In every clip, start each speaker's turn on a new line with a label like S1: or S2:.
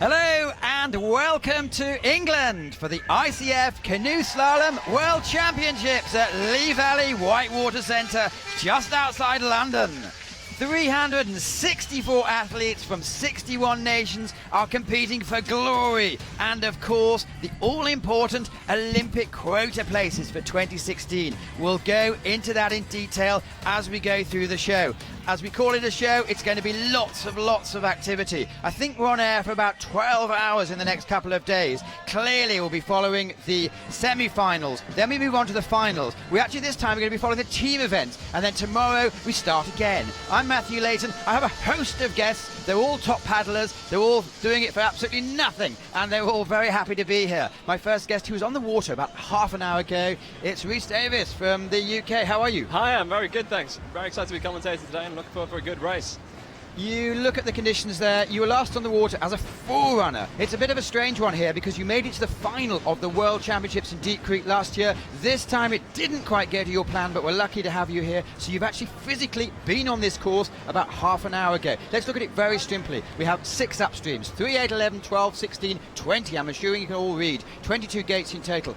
S1: Hello and welcome to England for the ICF Canoe Slalom World Championships at Lee Valley Whitewater Centre, just outside London. 364 athletes from 61 nations are competing for glory, and of course the all-important Olympic quota places for 2016. We'll go into that in detail as we go through the show. As we call it a show, it's going to be lots of activity. I think we're on air for about 12 hours in the next couple of days. Clearly we'll be following the semi-finals, then we move on to the finals. This time we're going to be following the team events, and then tomorrow we start again. I'm Matthew Layton. I have a host of guests. They're all top paddlers. They're all doing it for absolutely nothing, and they're all very happy to be here. My first guest, who was on the water about half an hour ago, it's Rhys Davis from the UK. How are you?
S2: Hi, I'm very good, thanks. Very excited to be commentating today and looking forward for a good race.
S1: You look at the conditions there. You were last on the water as a forerunner. It's a bit of a strange one here because you made it to the final of the World Championships in Deep Creek last year. This time it didn't quite go to your plan, but we're lucky to have you here. So you've actually physically been on this course about half an hour ago. Let's look at it very simply. We have 6 upstreams, 3, 8, 11, 12, 16, 20. I'm assuming you can all read. 22 gates in total.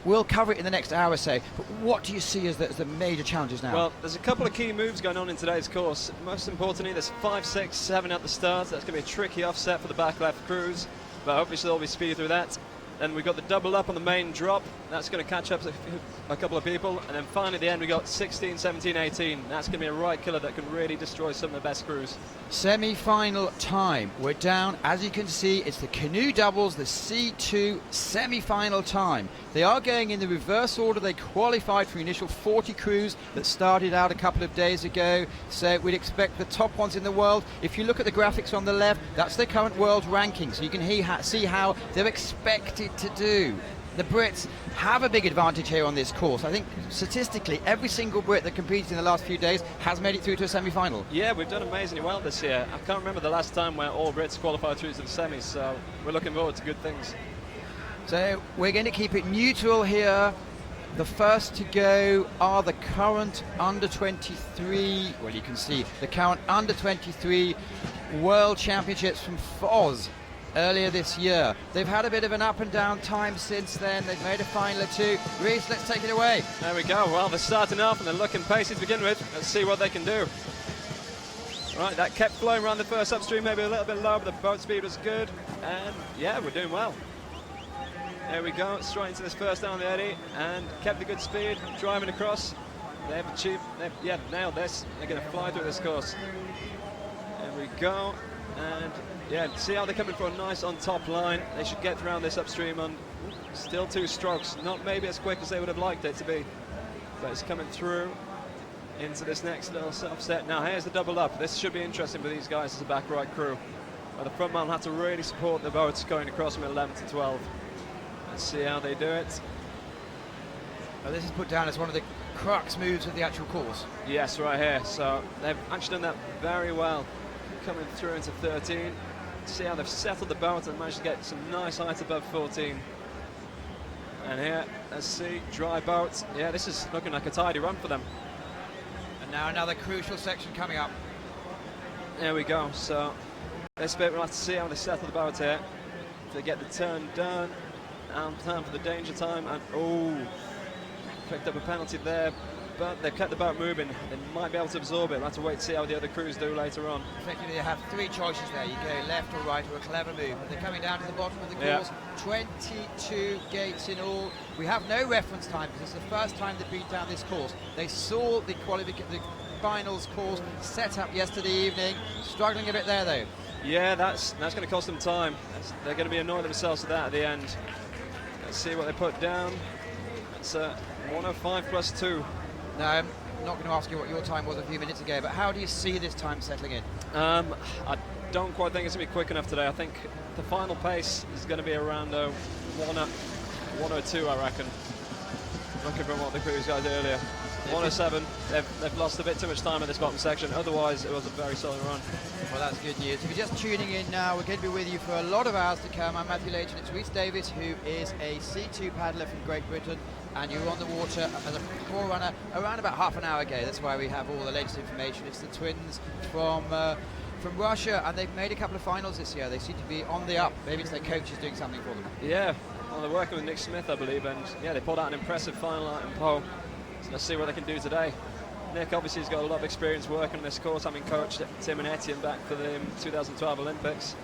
S1: We'll cover it in the next hour or so, but what do you see as the major challenges now?
S2: Well, there's a couple of key moves going on in today's course. Most importantly, there's 5, 6, 7 at the start. That's going to be a tricky offset for the back left crews, but hopefully there'll be speed through that. Then we've got the double up on the main drop. That's going to catch up a couple of people. And then finally at the end we've got 16, 17, 18. That's going to be a right killer that can really destroy some of the best crews.
S1: Semi-final time. We're down, as you can see, it's the canoe doubles, the C2 semi-final time. They are going in the reverse order. They qualified for the initial 40 crews that started out a couple of days ago. So we'd expect the top ones in the world. If you look at the graphics on the left, that's their current world ranking. So you can see how they're expected to do. The Brits have a big advantage here on this course. I think statistically every single Brit that competed in the last few days has made it through to a semi-final.
S2: Yeah, we've done amazingly well this year. I can't remember the last time where all Brits qualified through to the semis, so we're looking forward to good things.
S1: So we're going to keep it neutral here. The first to go are the current under 23, well, you can see the current under 23 World Championships from FOS earlier this year. They've had a bit of an up and down time since then. They've made a final or two. Rhys, let's take it away.
S2: There we go. Well, they're starting off and they're looking pacey to begin with. Let's see what they can do. Right, that kept flowing around the first upstream, maybe a little bit low, but the boat speed was good. And yeah, we're doing well. There we go, straight into this first down the eddy and kept the good speed, driving across. They've nailed this. They're going to fly through this course. There we go. And yeah, see how they're coming for a nice on top line. They should get around this upstream on still 2 strokes. Not maybe as quick as they would have liked it to be, but it's coming through into this next little offset. Now here's the double up. This should be interesting for these guys as a back right crew. But the front man had to really support the boats going across from 11 to 12. Let's see how they do it.
S1: Now this is put down as one of the crux moves of the actual course.
S2: Yes, right here. So they've actually done that very well. Coming through into 13. See how they've settled the boat and managed to get some nice height above 14. And here, let's see, dry boat. Yeah, this is looking like a tidy run for them.
S1: And now another crucial section coming up.
S2: There we go. So this bit we'll have to see how they settle the boat here. If they get the turn done, and time for the danger time. And oh, picked up a penalty there. But they've kept the boat moving. They might be able to absorb it. We'll have to wait to see how the other crews do later on.
S1: Effectively, they have 3 choices there. You go left or right or a clever move. But they're coming down to the bottom of the course. Yeah. 22 gates in all. We have no reference time because it's the first time they've been down this course. They saw the finals course set up yesterday evening. Struggling a bit there, though.
S2: Yeah, that's going to cost them time. They're going to be annoying themselves with that at the end. Let's see what they put down. It's 105 plus 2.
S1: Now, I'm not going to ask you what your time was a few minutes ago, but how do you see this time settling in?
S2: I don't quite think it's going to be quick enough today. I think the final pace is going to be around 102, I reckon. Looking from what the crews guys did earlier. 107, they've lost a bit too much time in this bottom section. Otherwise, it was a very solid run.
S1: Well, that's good news. If you're just tuning in now, we're going to be with you for a lot of hours to come. I'm Matthew Layton. It's Rhys Davis, who is a C2 paddler from Great Britain, and you were on the water as a forerunner around about half an hour ago. That's why we have all the latest information. It's the twins from from Russia, and they've made a couple of finals this year. They seem to be on the up. Maybe it's their coaches doing something for them.
S2: Yeah, well, they're working with Nick Smith, I believe, and yeah, they pulled out an impressive final out in Pole. So let's see what they can do today. Nick obviously has got a lot of experience working on this course, having coached Tim and Etienne back for the 2012 Olympics.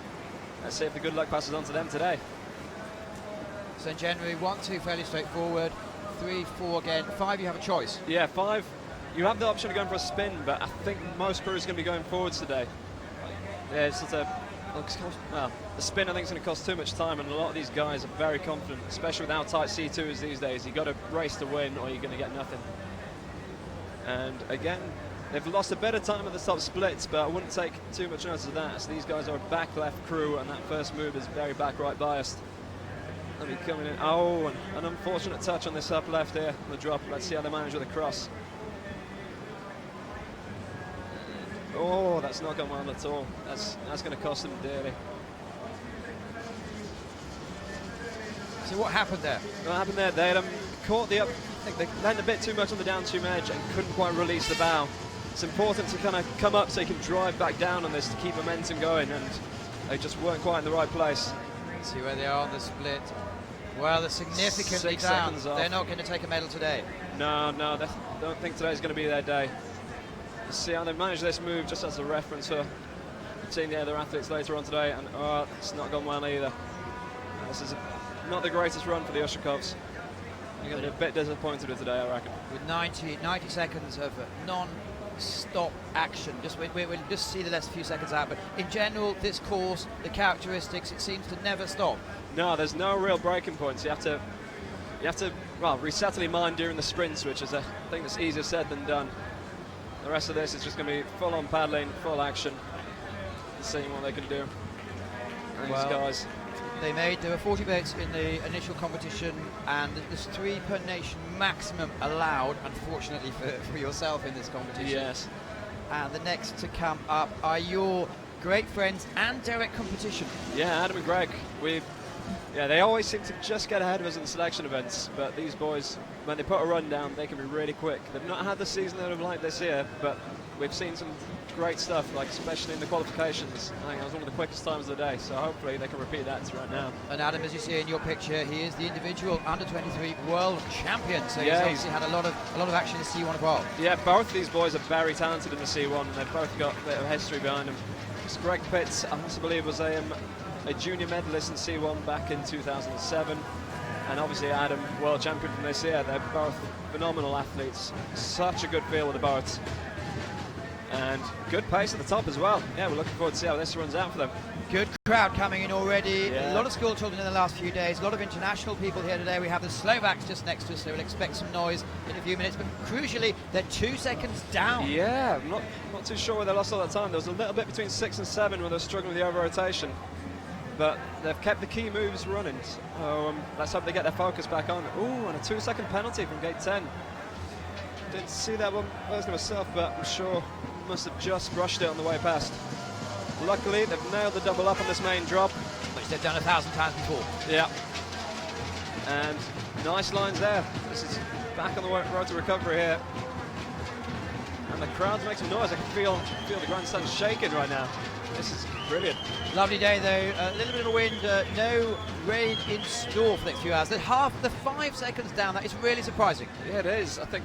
S2: Let's see if the good luck passes on to them today.
S1: So in January, 1, 2, fairly straightforward. 3, 4 again. 5, you have a choice.
S2: Yeah, 5, you have the option of going for a spin, but I think most crews are going to be going forwards today. Yeah, it's sort of, well, the spin I think is going to cost too much time, and a lot of these guys are very confident, especially with how tight C2 is these days. You've got to race to win or you're going to get nothing. And again, they've lost a better time at the top splits, but I wouldn't take too much notice of that. So these guys are a back left crew, and that first move is very back right biased. Let me coming in. Oh, an unfortunate touch on this up left here on the drop. Let's see how they manage with the cross. Oh, that's not gone well at all. That's going to cost them dearly.
S1: So what happened there?
S2: What happened there? They had caught the up. I think they landed a bit too much on the downstream edge and couldn't quite release the bow. It's important to kind of come up so you can drive back down on this to keep momentum going, and they just weren't quite in the right place.
S1: See where they are on the split. Well, they're significantly
S2: 6
S1: down.
S2: seconds off.
S1: They're not going to take a medal today.
S2: No, they don't think today's going to be their day. Let's see how they manage this move, just as a reference for seeing the other athletes later on today, and oh, it's not gone well either. This is not the greatest run for the Ushakovs. You're going to be a bit disappointed with today, I reckon.
S1: With 90 seconds of non-stop action. We'll just see the last few seconds out, but in general, this course, the characteristics, it seems to never stop.
S2: No, there's no real breaking points. You have to well, resettle your mind during the sprints, which is a thing that's easier said than done. The rest of this is just going to be full-on paddling, full action, and seeing what they can do. And these guys.
S1: There were 40 boats in the initial competition, and there's 3 per nation maximum allowed, unfortunately for yourself in this competition.
S2: Yes.
S1: And the next to come up are your great friends and direct competition.
S2: Yeah, Adam and Greg. They always seem to just get ahead of us in the selection events, but these boys, when they put a run down, they can be really quick. They've not had the season they would have liked this year, but we've seen some great stuff, like especially in the qualifications. I think that was one of the quickest times of the day, so hopefully they can repeat that right now.
S1: And Adam, as you see in your picture, he is the individual under-23 world champion, so
S2: yeah,
S1: he's obviously had a lot of action in the C1 as well.
S2: Yeah, both these boys are very talented in the C1, and they've both got a bit of history behind them. Greg Pitts, I must believe, was a junior medalist in C1 back in 2007, and obviously Adam, world champion from this year. They're both phenomenal athletes, such a good feel with the boats, and good pace at the top as well. Yeah, we're looking forward to see how this runs out for them.
S1: Good crowd coming in already.
S2: Yeah.
S1: A lot of school children in the last few days, a lot of international people here today. We have the Slovaks just next to us, so we'll expect some noise in a few minutes, but crucially, they're 2 seconds down.
S2: Yeah, I'm not too sure where they lost all that time. There was a little bit between 6 and 7 where they're struggling with the over-rotation, but they've kept the key moves running. So let's hope they get their focus back on. Ooh, and a 2-second penalty from gate 10. Didn't see that one personally myself, but I'm sure must have just brushed it on the way past. Luckily, they've nailed the double up on this main drop,
S1: which they've done 1,000 times before.
S2: Yeah. And nice lines there. This is back on the road to recovery here. And the crowd's making some noise. I can feel the grandstand shaking right now. This is brilliant.
S1: Lovely day though, a little bit of a wind, no rain in store for the next few hours. The 5 seconds down, that is really surprising.
S2: Yeah, it is. I think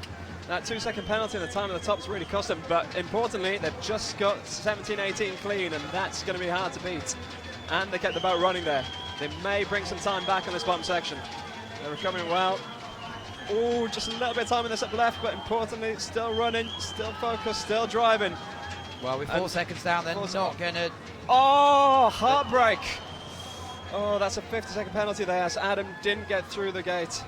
S2: that 2-second penalty and the time at the top's really cost them, but importantly, they've just got 17-18 clean, and that's going to be hard to beat. And they kept the boat running there. They may bring some time back in this bottom section. They're recovering well. Oh, just a little bit of time in this up left, but importantly, still running, still focused, still driving.
S1: Well, with 4 seconds down, they're not going to...
S2: Oh, heartbreak. Oh, that's a 50-second penalty there, as Adam didn't get through the gate.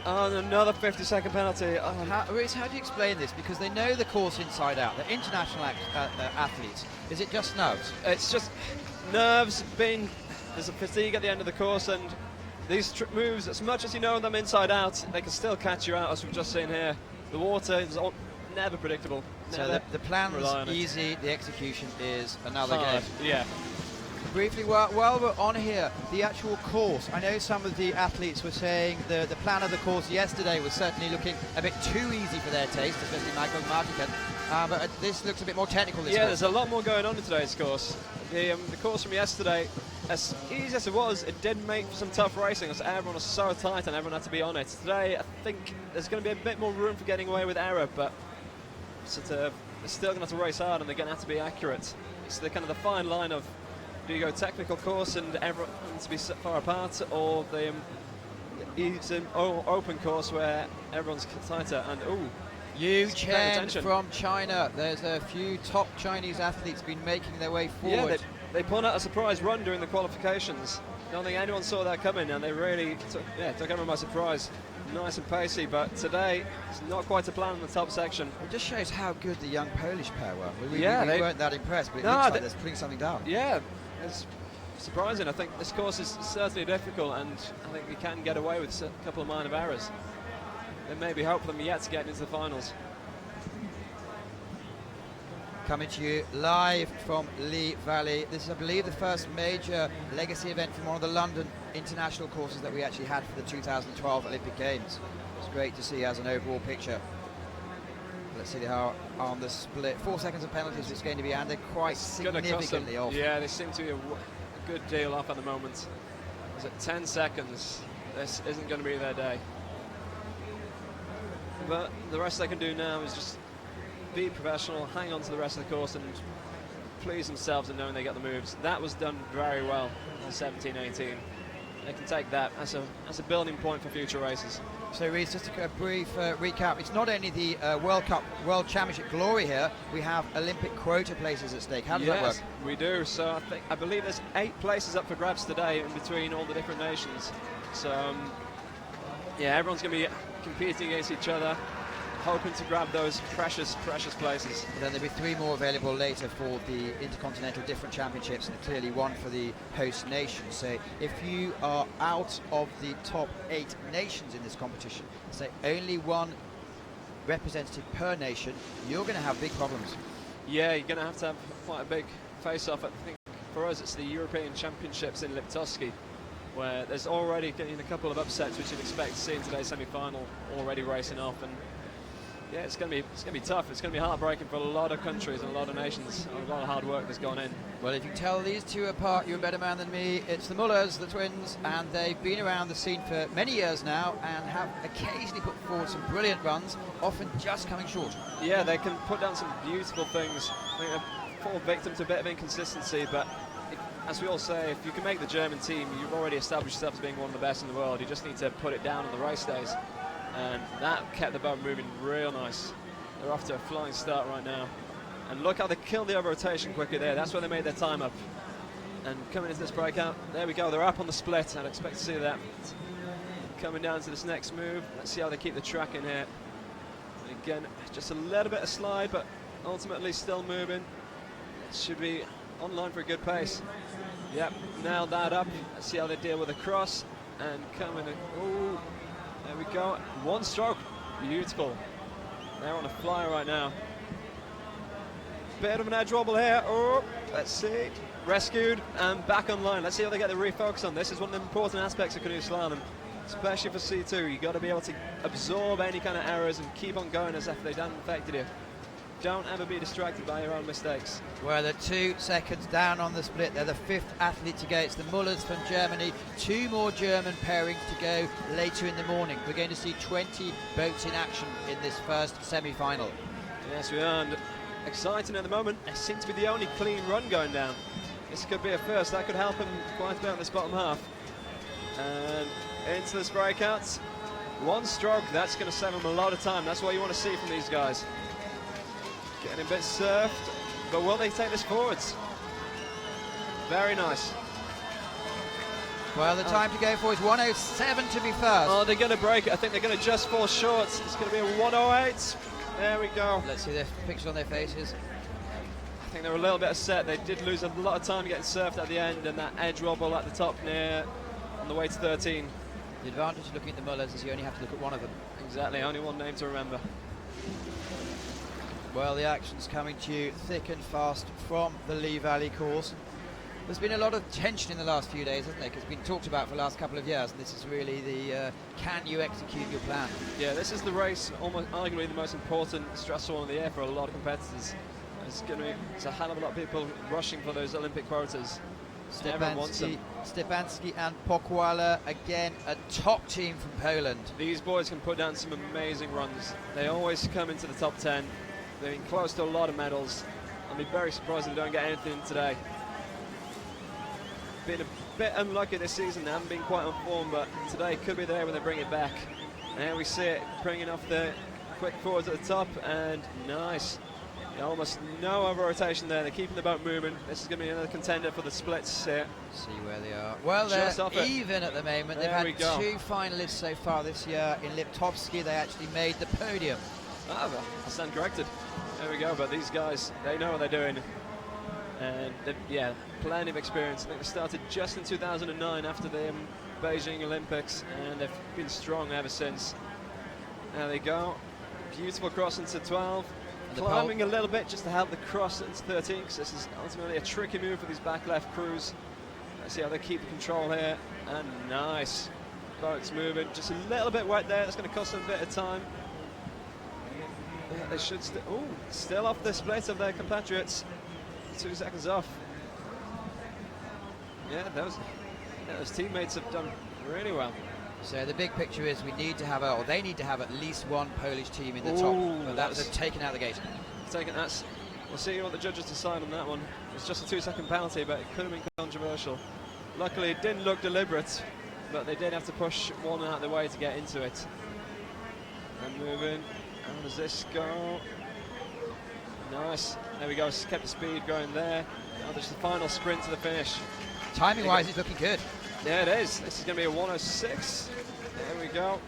S2: Oh, and another 50-second penalty. Oh.
S1: Rhys, how do you explain this? Because they know the course inside out. They're international athletes. Is it just nerves?
S2: It's just nerves. There's a fatigue at the end of the course, and these moves, as much as you know them inside out, they can still catch you out, as we've just seen here. The water is never predictable.
S1: So the plan's easy, the execution is another
S2: hard
S1: game.
S2: Yeah.
S1: Briefly, while we're on here, the actual course, I know some of the athletes were saying the plan of the course yesterday was certainly looking a bit too easy for their taste, especially Michael Martican. But this looks a bit more technical. This
S2: Yeah,
S1: course.
S2: there's a lot more going on in today's course. The course from yesterday, as easy as it was, it did make for some tough racing as everyone was so tight and everyone had to be on it. Today, I think there's going to be a bit more room for getting away with error, but they're still going to have to race hard and they're going to have to be accurate. It's the kind of the fine line of, do you go technical course and everyone to be far apart, or the open course where everyone's tighter? And
S1: Yu Chen from China. There's a few top Chinese athletes been making their way forward.
S2: Yeah, they pulled out a surprise run during the qualifications. I don't think anyone saw that coming, and they really took everyone by surprise. Nice and pacey, but today it's not quite a plan in the top section.
S1: It just shows how good the young Polish pair were. We weren't that impressed, but it looks like they're putting something down.
S2: Yeah, it's surprising. I think this course is certainly difficult, and I think you can get away with a couple of minor errors. There may be hope for them yet to get into the finals.
S1: Coming to you live from Lee Valley. This is, I believe, the first major legacy event from one of the London international courses that we actually had for the 2012 Olympic Games. It's great to see as an overall picture. Let's see how on the split. 4 seconds of penalties it's going to be, and they're quite significantly off.
S2: Yeah, they seem to be a good deal off at the moment. Is it 10 seconds? This isn't going to be their day. But the rest they can do now is just be professional, hang on to the rest of the course and please themselves in knowing they get the moves. That was done very well in 17-18. They can take that as a building point for future races.
S1: So Reece, just a brief recap. It's not only the World Championship glory here, we have Olympic quota places at stake. How does that work?
S2: We do. So I believe there's 8 places up for grabs today in between all the different nations. So yeah, everyone's going to be competing against each other, hoping to grab those precious places.
S1: And then there'll be 3 more available later for the Intercontinental Different Championships, and clearly 1 for the host nation. So if you are out of the top 8 nations in this competition, say only 1 representative per nation, you're going to have big problems.
S2: Yeah, you're going to have quite a big face-off. I think for us it's the European Championships in Liptovsky, where there's already getting a couple of upsets which you'd expect to see in today's semi-final already racing off. And yeah, it's going to be tough. It's going to be heartbreaking for a lot of countries and a lot of nations. A lot of hard work has gone in. Well,
S1: if you can tell these two apart, you're a better man than me. It's the Mullers, the twins, and they've been around the scene for many years now and have occasionally put forward some brilliant runs, often just coming short.
S2: Yeah, they can put down some beautiful things. I think they've fallen victim to a bit of inconsistency, but as we all say, if you can make the German team, you've already established yourself as being one of the best in the world. You just need to put it down on the race days. And that kept the boat moving real nice. They're off to a flying start right now. And look how they killed the over rotation quickly there. That's where they made their time up. And coming into this breakout, there we go. They're up on the split. I'd expect to see that. Coming down to this next move. Let's see how they keep the track in here. And again, just a little bit of slide, but ultimately still moving. It should be online for a good pace. Yep, nailed that up. Let's see how they deal with the cross. And coming in. Ooh. There we go. 1 stroke. Beautiful. They're on a flyer right now. Bit of an edge wobble here. Oh, let's see. Rescued and back online. Let's see how they get the refocus on. This is one of the important aspects of Canoe Slalom, especially for C2. You've got to be able to absorb any kind of errors and keep on going as if they don't affect you. Don't ever be distracted by your own mistakes.
S1: Well, they're 2 seconds down on the split. They're the 5th athlete to go. It's the Mullers from Germany. 2 more German pairings to go later in the morning. We're going to see 20 boats in action in this first semi-final.
S2: Yes, we are. And exciting at the moment. It seems to be the only clean run going down. This could be a first. That could help them quite a bit in this bottom half. And into this breakout. 1 stroke. That's going to save them a lot of time. That's what you want to see from these guys. Getting a bit surfed, but will they take this forwards? Very nice.
S1: Well, the time to go for is 1:07 to be first.
S2: Oh, they're going to break it. I think they're going to just fall short. It's going to be a 1:08. There we go.
S1: Let's see their pictures on their faces.
S2: I think they were a little bit upset. They did lose a lot of time getting surfed at the end, and that edge wobble at the top near on the way to 13.
S1: The advantage of looking at the Mullers is you only have to look at one of them.
S2: Exactly, only one name to remember.
S1: Well, the action's coming to you thick and fast from the Lee Valley course. There's been a lot of tension in the last few days, hasn't there? 'Cause it's been talked about for the last couple of years, and this is really the can you execute your plan?
S2: Yeah, this is the race, almost arguably the most important, stressful one of the year for a lot of competitors. It's a hell of a lot of people rushing for those Olympic quotas. Everyone wants them.
S1: Stefanski and Pokwala, again, a top team from Poland.
S2: These boys can put down some amazing runs. They always come into the top 10. They've been close to a lot of medals. I'll be very surprised if they don't get anything today. Been a bit unlucky this season. They haven't been quite on form, but today could be there when they bring it back. And here we see it, bringing off the quick forwards at the top, and nice. Yeah, almost no over rotation there. They're keeping the boat moving. This is going to be another contender for the splits here.
S1: See where they are. Well, they're even at the moment. They've had two finalists so far this year. In Liptovsky, they actually made the podium.
S2: Ah, I stand corrected. There we go. But these guys, they know what they're doing. And yeah, plenty of experience. I think they started just in 2009 after the Beijing Olympics, and they've been strong ever since. There they go. Beautiful cross into 12. Climbing a little bit just to help the cross into 13, because this is ultimately a tricky move for these back left crews. Let's see how they keep the control here. And nice. Boat's moving. Just a little bit wet there. That's going to cost them a bit of time. Yeah, they should still off the split of their compatriots. 2 seconds off. Yeah, those teammates have done really well.
S1: So the big picture is we need to have, or they need to have at least one Polish team in the top. But that's taken out the gate.
S2: We'll see what the judges decide on that one. It's just a 2-second penalty, but it could have been controversial. Luckily, it didn't look deliberate, but they did have to push one out of the way to get into it. And moving. How does this go? Nice. There we go. Kept the speed going there. Now there's the final sprint to the finish.
S1: Timing-wise, it's looking good.
S2: Yeah, it is. This is going to be a 1:06. There we go.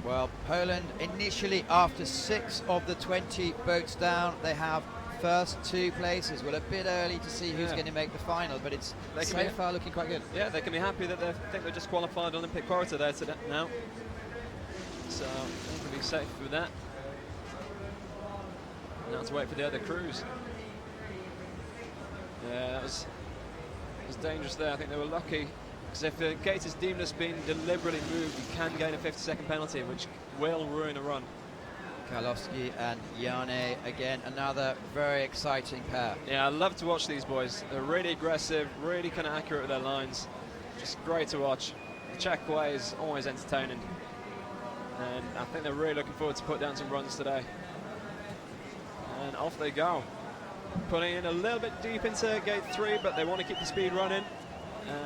S1: Well, Poland initially, after 6 of the 20 boats down, they have first 2 places. Well, a bit early to see who's going to make the final, but it's so far looking quite good.
S2: Yeah, they can be happy that they think they've just qualified Olympic quota there now. So they can be safe with that. Now to wait for the other crews. Yeah, that was dangerous there. I think they were lucky, because if the gate is deemed as being deliberately moved, you can gain a 50-second penalty, which will ruin a run.
S1: Karlovsky and Jane, again, another very exciting pair.
S2: Yeah, I love to watch these boys. They're really aggressive, really kind of accurate with their lines. Just great to watch. The Czech way is always entertaining. And I think they're really looking forward to put down some runs today. And off they go. Putting in a little bit deep into gate 3, but they want to keep the speed running.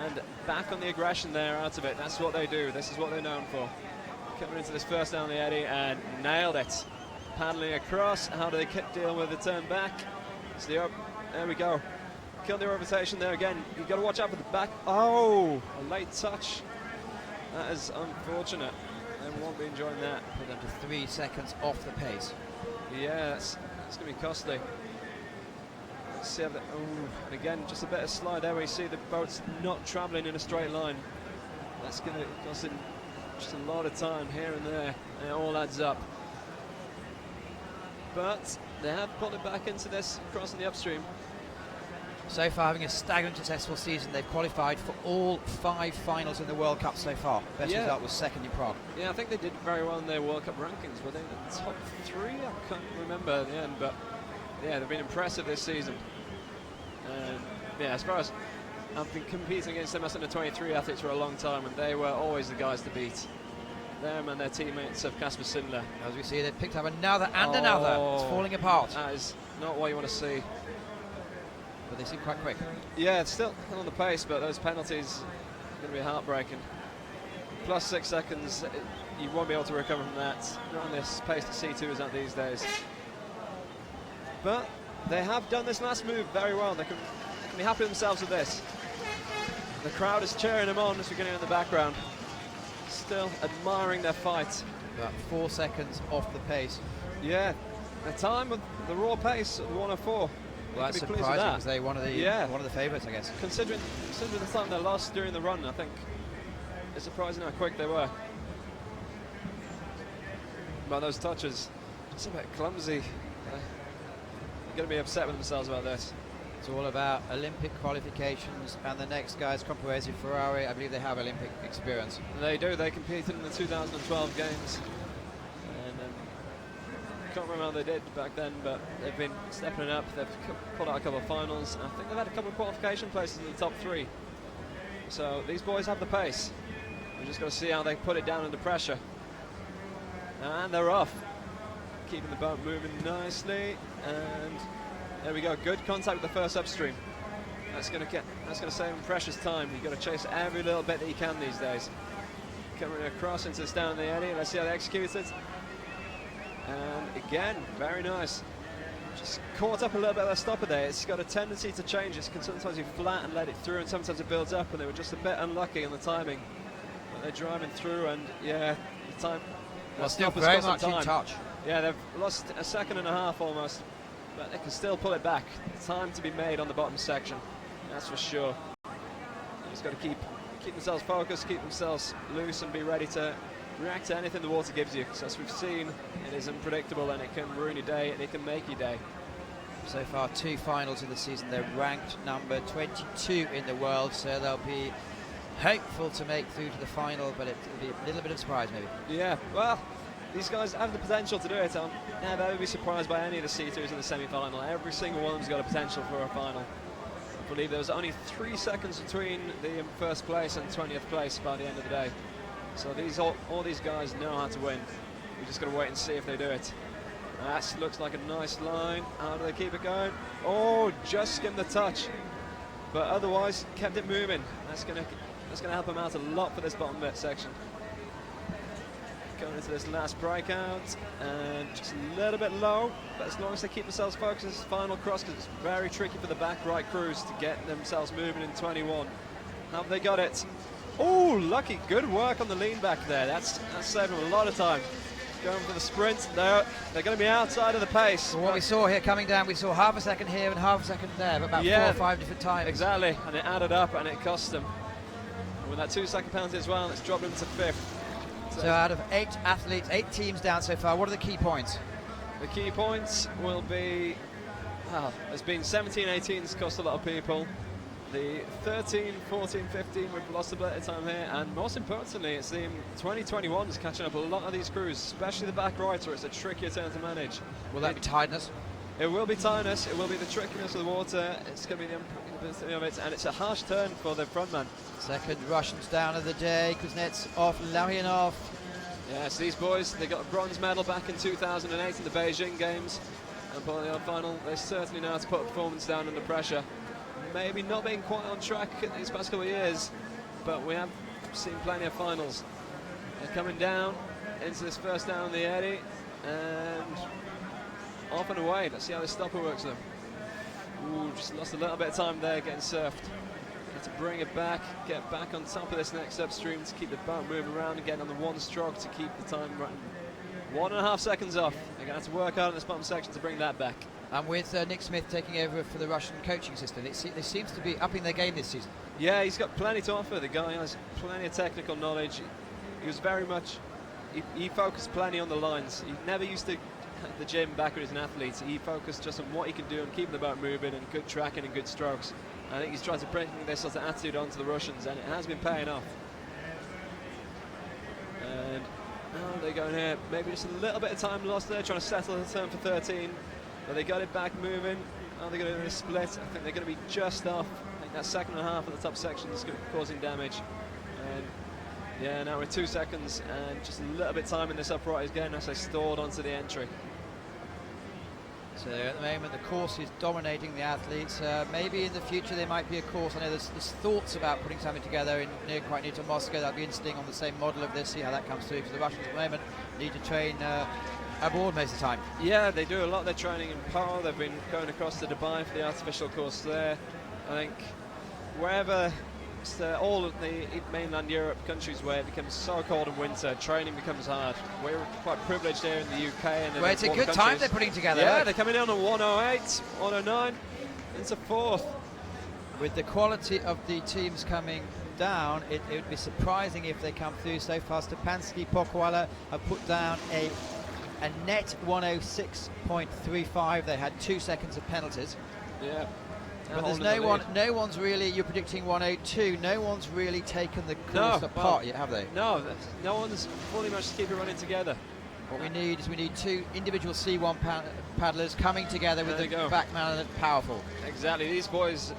S2: And back on the aggression there, out of it. That's what they do. This is what they're known for. Coming into this first down the eddy and nailed it. Paddling across. How do they deal with the turn back? There we go. Killed the rotation there again. You've got to watch out for the back. Oh, a late touch. That is unfortunate. They won't be enjoying that.
S1: Put them to 3 seconds off the pace.
S2: Yeah, it's going to be costly. Let's see how and again, just a bit of slide there where you see the boat's not travelling in a straight line. That's going to cost them just a lot of time here and there, and it all adds up. But they have put it back into this, crossing the upstream.
S1: So far, having a staggering successful season, they've qualified for all 5 finals in the World Cup so far. Best result was second in Prague.
S2: Yeah, I think they did very well in their World Cup rankings. Were they in the top 3? I can't remember at the end, but yeah, they've been impressive this season. And yeah, as far as I've been competing against them as under 23 athletes for a long time, and they were always the guys to beat. Them and their teammates of Kasper Sindler.
S1: As we see, they've picked up another and another. It's falling apart.
S2: That is not what you want to see.
S1: But they seem quite quick.
S2: Yeah, it's still on the pace, but those penalties are going to be heartbreaking. Plus 6 seconds, you won't be able to recover from that. Not on this pace that C2 is at these days. But they have done this last move very well. They can be happy with themselves with this. The crowd is cheering them on as we're getting in the background. Still admiring their fight.
S1: About 4 seconds off the pace.
S2: Yeah, the time of the raw pace of 104.
S1: Well, that's surprising because they're one of the favourites, I guess.
S2: Considering the time they lost during the run, I think it's surprising how quick they were. But those touches, just a bit clumsy. They're going to be upset with themselves about this.
S1: It's all about Olympic qualifications, and the next guy is Compresi Ferrari. I believe they have Olympic experience.
S2: They do. They competed in the 2012 games. And can't remember how they did back then, but they've been stepping it up. They've put out a couple of finals. I think they've had a couple of qualification places in the top 3. So these boys have the pace. We've just got to see how they put it down under pressure. And they're off. Keeping the boat moving nicely. And there we go. Good contact with the first upstream. That's going to save them precious time. You've got to chase every little bit that you can these days. Coming across into this down the eddy. Let's see how they execute it. And again, very nice. Just caught up a little bit of a stopper there. It's got a tendency to change. It can sometimes be flat and let it through, and sometimes it builds up, and they were just a bit unlucky in the timing. But they're driving through, and yeah, the time.
S1: Well, still very much in touch.
S2: Yeah, they've lost a second and a half almost, but they can still pull it back. Time to be made on the bottom section, that's for sure. They just got to keep themselves focused, keep themselves loose, and be ready to react to anything the water gives you, because as we've seen, it is unpredictable and it can ruin your day and it can make your day.
S1: So far, 2 finals in the season. They're ranked number 22 in the world, so they'll be hopeful to make through to the final, but it'll be a little bit of surprise maybe.
S2: Yeah, well, these guys have the potential to do it. I'll never ever be surprised by any of the C2s in the semi-final. Every single one of them's got a potential for a final. I believe there was only 3 seconds between the first place and 20th place by the end of the day. So all these guys know how to win. We just got to wait and see if they do it. That looks like a nice line. How do they keep it going? Oh, just skimmed the touch, but otherwise kept it moving. That's gonna help them out a lot for this bottom bit section. Going into this last breakout, and just a little bit low, but as long as they keep themselves focused on this final cross, because it's very tricky for the back right crews to get themselves moving in 21. Have they got it? Oh, lucky. Good work on the lean back there. That's saved them a lot of time. Going for the sprint. They're going to be outside of the pace.
S1: Well, what we saw here coming down, we saw half a second here and half a second there, but about 4 or 5 different times.
S2: Exactly, and it added up and it cost them. And with that 2-second penalty as well, it's dropped them to 5th.
S1: So out of 8 athletes, 8 teams down so far, what are the key points?
S2: The key points will be, well, there's been 17, 18's cost a lot of people. The 13, 14, 15, we've lost a bit of time here, and most importantly, it's the 2021 is catching up a lot of these crews, especially the back right, where it's a trickier turn to manage.
S1: Will that be tiredness?
S2: It will be tiredness, it will be the trickiness of the water, it's going to be the unpredictability of it, and it's a harsh turn for the frontman.
S1: Second Russians down of the day, Kuznets off, Larionov.
S2: Yes, these boys, they got a bronze medal back in 2008 in the Beijing Games, and for the final, they certainly know how to put a performance down under pressure. Maybe not being quite on track these past couple of years, but we have seen plenty of finals. They're coming down into this first down in the eddy, and off and away. Let's see how this stopper works though. Ooh, just lost a little bit of time there getting surfed. Have to bring it back, get back on top of this next upstream to keep the boat moving around and get on the 1 stroke to keep the time running. 1.5 seconds off. They're going to have to work hard in this bottom section to bring that back.
S1: And with Nick Smith taking over for the Russian coaching system, it seems to be upping their game this season.
S2: Yeah, he's got plenty to offer. The guy has plenty of technical knowledge. He was very much, he focused plenty on the lines. He never used to at the gym back when he was an athlete. He focused just on what he can do and keeping the boat moving and good tracking and good strokes. I think he's trying to bring this sort of attitude onto the Russians, and it has been paying off. And now they're going here. Maybe just a little bit of time lost there, trying to settle the turn for 13. But they got it back moving. Are they going to do a split? I think they're going to be just off. I think that 2.5 at the top section is causing damage. And yeah, now we're 2 seconds and just a little bit time in this upright again as they stalled onto the entry.
S1: So at the moment the course is dominating the athletes. Maybe in the future there might be a course. I know there's thoughts about putting something together quite near to Moscow. That'll be interesting on the same model of this, see how that comes through. For the Russians at the moment need to train aboard most of the time. Yeah,
S2: they do a lot of their training in Pau. They've been going across to Dubai for the artificial course there. I think wherever all of the mainland Europe countries where it becomes so cold in winter, training becomes hard. We're quite privileged here in the UK. And
S1: well, it's a good time they're putting together.
S2: Yeah, they're coming in on a 108, 109, into 4th.
S1: With the quality of the teams coming down, it would be surprising if they come through. So far, Stepansky, Pokwala have put down a net 106.35. They had 2 seconds of penalties.
S2: Yeah.
S1: But there's no one's really, you're predicting 102, no one's really taken the course apart yet, have they?
S2: No, no one's fully managed to keep it running together.
S1: What we need is two individual C1 paddlers coming together with the backman powerful.
S2: Exactly, these boys,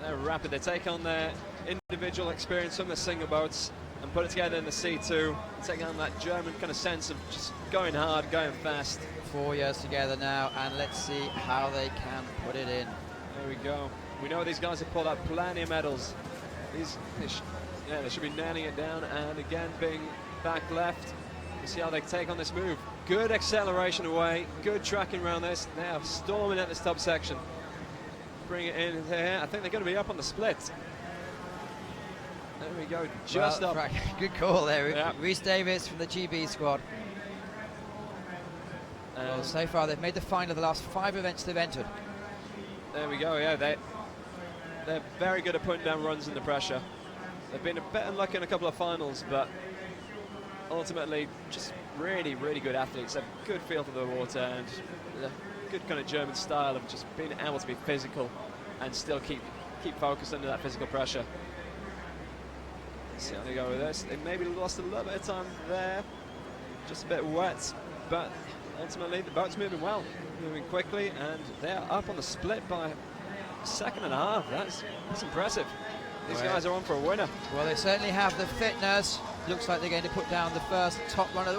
S2: they're rapid. They take on their individual experience from the single boats and put it together in the C2, taking on that German kind of sense of just going hard, going fast.
S1: 4 years together now, and let's see how they can put it in.
S2: There we go. We know these guys have pulled out plenty of medals. They should be nailing it down, and again being back left. You see how they take on this move. Good acceleration away, good tracking around this. They are storming at this top section. Bring it in here. I think they're going to be up on the split. There we go, just up.
S1: Good call there, Rhys Davis from the GB squad. Well, so far they've made the final of the last 5 events they've entered.
S2: There we go, yeah, they're very good at putting down runs under pressure. They've been a bit unlucky in a couple of finals, but ultimately just really, really good athletes. They have a good feel for the water and a good kind of German style of just being able to be physical and still keep focused under that physical pressure. Let's see how they go with this. They maybe lost a little bit of time there, just a bit wet, but ultimately the boat's moving well, moving quickly, and they're up on the split by a second and a half. That's impressive. These guys are on for a winner.
S1: Well, they certainly have the fitness. Looks like they're going to put down the first top runner.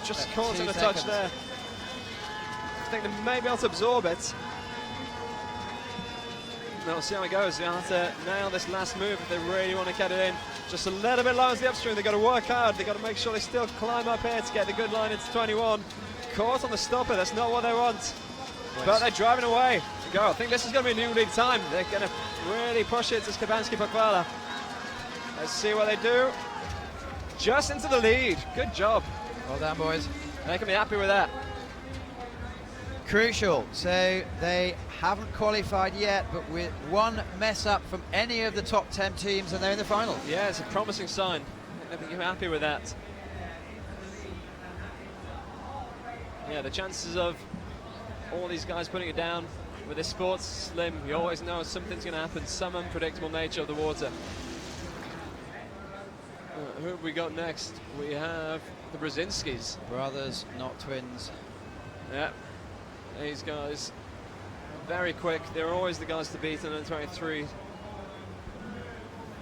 S2: Just caught in a touch there. I think they may be able to absorb it. We'll see how it goes. They have to nail this last move if they really want to get it in. Just a little bit low as the upstream. They've got to work hard. They've got to make sure they still climb up here to get the good line into 21. Caught on the stopper. That's not what they want. But they're driving away. Go. I think this is going to be a new lead time. They're going to really push it to Skabanski-Pochvala. Let's see what they do. Just into the lead. Good job.
S1: Well done, boys.
S2: They can be happy with that.
S1: Crucial. So they haven't qualified yet, but with one mess up from any of the top 10 teams, and they're in the final.
S2: Yeah, it's a promising sign. I think you're happy with that. Yeah, the chances of all these guys putting it down with this sport's slim. You always know something's going to happen, some unpredictable nature of the water. Who have we got next? We have the Brzezinskis.
S1: Brothers, not twins.
S2: Yeah, these guys, very quick. They're always the guys to beat in the 23.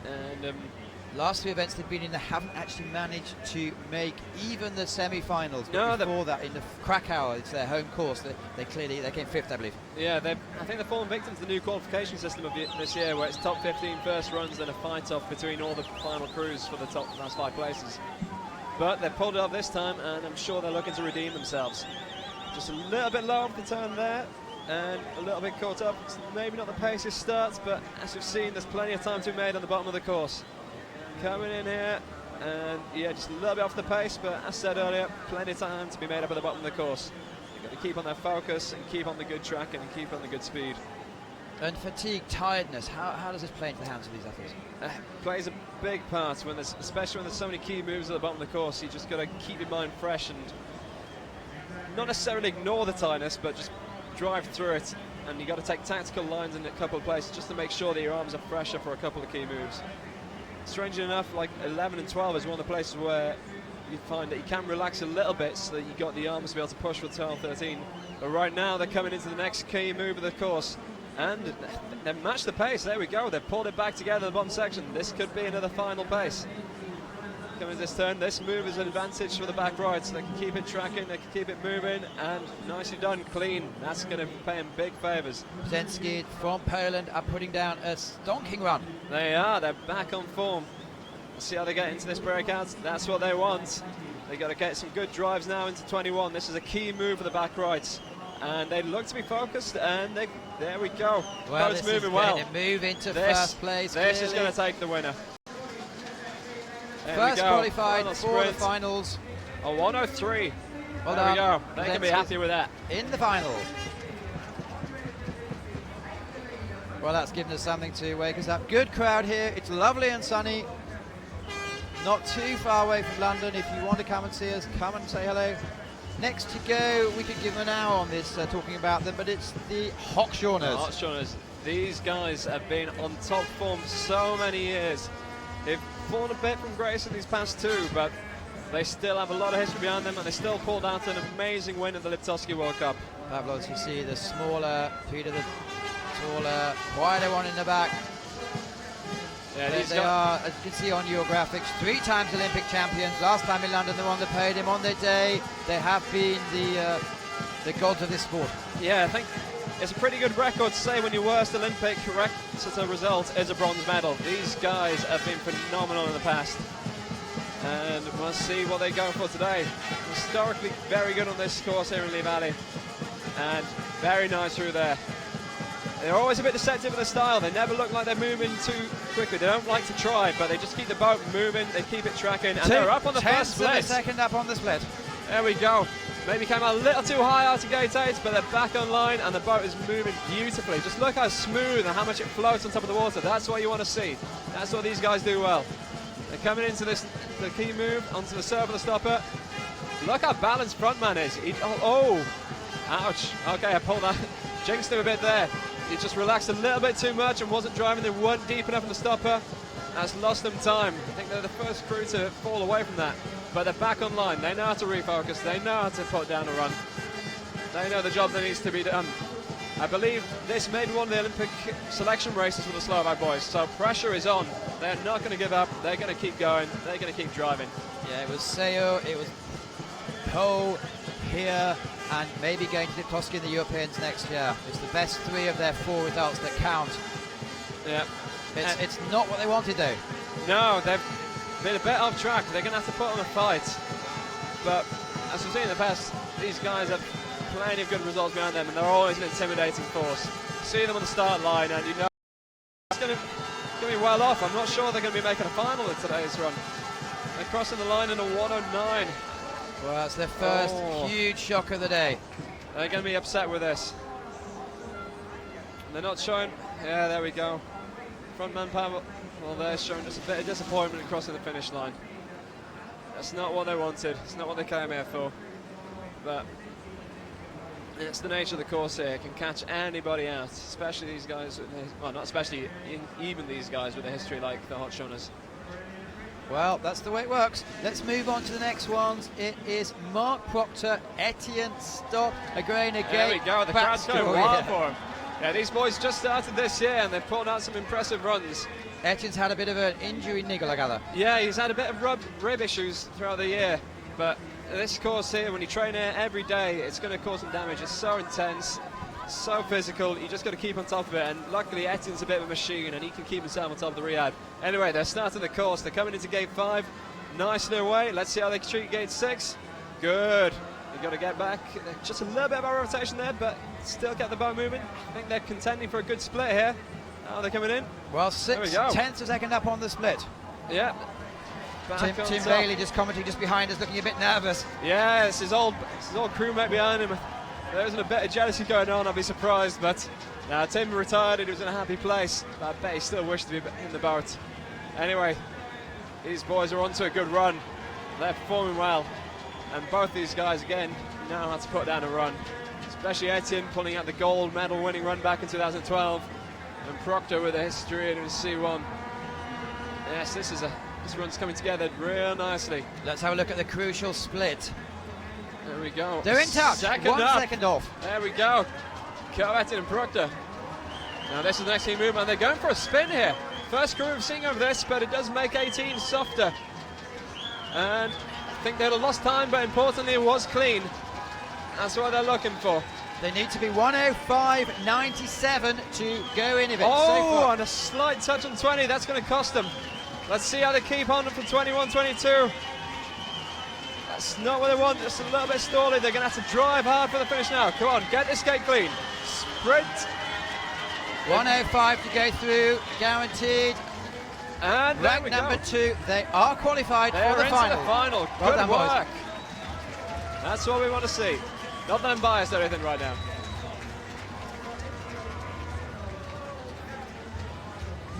S2: And
S1: last 2 events they've been in, they haven't actually managed to make even the semi-finals.
S2: No,
S1: before that, in the Krakow, it's their home course. They came 5th, I believe.
S2: Yeah, I think they've fallen victim to the new qualification system of this year, where it's top 15 first runs, then a fight-off between all the final crews for the last 5 places. But they've pulled it off this time, and I'm sure they're looking to redeem themselves. Just a little bit low off the turn there, and a little bit caught up. It's maybe not the paciest starts, but as we've seen, there's plenty of time to be made on the bottom of the course. Coming in here, and yeah, just a little bit off the pace, but as I said earlier, plenty of time to be made up at the bottom of the course. You've got to keep on their focus and keep on the good tracking and keep on the good speed.
S1: And fatigue, tiredness, how does this play into the hands of these athletes?
S2: Plays a big part, especially when there's so many key moves at the bottom of the course. You just got to keep your mind fresh and not necessarily ignore the tiredness, but just drive through it. And you got to take tactical lines in a couple of places just to make sure that your arms are fresher for a couple of key moves. Strangely enough, like 11 and 12 is one of the places where you find that you can relax a little bit so that you got the arms to be able to push for 12, 13. But right now they're coming into the next key move of the course, and they've matched the pace. There we go. They've pulled it back together in the bottom section. This could be another final pace. Coming to this turn, this move is an advantage for the back right, so they can keep it tracking, they can keep it moving, and nicely done, clean. That's going to pay them big favours.
S1: Brzezinski from Poland are putting down a stonking run.
S2: They are, they're back on form. Let's see how they get into this breakout. That's what they want. They got to get some good drives now into 21. This is a key move for the back right, and they look to be focused, and there we go.
S1: Well,
S2: boat's
S1: this
S2: moving
S1: is
S2: well.
S1: going to move into first place.
S2: This is going to take the winner. There
S1: First qualified for the finals.
S2: A 103.
S1: Well
S2: there we
S1: done.
S2: go. They can be happy with that.
S1: In the final. Well, that's given us something to wake us up. Good crowd here. It's lovely and sunny. Not too far away from London. If you want to come and see us, come and say hello. Next to go, we could give them an hour on this, talking about them, but it's the Hochschorners.
S2: Hochschorners. These guys have been on top form so many years. They've fallen a bit from grace in these past two, but they still have a lot of history behind them, and they still pulled out an amazing win at the Liptovsky World Cup.
S1: Pablo, as you see, the smaller, Peter the taller, wider one in the back.
S2: Yeah,
S1: They are, as you can see on your graphics, 3 times Olympic champions. Last time in London, they won the podium on their day. They have been the gods of this sport.
S2: Yeah, I think it's a pretty good record to say when your worst Olympic result is a bronze medal. These guys have been phenomenal in the past, and we'll see what they go for today. Historically very good on this course here in Lee Valley, and very nice through there. They're always a bit deceptive in their style. They never look like they're moving too quickly. They don't like to try, but they just keep the boat moving. They keep it tracking, and they're up on the first split.
S1: 10th of a second up on the split.
S2: There we go. Maybe came a little too high out of gate 8, but they're back on line, and the boat is moving beautifully. Just look how smooth and how much it floats on top of the water. That's what you want to see. That's what these guys do well. They're coming into this, the key move, onto the serve of the stopper. Look how balanced frontman is. Ouch. Okay, I pulled that. Jinxed him a bit there. He just relaxed a little bit too much and wasn't driving. They weren't deep enough in the stopper. That's lost them time. I think they're the first crew to fall away from that. But they're back on line. They know how to refocus. They know how to put down a run. They know the job that needs to be done. I believe this may be one of the Olympic selection races for the Slovak boys. So pressure is on. They're not going to give up. They're going to keep going. They're going to keep driving.
S1: Yeah, it was Seo, it was Poe here, and maybe going to Liptovsky in the Europeans next year. It's the best 3 of their 4 results that count.
S2: Yeah.
S1: It's not what they wanted though.
S2: No, they've been a bit off track. They're going to have to put on a fight. But as we've seen in the past, these guys have plenty of good results behind them, and they're always an intimidating force. See them on the start line, and you know it's going to be well off. I'm not sure they're going to be making a final in today's run. They're crossing the line in a 1:09.
S1: Well, it's their first huge shock of the day.
S2: They're going to be upset with this. They're not showing. Yeah, there we go. Frontman Pavel. Well, they're showing just a bit of disappointment crossing the finish line. That's not what they wanted. It's not what they came here for. But it's the nature of the course here. It can catch anybody out, especially these guys. Well, not especially, even these guys with a history like the Hot Shunners.
S1: Well, that's the way it works. Let's move on to the next ones. It is Mark Proctor, Etienne Stott, again.
S2: There we go, the crowd's going wild for him. Yeah, these boys just started this year and they've put out some impressive runs.
S1: Etienne's had a bit of an injury niggle, I gather.
S2: Yeah, he's had a bit of rib issues throughout the year, but this course here, when you train here every day, it's going to cause some damage. It's so intense, so physical, you just got to keep on top of it, and luckily Etienne's a bit of a machine and he can keep himself on top of the rehab. Anyway, they're starting the course, they're coming into gate 5, nice in their way. Let's see how they treat gate 6. Good. You've got to get back, just a little bit of a rotation there, but still get the boat moving. I think they're contending for a good split here. How are they coming in?
S1: Well, 6/10 of a second up on the split.
S2: Yeah.
S1: Tim Bailey just commenting just behind us, looking a bit nervous.
S2: Yeah, it's his old crewmate behind him. There isn't a bit of jealousy going on, I'd be surprised, but now Tim retired, he was in a happy place, but I bet he still wished to be in the boat. Anyway, these boys are onto a good run. They're performing well, and both these guys, again, know how to put down a run, especially Etienne pulling out the gold medal winning run back in 2012, and Proctor with a history in his C1. Yes, this run's coming together real nicely.
S1: Let's have a look at the crucial split.
S2: There we go.
S1: They're in touch. One second off.
S2: There we go. Etienne and Proctor. Now this is the next team movement. They're going for a spin here. First crew we've seen over this, but it does make 18 softer. And I think they'd have lost time, but importantly it was clean. That's what they're looking for.
S1: They need to be 1:05.97 to go in if it's so far.
S2: And a slight touch on 20. That's going to cost them. Let's see how they keep on for 21-22. That's not what they want, just a little bit stally. They're going to have to drive hard for the finish now. Come on, get this gate clean. Sprint.
S1: 1:05 to go through, guaranteed.
S2: And
S1: rank number 2, they are qualified for the final.
S2: The final.
S1: Well
S2: Good
S1: done,
S2: work.
S1: boys.
S2: That's what we want to see. Not that I'm biased or anything right now.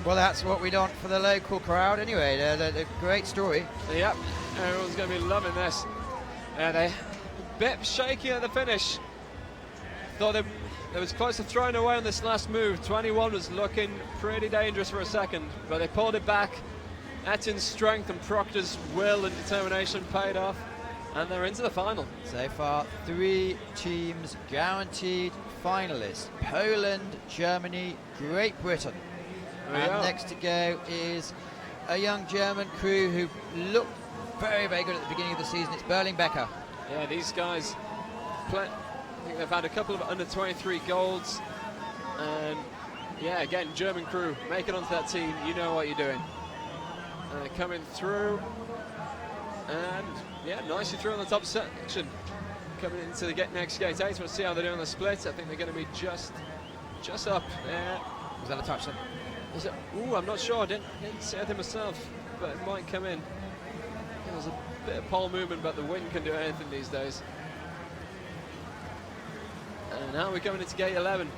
S1: Well, that's what we want for the local crowd anyway. They're a great story.
S2: Yep, everyone's going to be loving this. Yeah, they a bit shaky at the finish. Thought they It was close to throwing away on this last move. 21 was looking pretty dangerous for a second, but they pulled it back. Etienne's strength and Proctor's will and determination paid off, and they're into the final.
S1: So far, 3 teams guaranteed finalists: Poland, Germany, Great Britain. And next to go is a young German crew who looked very, very good at the beginning of the season. It's Berling-Becker.
S2: Yeah, these guys, I think they've had a couple of under 23 golds, and yeah, again, German crew, make it onto that team, you know what you're doing. Coming through, and yeah, nicely through on the top section. Coming into the next gate 8, we'll see how they're doing on the split. I think they're going to be just up there.
S1: Was that a touch then?
S2: Is it? Ooh, I'm not sure, I didn't see anything myself, but it might come in. There's a bit of pole movement, but the wind can do anything these days. And now we're coming into gate 11.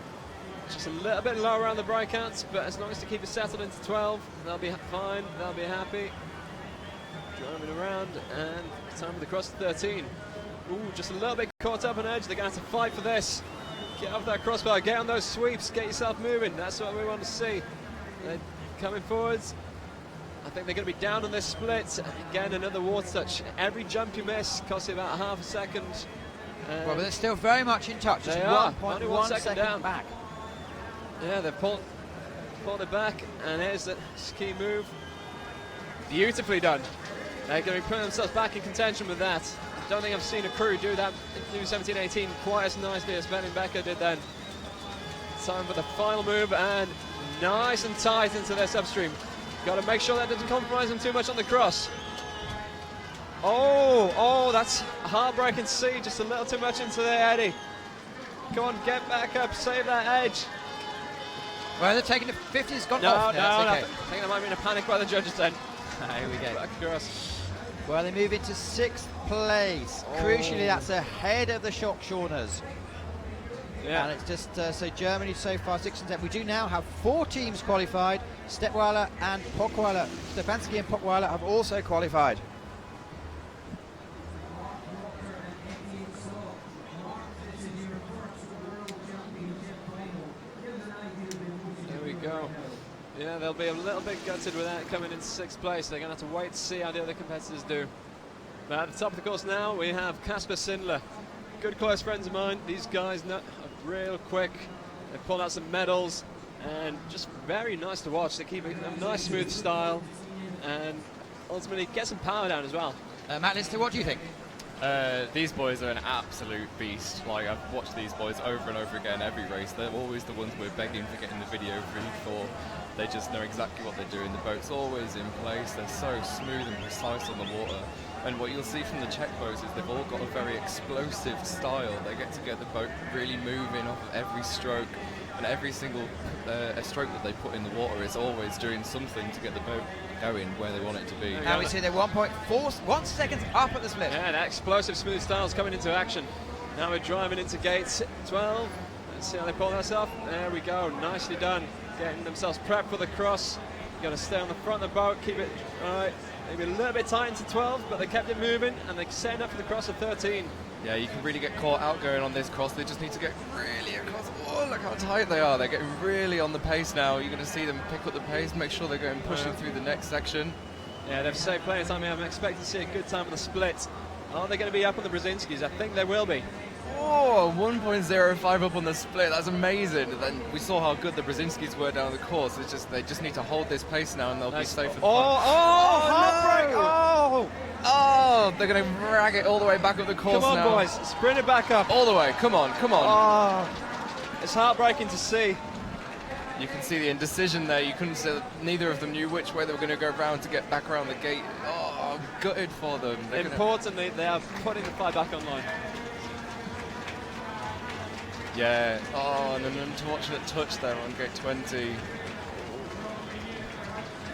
S2: Just a little bit lower around the breakouts, but as long as they keep it settled into 12, they'll be fine, they'll be happy. Driving around, and time for the cross to 13. Ooh, just a little bit caught up on edge. They're going to have to fight for this. Get off that crossbar, get on those sweeps, get yourself moving. That's what we want to see. They're coming forwards. I think they're going to be down on this split. Again, another water touch. Every jump you miss costs you about half a second.
S1: Well, but they're still very much in touch.
S2: They
S1: Just
S2: are.
S1: 1.1
S2: second
S1: down back.
S2: Yeah, they've pulled it back, and here's the ski move. Beautifully done. They're going to be putting themselves back in contention with that. I don't think I've seen a crew do that in 17-18 quite as nicely as Berling-Becker did then. Time for the final move, and nice and tight into this upstream. Got to make sure that doesn't compromise them too much on the cross. Oh, that's heartbreaking to see. Just a little too much into there, Eddie. Come on, get back up, save that edge.
S1: Well, they're taking the 50's gone
S2: No,
S1: off.
S2: no,
S1: That's okay.
S2: I think there might have been a panic by the judges then.
S1: Here we go.
S2: Back across.
S1: Well, they move into 6th place. Crucially, that's ahead of the Shockshorners.
S2: Yeah.
S1: And it's just, so Germany so far 6 and 10. We do now have 4 teams qualified. Steppweiler and Pockweiler. Stefanski and Pockweiler have also qualified.
S2: Go. Yeah, they'll be a little bit gutted with that coming into 6th place. They're going to have to wait to see how the other competitors do. But at the top of the course now, we have Kasper Sindler. Good close friends of mine. These guys are real quick. They've pulled out some medals, and just very nice to watch. They keep a nice, smooth style, and ultimately get some power down as well.
S1: Matt Lister, what do you think?
S3: These boys are an absolute beast. Like, I've watched these boys over and over again every race. They're always the ones we're begging for getting the video ready for. They just know exactly what they're doing. The boat's always in place. They're so smooth and precise on the water. And what you'll see from the Czech boats is they've all got a very explosive style. They get the boat really moving off of every stroke, and every single stroke that they put in the water is always doing something to get the boat going where they want it to be.
S1: Now we see they're 1.1 seconds up at the split.
S2: Yeah, that explosive smooth style's coming into action. Now we're driving into gate 12. Let's see how they pull this off. There we go, nicely done. Getting themselves prepped for the cross. You've got to stay on the front of the boat, keep it maybe a little bit tight into 12, but they kept it moving, and they're setting up for the cross of 13.
S3: Yeah, you can really get caught out going on this cross. They just need to get really across. Oh, look how tight they are. They're getting really on the pace now. You're going to see them pick up the pace, make sure they're going pushing through the next section.
S2: Yeah, they've saved plenty of time here. I'm expecting to see a good time on the split. Are they going to be up on the Brzezinskis? I think they will be.
S3: Oh, 1.05 up on the split. That's amazing. And then we saw how good the Brzezinskis were down the course. It's just they just need to hold this pace now, and they'll be safe for the
S1: Heartbreak!
S3: no. Oh, they're going to drag it all the way back up the course now.
S2: Come on, boys. Sprint it back up.
S3: All the way. Come on, come on.
S2: Oh, it's heartbreaking to see.
S3: You can see the indecision there. You couldn't say neither of them knew which way they were going to go around to get back around the gate. Oh, gutted for them.
S2: Importantly, they are putting the fly back online.
S3: Yeah. Oh, and an unfortunate touch there on gate 20.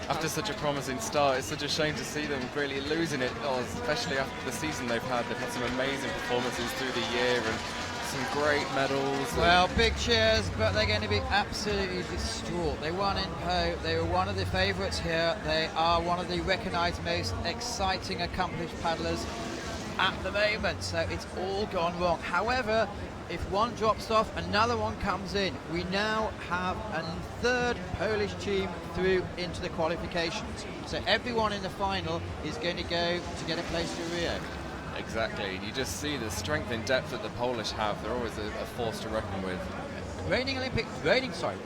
S3: After such a promising start, it's such a shame to see them really losing it, especially after the season they've had. They've had some amazing performances through the year and some great medals.
S1: Well, big cheers, but they're going to be absolutely distraught. They won in Po. They were one of the favourites here. They are one of the recognised most exciting, accomplished paddlers at the moment. So it's all gone wrong. However, if one drops off, another one comes in. We now have a third Polish team through into the qualifications. So everyone in the final is going to go to get a place to Rio.
S3: Exactly. You just see the strength and depth that the Polish have. They're always a force to reckon with.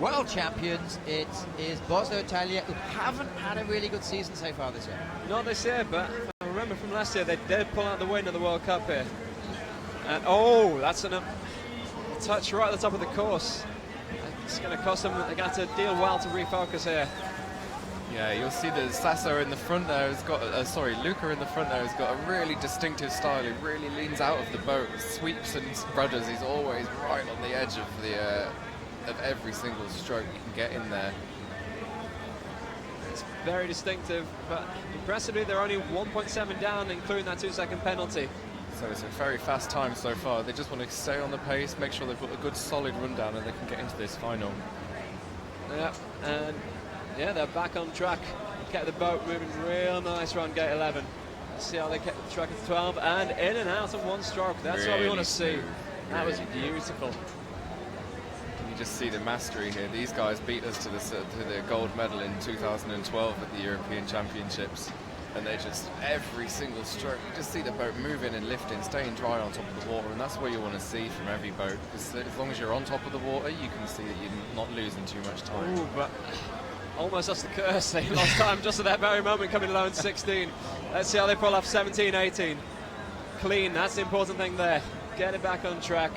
S1: World champions, it is Bosnia Italia, who haven't had a really good season so far this year.
S2: Not this year, but I remember from last year they did pull out the win of the World Cup here. And oh, that's a touch right at the top of the course. It's going to cost them. They're going to have to deal well to refocus here.
S3: Yeah, you'll see that Sasso in the front there has got, Luca in the front there has got a really distinctive style. He really leans out of the boat, sweeps and rudders. He's always right on the edge of of every single stroke you can get in there.
S2: It's very distinctive, but impressively they're only 1.7 down, including that 2-second penalty.
S3: So it's a very fast time so far. They just want to stay on the pace, make sure they've got a good solid rundown and they can get into this final.
S2: Yeah, and yeah, they're back on track. Kept the boat moving real nice around gate 11. Let's see how they kept the track at 12 and in and out in one stroke. That's
S3: really
S2: what we want to see.
S3: smooth.
S2: That was
S3: Really
S2: beautiful.
S3: You just see the mastery here. These guys beat us to the gold medal in 2012 at the European Championships. And they just, every single stroke, you just see the boat moving and lifting, staying dry on top of the water, and that's what you want to see from every boat. Because as long as you're on top of the water, you can see that you're not losing too much time.
S2: Ooh, but almost lost the curse. They lost time just at that very moment, coming low in 16. Let's see how they pull off 17, 18. Clean, that's the important thing there. Get it back on track.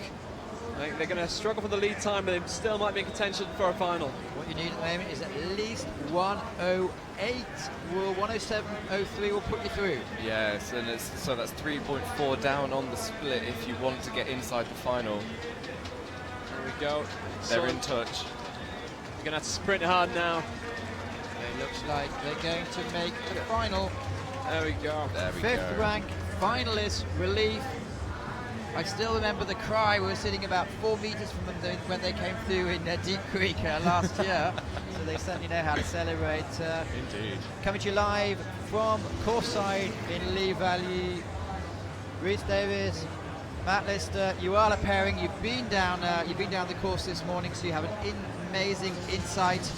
S2: I think they're going to struggle for the lead time, but they still might be in contention for a final.
S1: What you need at the moment is at least 108. 107.03 will put you through.
S3: Yes, and so that's 3.4 down on the split if you want to get inside the final.
S2: There we go.
S3: They're in touch.
S2: You're going to have to sprint hard now.
S1: It looks like they're going to make the final.
S2: There we go.
S3: There we
S1: Fifth
S3: go.
S1: rank finalist, relief. I still remember the cry. We were sitting about 4 meters from them when they came through in Deep Creek last year. So they certainly know how to celebrate.
S3: Indeed.
S1: Coming to you live from Courtside in Lee Valley. Reese Davis, Matt Lister, you are a pairing. You've been down the course this morning, so you have an amazing insight.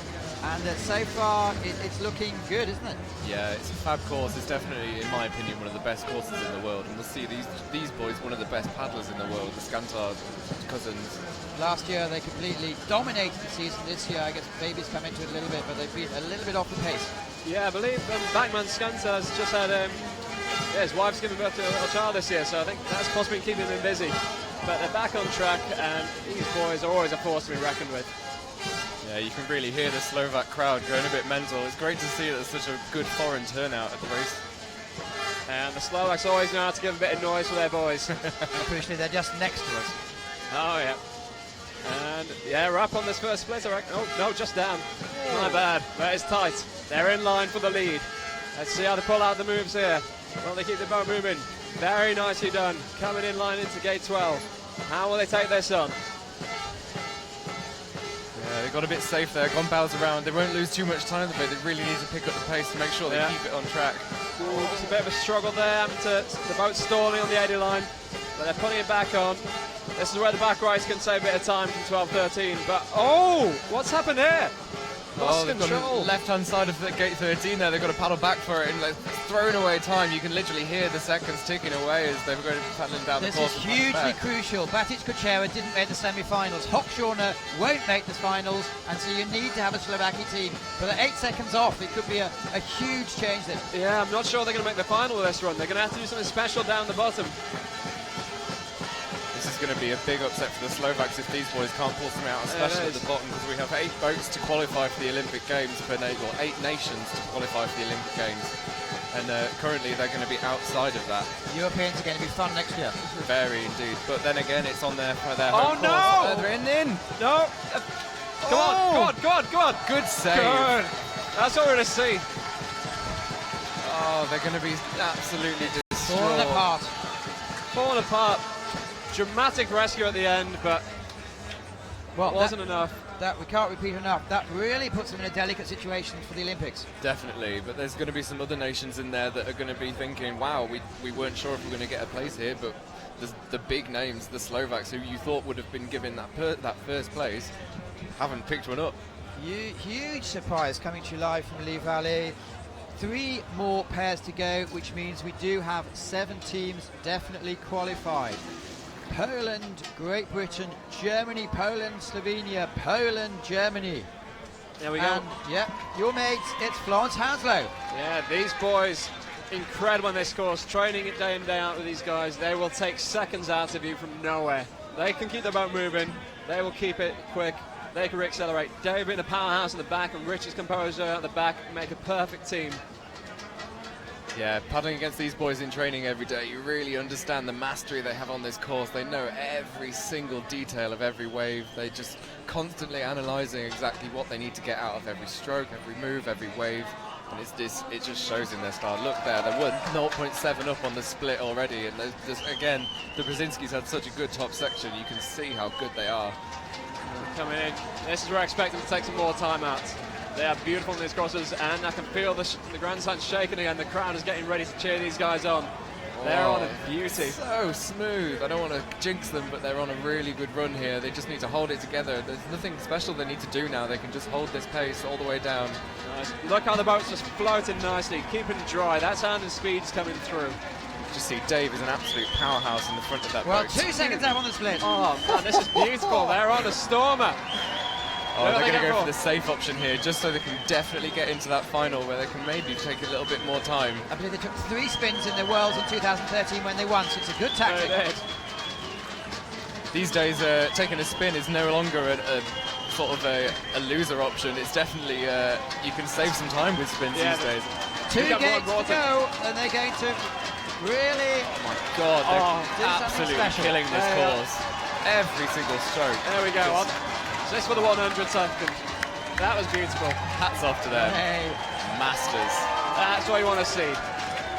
S1: And so far, it's looking good, isn't it?
S3: Yeah, it's a fab course. It's definitely, in my opinion, one of the best courses in the world. And we'll see these boys, one of the best paddlers in the world, the Skantard cousins.
S1: Last year, they completely dominated the season. This year, I guess baby's come into it a little bit, but they've been a little bit off the pace.
S2: Yeah, I believe Backman Skantard's just had, his wife's given birth to a little child this year, so I think that's possibly keeping him busy. But they're back on track, and these boys are always a force to be reckoned with.
S3: Yeah, you can really hear the Slovak crowd going a bit mental. It's great to see that there's such a good foreign turnout at the race.
S2: And the Slovaks always know how to give a bit of noise for their boys.
S1: Crucially, they're just next to us.
S2: Oh, yeah. And, yeah, we're up on this first split, I reckon. Oh, no, just down. My bad. But it's tight. They're in line for the lead. Let's see how they pull out the moves here. Well, they keep the boat moving. Very nicely done. Coming in line into gate 12. How will they take this on?
S3: Yeah, they got a bit safe there, gone bows around. They won't lose too much time, but they really need to pick up the pace to make sure they keep it on track.
S2: Ooh, just a bit of a struggle there. The boat's stalling on the 80 line, but they're putting it back on. This is where the back rides can save a bit of time from 12-13. But, oh, what's happened here? Lost
S3: they've
S2: control.
S3: got on the left-hand side of the gate 13 there. They've got to paddle back for it, and they're throwing away time. You can literally hear the seconds ticking away as they're going paddling down the course.
S1: This is hugely crucial. Batic Kuchera didn't make the semi-finals. Hochschorner won't make the finals, and so you need to have a Slovakia team. But at 8 seconds off, it could be a huge change then.
S2: Yeah, I'm not sure they're going to make the final of this run. They're going to have to do something special down the bottom.
S3: This is going to be a big upset for the Slovaks if these boys can't pull something out, especially at the bottom, because we have 8 boats to qualify for the Olympic Games, or 8 nations to qualify for the Olympic Games. And currently they're going to be outside of that.
S1: Europeans are going to be fun next year.
S3: Very indeed. But then again, it's on their
S2: Oh
S3: home
S2: no!
S3: course. They're in.
S2: No! Come on!
S3: Good save.
S2: Good. That's what we're going to see.
S3: Oh, they're going to be absolutely destroyed.
S2: Falling apart. Dramatic rescue at the end, but
S1: well,
S2: it wasn't enough.
S1: that we can't repeat enough. That really puts them in a delicate situation for the Olympics.
S3: Definitely, but there's going to be some other nations in there that are going to be thinking, wow, we weren't sure if we were going to get a place here, but the big names, the Slovaks, who you thought would have been given that first place, haven't picked one up.
S1: Huge surprise coming to you live from Lee Valley. 3 more pairs to go, which means we do have 7 teams definitely qualified. Poland, Great Britain, Germany, Poland, Slovenia, Poland, Germany.
S2: There we go.
S1: And, yeah, your mates, it's Florence Hounslow.
S2: Yeah, these boys, incredible on this course, training it day in, day out with these guys. They will take seconds out of you from nowhere. They can keep the boat moving. They will keep it quick. They can accelerate. Dave being a powerhouse in the back and Rich's composure at the back make a perfect team.
S3: Yeah, paddling against these boys in training every day, you really understand the mastery they have on this course. They know every single detail of every wave. They're just constantly analysing exactly what they need to get out of every stroke, every move, every wave. And it just shows in their style. Look there, they're 0.7 up on the split already. And again, the Brzezinskis had such a good top section. You can see how good they are.
S2: Coming in. This is where I expect them to take some more timeouts. They are beautiful in these crosses, and I can feel the grandstand shaking again. The crowd is getting ready to cheer these guys on. They're on a beauty.
S3: So smooth. I don't want to jinx them, but they're on a really good run here. They just need to hold it together. There's nothing special they need to do now. They can just hold this pace all the way down.
S2: Nice. Look how the boat's just floating nicely, keeping it dry. That sound and speed's coming through.
S3: Just see Dave is an absolute powerhouse in the front of that
S1: Well,
S3: boat.
S1: 2 seconds out on the split.
S2: Oh man, this is beautiful. They're on a stormer.
S3: Oh, they're going to go for the safe option here, just so they can definitely get into that final where they can maybe take a little bit more time.
S1: I believe they took 3 spins in the Worlds in 2013 when they won, so it's a good tactic.
S3: These days, taking a spin is no longer a sort of a loser option. It's definitely, you can save some time with spins these days.
S1: 2 games to go, and they're going to really...
S3: Oh my God, they're absolutely killing this course. Every single stroke.
S2: There we go. Just for the 100 second. That was beautiful.
S3: Hats off to them.
S1: Hey.
S3: Masters.
S2: That's what you want to see.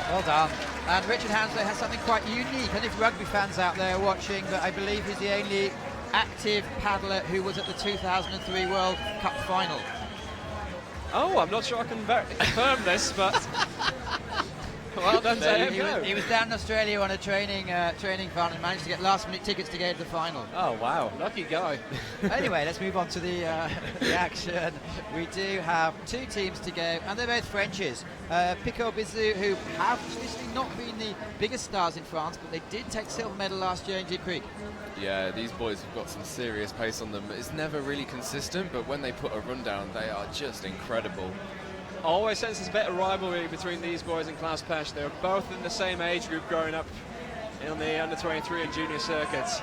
S1: Well done. And Richard Hounslow has something quite unique. And if rugby fans out there are watching, but I believe he's the only active paddler who was at the 2003 World Cup final.
S2: Oh, I'm not sure I can confirm this, but well done to him.
S1: He was down in Australia on a training fund and managed to get last-minute tickets to go to the final.
S2: Oh wow, lucky guy.
S1: Anyway, let's move on to the action. We do have 2 teams to go, and they're both Frenches. Picot Bizou, who have traditionally not been the biggest stars in France, but they did take silver medal last year in Deep Creek.
S3: Yeah, these boys have got some serious pace on them. It's never really consistent, but when they put a run down, they are just incredible.
S2: Always sense there's a bit of rivalry between these boys and Klaus Pesch. They were both in the same age group growing up in the under-23 and junior circuits,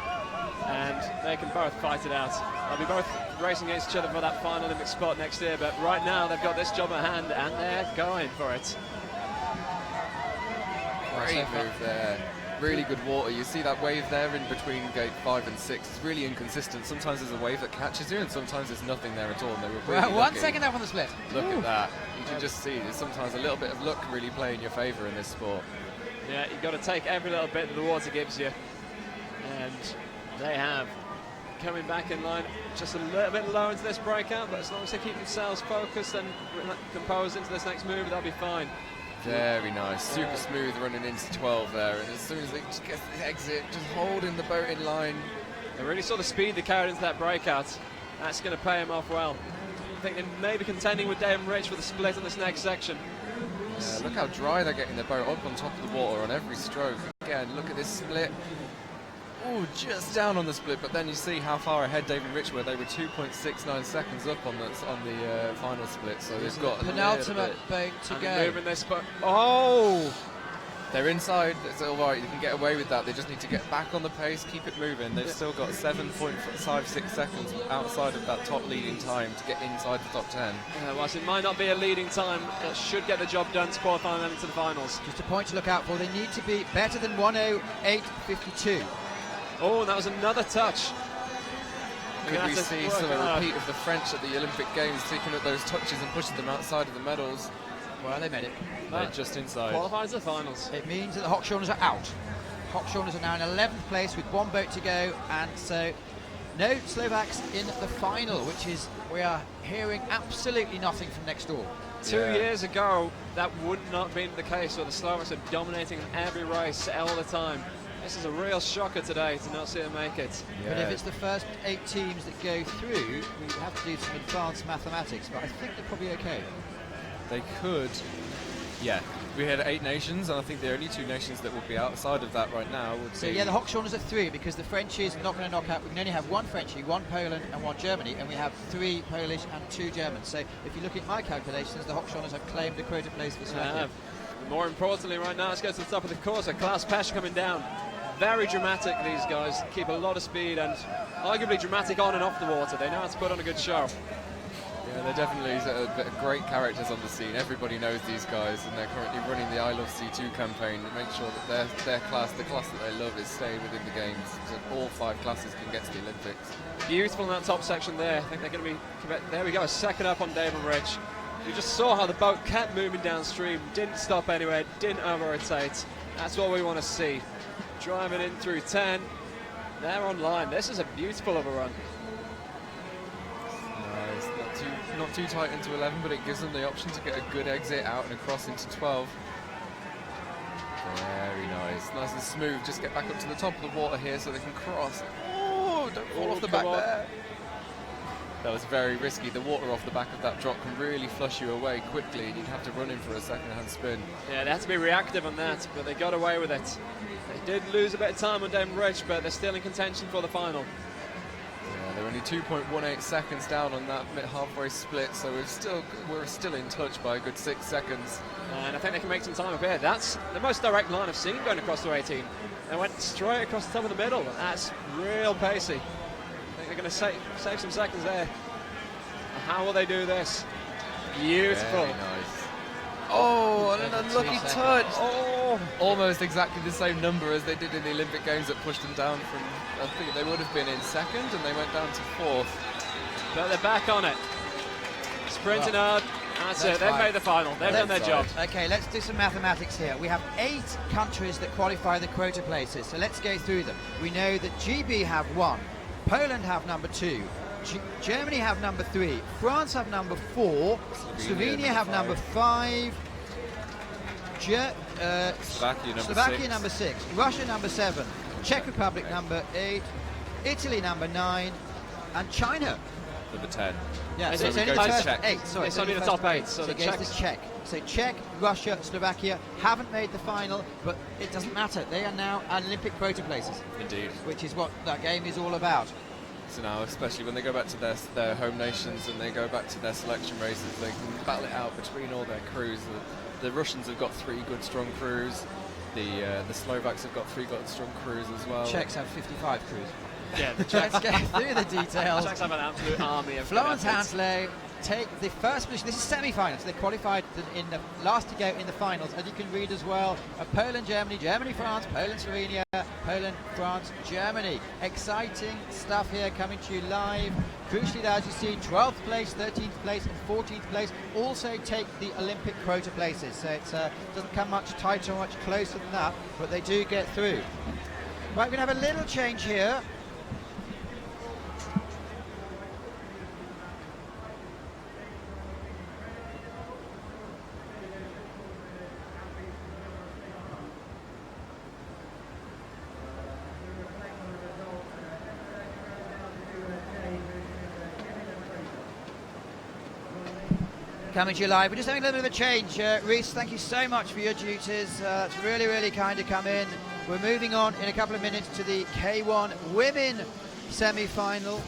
S2: and they can both fight it out. They'll be both racing against each other for that final Olympic spot next year, but right now they've got this job at hand and they're going for it.
S3: Great move there. Really good water. You see that wave there in between gate 5 and 6. It's really inconsistent. Sometimes there's a wave that catches you, and sometimes there's nothing there at all. And they were really
S1: Well, 1 second up on the split.
S3: Look at that. You can just see there's sometimes a little bit of luck really play in your favour in this sport.
S2: Yeah, you've got to take every little bit that the water gives you. And they have. Coming back in line just a little bit low into this breakout, but as long as they keep themselves focused and composed into this next move, they'll be fine.
S3: Very nice, super smooth running into 12 there, and as soon as they just get the exit, just holding the boat in line.
S2: They really saw the speed they carried into that breakout. That's going to pay them off well. I think they may be contending with Dave and Rich for the split on this next section.
S3: Yeah, look how dry they're getting the boat up on top of the water on every stroke. Again, look at this split. Ooh, just down on the split, but then you see how far ahead Dave and Rich were. They were 2.69 seconds up on the final split, so they've got a
S1: penultimate boat to go.
S2: Moving this boat. Oh!
S3: They're inside. It's all right. You can get away with that. They just need to get back on the pace, keep it moving. They've still got 7.56 seconds outside of that top leading time to get inside the top 10.
S2: Whilst it might not be a leading time, it should get the job done to qualify them into the finals.
S1: Just a point to look out for. They need to be better than 1:08.52.
S2: Oh, and that was another touch.
S3: Could we see some repeat of the French at the Olympic Games taking up those touches and pushing them outside of the medals?
S1: Well, they made it.
S3: They're just inside.
S2: Qualifies the finals.
S1: It means that the Hochschorners are out. Hochschorners are now in 11th place with 1 boat to go, and so no Slovaks in the final, which is, we are hearing absolutely nothing from next door.
S2: 2 years ago, that would not have been the case, so the Slovaks are dominating every race all the time. This is a real shocker today to not see them make it.
S1: But if it's the first 8 teams that go through, we have to do some advanced mathematics, but I think they're probably okay.
S3: They could, yeah. We had 8 nations, and I think the only 2 nations that would be outside of that right now would
S1: So
S3: be...
S1: yeah, the Hochschorners are 3 because the French is not going to knock out. We can only have 1 Frenchie, 1 Poland and 1 Germany, and we have 3 Polish and 2 Germans. So if you look at my calculations, the Hochschorners have claimed a quota place for Slovakia.
S2: More importantly right now, let's get to the top of the course. Klaus Pesch coming down. Very dramatic, these guys. Keep a lot of speed and arguably dramatic on and off the water. They know how to put on a good show.
S3: Yeah, they're definitely great characters on the scene. Everybody knows these guys, and they're currently running the I Love C2 campaign to make sure that their class, the class that they love, is staying within the games, so all 5 classes can get to the Olympics.
S2: Beautiful in that top section there. I think they're going to be... There we go, second up on David Ridge. You just saw how the boat kept moving downstream, didn't stop anywhere, didn't over-rotate. That's what we want to see. Driving in through 10. They're online. This is a beautiful of a run.
S3: It's not too tight into 11, but it gives them the option to get a good exit out and across into 12. Very nice. Nice and smooth. Just get back up to the top of the water here so they can cross. Oh, don't fall off the back there. That was very risky. The water off the back of that drop can really flush you away quickly, and you'd have to run in for a second-hand spin.
S2: Yeah, they had to be reactive on that, but they got away with it. They did lose a bit of time on David Ridge, but they're still in contention for the final.
S3: Yeah, they're only 2.18 seconds down on that halfway split, so we're still in touch by a good 6 seconds.
S2: And I think they can make some time up here. That's the most direct line I've seen going across the 18. They went straight across the top of the middle. That's real pacey. I think they're going to save some seconds there. How will they do this? Beautiful.
S3: Very nice. Oh, and an unlucky touch. Oh, almost exactly the same number as they did in the Olympic Games that pushed them down from, I think they would have been in 2nd, and they went down to 4th.
S2: But they're back on it. Sprinting hard. That's it. They've made the final. They've done their job.
S1: Okay, let's do some mathematics here. We have 8 countries that qualify the quota places, so let's go through them. We know that GB have 1, Poland have number 2, Germany have number 3, France have number 4, Slovenia have number 5, Slovakia number 6, Russia number 7, Czech Republic number 8, Italy number 9, and China
S3: Number 10.
S1: Yeah,
S2: so
S1: it's
S2: it
S1: only
S2: goes
S1: the first
S2: Czech.
S1: 8. Sorry,
S2: It's only the top 8. So
S1: it goes to Czech. So Czech, Russia, Slovakia haven't made the final, but it doesn't matter. They are now Olympic quota places.
S3: Indeed.
S1: Which is what that game is all about.
S3: So now, especially when they go back to their home nations and they go back to their selection races, they can battle it out between all their crews. The Russians have got 3 good, strong crews. The Slovaks have got 3 good, strong crews as well.
S1: Czechs have 55 crews.
S2: Yeah, the Czechs.
S1: Let's go through the details.
S2: Czechs have an absolute army of
S1: Florence
S2: athletes.
S1: Hansley take the first position. This is semi-finals. They qualified in the last to go in the finals, and you can read as well. Poland, Germany, Germany, France, Poland, Slovenia, Poland, France, Germany. Exciting stuff here coming to you live. Crucially, as you see, 12th place, 13th place, and 14th place also take the Olympic quota places. So it doesn't come much tighter or much closer than that, but they do get through. Right, we're going to have a little change here. Coming to you live. We're just having a little bit of a change. Reese, thank you so much for your duties. It's really, really kind to come in. We're moving on in a couple of minutes to the K1 women semi-final.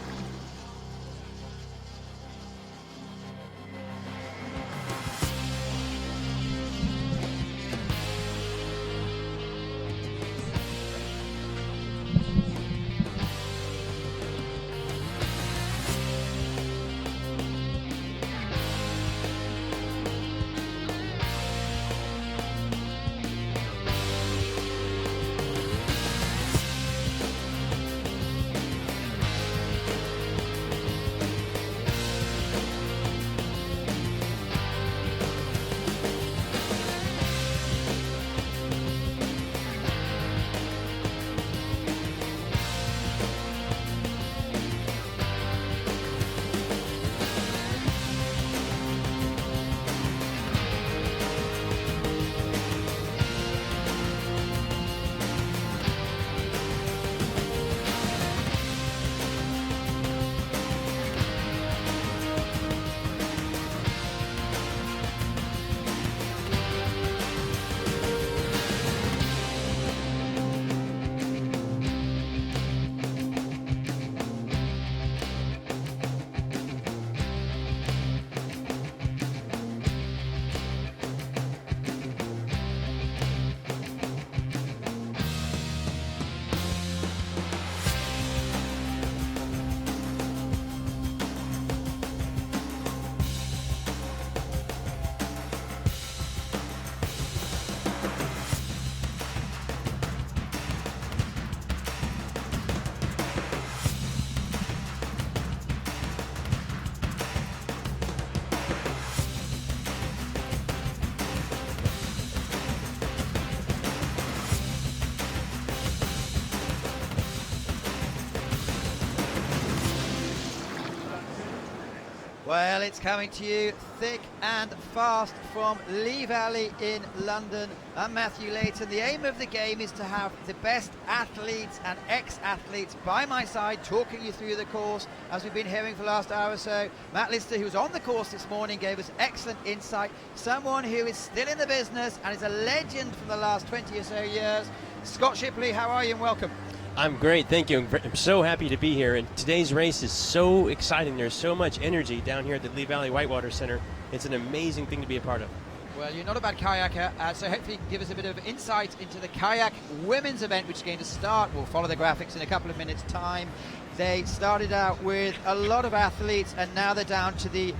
S1: Well, it's coming to you thick and fast from Lee Valley in London. I'm Matthew Layton. The aim of the game is to have the best athletes and ex-athletes by my side talking you through the course, as we've been hearing for the last hour or so. Matt Lister, who was on the course this morning, gave us excellent insight. Someone who is still in the business and is a legend from the last 20 or so years. Scott Shipley, how are you, and welcome.
S4: I'm great, thank you. I'm so happy to be here, and today's race is so exciting. There's so much energy down here at the Lee Valley Whitewater Center. It's an amazing thing to be a part of.
S1: Well, you're not a bad kayaker, so hopefully you can give us a bit of insight into the kayak women's event, which is going to start. We'll follow the graphics in a couple of minutes' time. They started out with a lot of athletes, and now they're down to the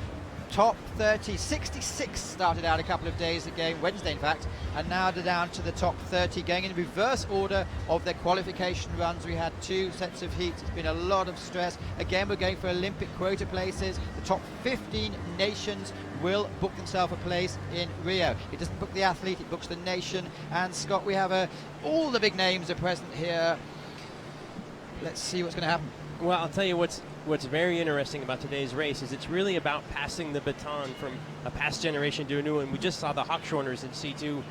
S1: top 30. 66 started out a couple of days ago, Wednesday in fact, and now they're down to the top 30, going in reverse order of their qualification runs. We had 2 sets of heats. It's been a lot of stress. Again, we're going for Olympic quota places. The top 15 nations will book themselves a place in Rio. It doesn't book the athlete, it books the nation. And Scott, we have all the big names are present here. Let's see what's going to happen.
S4: Well, I'll tell you what's very interesting about today's race is it's really about passing the baton from a past generation to a new one. We just saw the Hawkshorners in C2,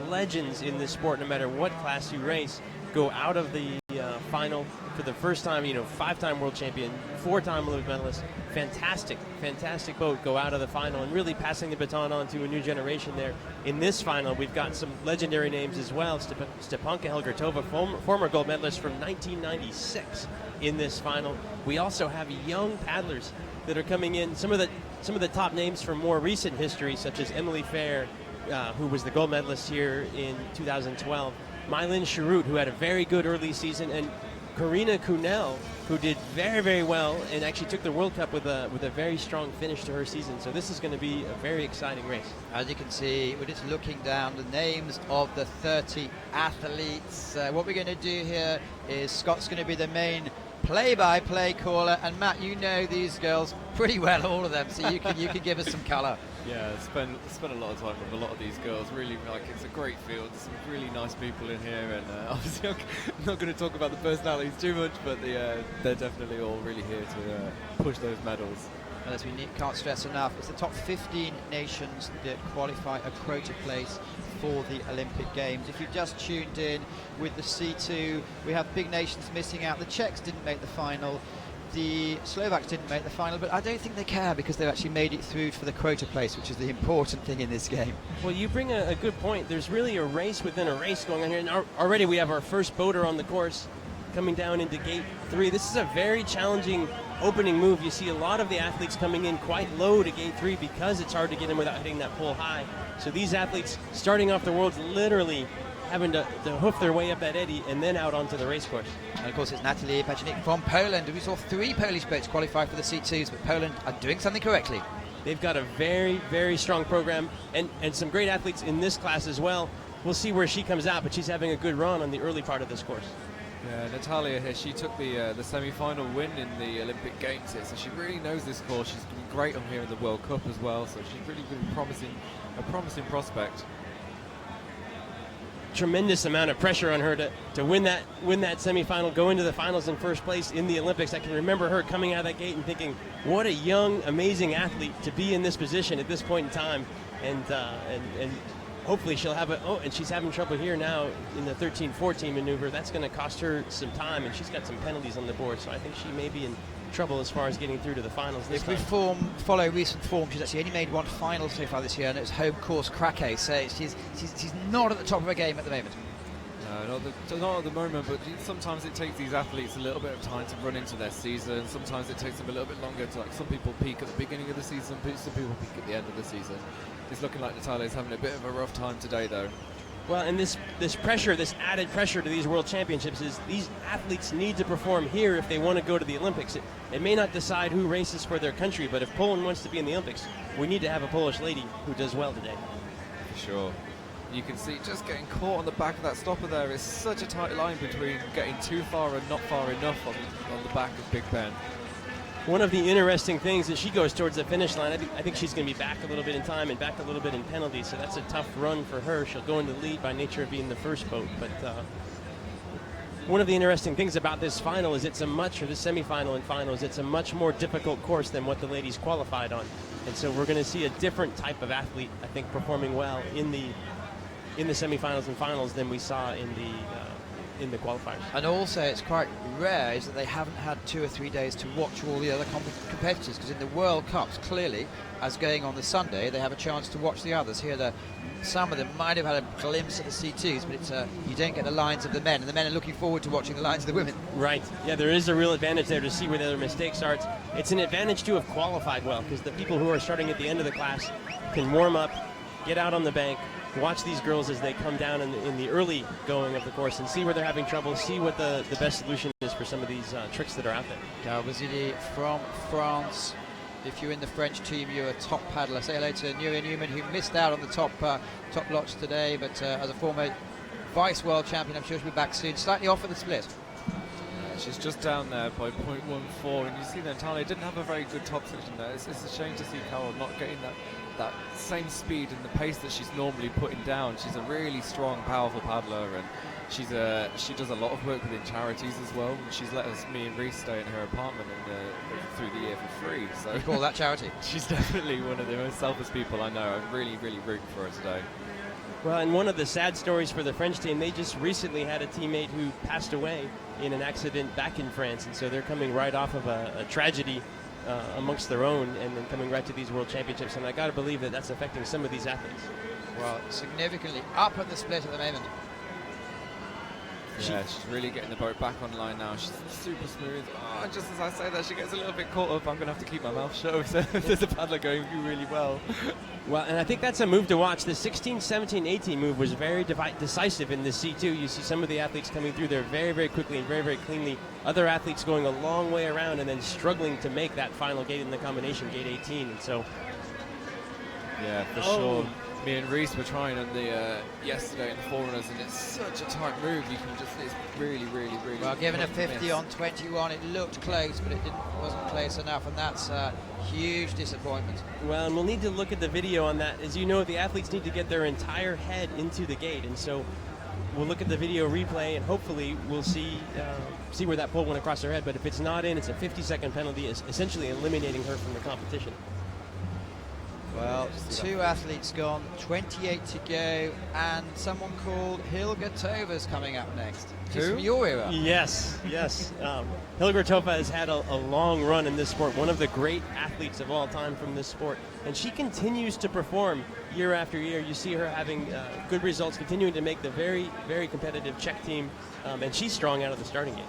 S4: legends in this sport, no matter what class you race, go out of the final for the first time. 5-time world champion, 4-time Olympic medalist, fantastic boat, go out of the final, and really passing the baton on to a new generation there. In this final, we've got some legendary names as well. Stepanka Helgertova, former gold medalist from 1996 in this final. We also have young paddlers that are coming in. Some of the top names from more recent history, such as Emily Fair, who was the gold medalist here in 2012. Mylin Charut, who had a very good early season, and Karina Kunel, who did very, very well and actually took the World Cup with a very strong finish to her season. So this is going to be a very exciting race.
S1: As you can see, we're just looking down the names of the 30 athletes. What we're going to do here is Scott's going to be the main play-by-play caller, and Matt, you know these girls pretty well, all of them, so you can give us some colour.
S3: Yeah, spent a lot of time with a lot of these girls. Really, it's a great field. There's some really nice people in here, and obviously I'm not going to talk about the personalities too much, but they're definitely all really here to push those medals.
S1: And as we can't stress enough, it's the top 15 nations that qualify a quota place for the Olympic Games. If you've just tuned in with the C2, we have big nations missing out. The Czechs didn't make the final. The Slovaks didn't make the final, but I don't think they care because they've actually made it through for the quota place, which is the important thing in this game.
S4: Well, you bring a good point. There's really a race within a race going on here. And already we have our first boater on the course coming down into gate 3. This is a very challenging opening move. You see a lot of the athletes coming in quite low to gate 3 because it's hard to get in without hitting that pole high. So these athletes starting off the worlds literally having to hoof their way up that eddy and then out onto the race course.
S1: And of course it's Natalie Pacinik from Poland. We saw 3 Polish boats qualify for the C2s, but Poland are doing something correctly.
S4: They've got a very, very strong program and some great athletes in this class as well. We'll see where she comes out, but she's having a good run on the early part of this course.
S5: Yeah, Natalia here, she took the semi-final win in the Olympic Games here, so she really knows this course. She's been great on here in the World Cup as well, so she's really been a promising prospect.
S4: Tremendous amount of pressure on her to win that semi-final, go into the finals in first place in the Olympics. I can remember her coming out of that gate and thinking, what a young, amazing athlete to be in this position at this point in time, and hopefully she'll have and she's having trouble here now in the 13-14 maneuver. That's going to cost her some time, and she's got some penalties on the board, so I think she may be in trouble as far as getting through to the finals this time.
S1: If we follow recent form, she's actually only made 1 final so far this year, and it's home course Krakow, so she's not at the top of her game at the moment.
S5: No, not at the moment, but sometimes it takes these athletes a little bit of time to run into their season. Sometimes it takes them a little bit longer to, some people peak at the beginning of the season, some people peak at the end of the season. It's looking like Natalia's having a bit of a rough time today, though.
S4: Well, and this pressure, this added pressure to these World Championships is these athletes need to perform here if they want to go to the Olympics. It may not decide who races for their country, but if Poland wants to be in the Olympics, we need to have a Polish lady who does well today.
S5: For sure. You can see just getting caught on the back of that stopper there. It's such a tight line between getting too far and not far enough on the back of Big Ben.
S4: One of the interesting things is she goes towards the finish line. I think she's going to be back a little bit in time and back a little bit in penalties, so that's a tough run for her. She'll go into the lead by nature of being the first boat, but one of the interesting things about this final is it's a much, or the semifinal and finals, it's a much more difficult course than what the ladies qualified on. And so we're going to see a different type of athlete, I think, performing well in the semifinals and finals than we saw in the qualifiers.
S1: And also, it's quite rare is that they haven't had 2 or 3 days to watch all the other competitors, because in the World Cups, clearly, as going on the Sunday, they have a chance to watch the others. Here, some of them might have had a glimpse of the C2s, but it's you don't get the lines of the men, and the men are looking forward to watching the lines of the women.
S4: Right. Yeah, there is a real advantage there to see where the other mistakes are. It's an advantage to have qualified well, because the people who are starting at the end of the class can warm up, get out on the bank, watch these girls as they come down in the early going of the course and see where they're having trouble, see what the best solution is for some of these tricks that are out there.
S1: Carole Basili from France. If you're in the French team, you're a top paddler. Say hello to Nuria Newman, who missed out on the top lots today, but as a former vice world champion, I'm sure she'll be back soon. Slightly off at the split.
S5: She's just down there by 0.14, and you see that Natalia didn't have a very good top section there. It's a shame to see Carole not getting that same speed and the pace that she's normally putting down. She's a really strong, powerful paddler, and she does a lot of work within charities as well. She's let me and Reese stay in her apartment through the year for free. So
S1: you call that charity?
S5: She's definitely one of the most selfless people I know. I'm really, really rooting for her today.
S4: Well, and one of the sad stories for the French team, they just recently had a teammate who passed away in an accident back in France, and so they're coming right off of a tragedy amongst their own, and then coming right to these World Championships, and I got to believe that that's affecting some of these athletes.
S1: Well, significantly up at the split at the moment.
S5: Yeah, she's really getting the boat back online now. She's super smooth. Oh, just as I say that, she gets a little bit caught up. I'm going to have to keep my mouth shut if there's a paddler going really well.
S4: Well, and I think that's a move to watch. The 16, 17, 18 move was very decisive in the C2. You see some of the athletes coming through there very, very quickly and very, very cleanly. Other athletes going a long way around and then struggling to make that final gate in the combination, gate 18. And so,
S5: yeah, for sure. Me and Reese were trying on the yesterday in the forerunners, and it's such a tight move. You can just, it's really, really, really.
S1: Well, given a 50 on 21, it looked close, but it wasn't close enough, and that's a huge disappointment.
S4: Well, and we'll need to look at the video on that. As you know, the athletes need to get their entire head into the gate, and so we'll look at the video replay, and hopefully we'll see where that pole went across her head. But if it's not in, it's a 50-second penalty, essentially eliminating her from the competition.
S1: Well, 2 athletes gone, 28 to go, and someone called Hilga Tova's coming up next. Just from your era.
S4: Yes. Hilga Tova has had a long run in this sport, one of the great athletes of all time from this sport, and she continues to perform year after year. You see her having good results, continuing to make the very, very competitive Czech team, and she's strong out of the starting gate.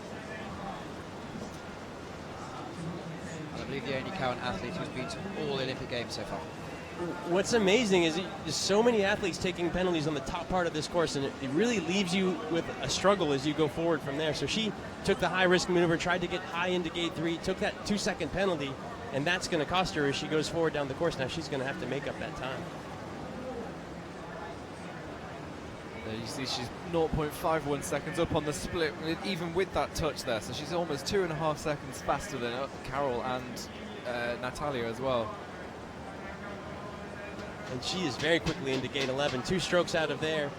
S1: I believe the only current athlete who's been to all Olympic Games so far.
S4: What's amazing is there's so many athletes taking penalties on the top part of this course, and it really leaves you with a struggle as you go forward from there. So she took the high-risk maneuver, tried to get high into gate 3, took that 2-second penalty, and that's going to cost her as she goes forward down the course. Now she's going to have to make up that time.
S5: There you see she's 0.51 seconds up on the split, even with that touch there. So she's almost 2.5 seconds faster than Carole and Natalia as well.
S4: And she is very quickly into gate 11, 2 strokes out of there.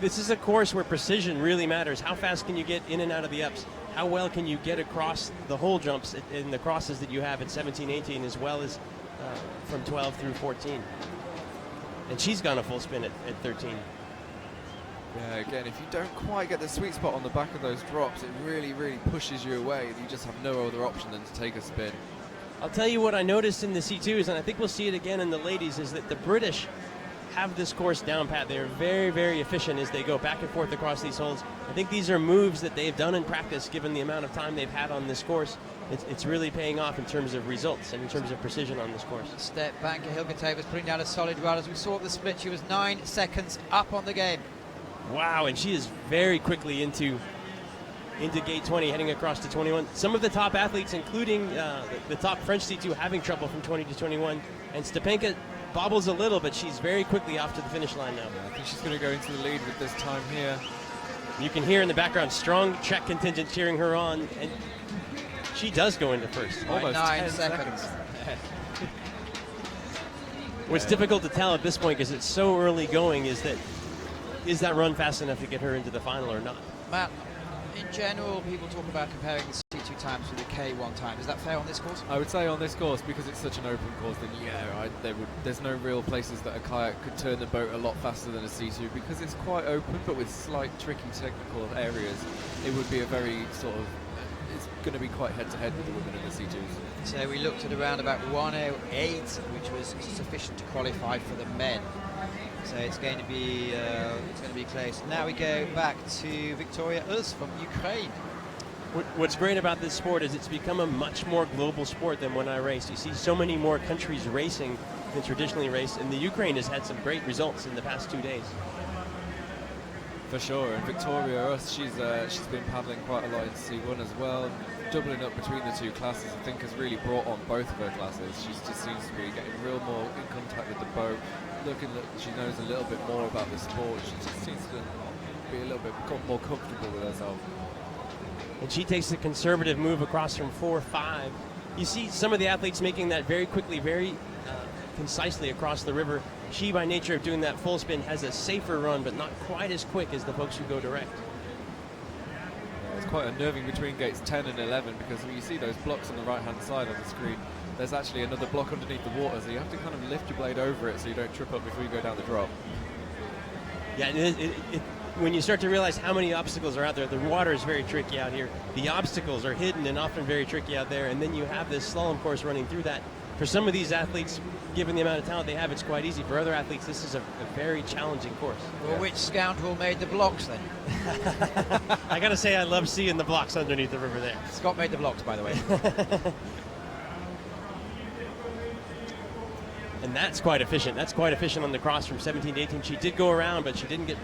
S4: This is a course where precision really matters. How fast can you get in and out of the ups? How well can you get across the hole jumps in the crosses that you have at 17, 18, as well as from 12 through 14? And she's gone a full spin at 13.
S5: Yeah, again, if you don't quite get the sweet spot on the back of those drops, it really, really pushes you away. You just have no other option than to take a spin.
S4: I'll tell you what I noticed in the C2s, and I think we'll see it again in the ladies, is that the British have this course down pat. They're very, very efficient as they go back and forth across these holes. I think these are moves that they've done in practice, given the amount of time they've had on this course. It's really paying off in terms of results and in terms of precision on this course.
S1: Step banker Hilga Tova's putting down a solid run. As we saw at the split, she was 9 seconds up on the game.
S4: Wow, and she is very quickly into gate 20, heading across to 21. Some of the top athletes, including the top French C2, having trouble from 20 to 21. And Stepanka bobbles a little, but she's very quickly off to the finish line now.
S5: Yeah, I think she's going to go into the lead with this time here.
S4: You can hear in the background strong Czech contingent cheering her on, and she does go into first.
S1: Almost 9 seconds.
S4: What's difficult to tell at this point, because it's so early going, is that run fast enough to get her into the final or not?
S1: Matt, in general, people talk about comparing the C2 times with the K1 time. Is that fair on this course?
S5: I would say on this course, because it's such an open course, then yeah, there's no real places that a kayak could turn the boat a lot faster than a C2, because it's quite open, but with slight tricky technical areas, it would be a very sort of, it's going to be quite head-to-head with the women in the C2s.
S1: So we looked at around about 108, which was sufficient to qualify for the men. So it's going to be close. Now we go back to Victoria Uz from Ukraine.
S4: What's great about this sport is it's become a much more global sport than when I raced. You see so many more countries racing than traditionally raced, and the Ukraine has had some great results in the past 2 days.
S5: For sure, and Victoria Us, she's been paddling quite a lot in C1 as well. Doubling up between the two classes, I think, has really brought on both of her classes. She just seems to be getting real more in contact with the boat. She knows a little bit more about the sport. She just seems to be a little bit more comfortable with herself.
S4: And she takes the conservative move across from 4-5. You see some of the athletes making that very quickly, very concisely across the river. She, by nature of doing that full spin, has a safer run, but not quite as quick as the folks who go direct.
S5: Yeah, it's quite unnerving between gates 10 and 11, because when you see those blocks on the right-hand side of the screen, there's actually another block underneath the water, so you have to kind of lift your blade over it so you don't trip up before you go down the drop.
S4: Yeah, when you start to realize how many obstacles are out there, the water is very tricky out here. The obstacles are hidden and often very tricky out there, and then you have this slalom course running through that. For some of these athletes, given the amount of talent they have, it's quite easy. For other athletes, this is a very challenging course.
S1: Well, which scoundrel made the blocks then?
S4: I gotta say, I love seeing the blocks underneath the river there.
S1: Scott made the blocks, by the way.
S4: And that's quite efficient. That's quite efficient on the cross from 17 to 18. She did go around, but she didn't get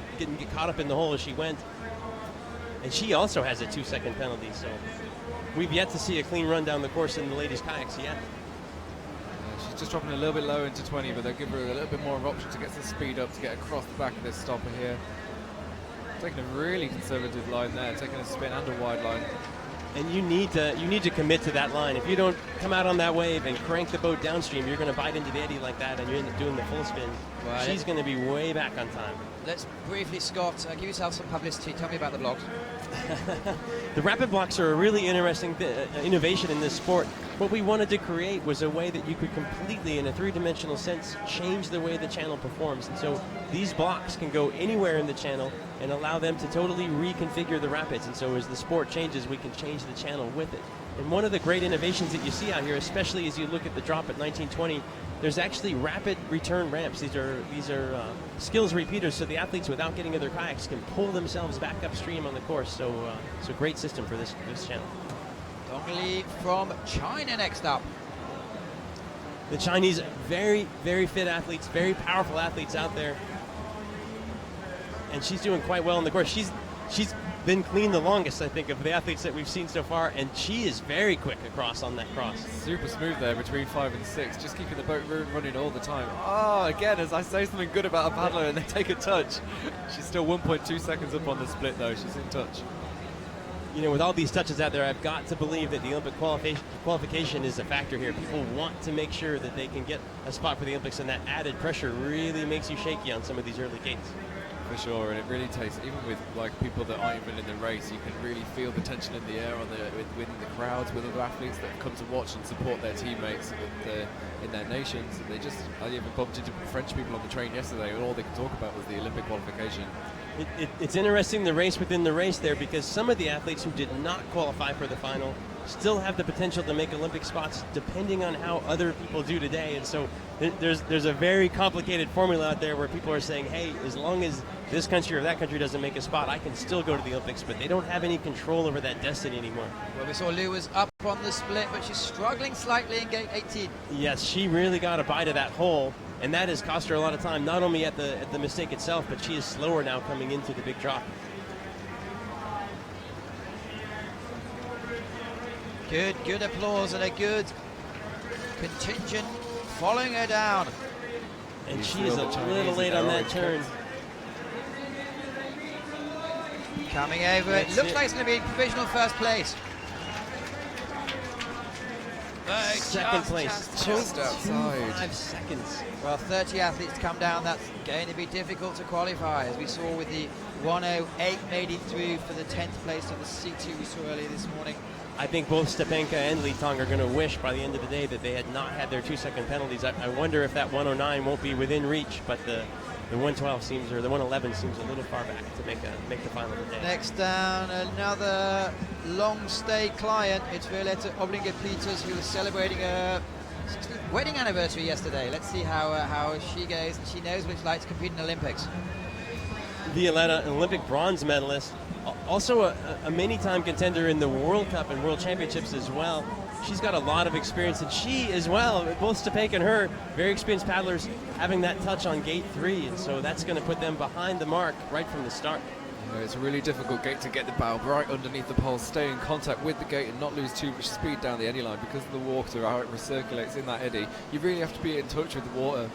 S4: caught up in the hole as she went. And she also has a 2-second penalty, so we've yet to see a clean run down the course in the ladies' kayaks yet.
S5: She's just dropping a little bit low into 20, but they'll give her a little bit more of an option to get some speed up, to get across the back of this stopper here. Taking a really conservative line there, taking a spin and a wide line.
S4: And you need to commit to that line. If you don't come out on that wave and crank the boat downstream, you're going to bite into the eddy like that, and you end up doing the full spin. Right. She's going to be way back on time.
S1: Let's briefly, Scott, give yourself some publicity. Tell me about the blocks.
S4: The rapid blocks are a really interesting innovation in this sport. What we wanted to create was a way that you could completely, in a three-dimensional sense, change the way the channel performs. And so these blocks can go anywhere in the channel and allow them to totally reconfigure the rapids. And so as the sport changes, we can change the channel with it. And one of the great innovations that you see out here, especially as you look at the drop at 1920, there's actually rapid return ramps. These are skills repeaters, so the athletes, without getting in their kayaks, can pull themselves back upstream on the course. So great system for this channel.
S1: Dongli from China next up.
S4: The Chinese, very, very fit athletes, very powerful athletes out there. And she's doing quite well on the course. She's been clean the longest, I think, of the athletes that we've seen so far, and she is very quick across on that cross.
S5: Super smooth there between 5 and 6, just keeping the boat running all the time. Oh, again, as I say something good about a paddler and they take a touch. She's still 1.2 seconds up on the split, though. She's in touch.
S4: You know, with all these touches out there, I've got to believe that the Olympic qualification is a factor here. People want to make sure that they can get a spot for the Olympics, and that added pressure really makes you shaky on some of these early gates.
S5: For sure, and it really takes, even with like people that aren't even in the race, you can really feel the tension in the air within the crowds, with other athletes that have come to watch and support their teammates in their nations. And I even bumped into French people on the train yesterday, and all they could talk about was the Olympic qualification.
S4: It's interesting, the race within the race there, because some of the athletes who did not qualify for the final still have the potential to make Olympic spots depending on how other people do today. And so there's a very complicated formula out there where people are saying, hey, as long as this country or that country doesn't make a spot, I can still go to the Olympics, but they don't have any control over that destiny anymore.
S1: Well, we saw Liu was up on the split, but she's struggling slightly in gate 18.
S4: Yes, she really got a bite of that hole, and that has cost her a lot of time, not only at the mistake itself, but she is slower now coming into the big drop.
S1: Good applause and a good contingent following her down.
S4: And she is a little late on that turn.
S1: Coming over, it looks like it's going to be provisional first place. Oh,
S4: Second place.
S5: just outside.
S4: 5 seconds.
S1: Well, 30 athletes to come down. That's going to be difficult to qualify, as we saw with the 108 made it through for the 10th place of the C2 we saw earlier this morning.
S4: I think both Stepanka and Lee Tong are going to wish by the end of the day that they had not had their 2-second penalties. I wonder if that 109 won't be within reach, but the 112 seems, or the 111 seems a little far back to make the final of the day.
S1: Next down, another long stay client. It's Violetta Oblinger Peters, who was celebrating her 16th wedding anniversary yesterday. Let's see how she goes. She knows what it's like to compete in the Olympics.
S4: Violetta, an Olympic bronze medalist, also a many-time contender in the World Cup and World Championships as well. She's got a lot of experience, and she as well, both Stepanka and her, very experienced paddlers, having that touch on gate 3, and so that's going to put them behind the mark right from the start.
S5: It's a really difficult gate to get the bow right underneath the pole, stay in contact with the gate and not lose too much speed down the eddy line because of the water, how it recirculates in that eddy. You really have to be in touch with the water.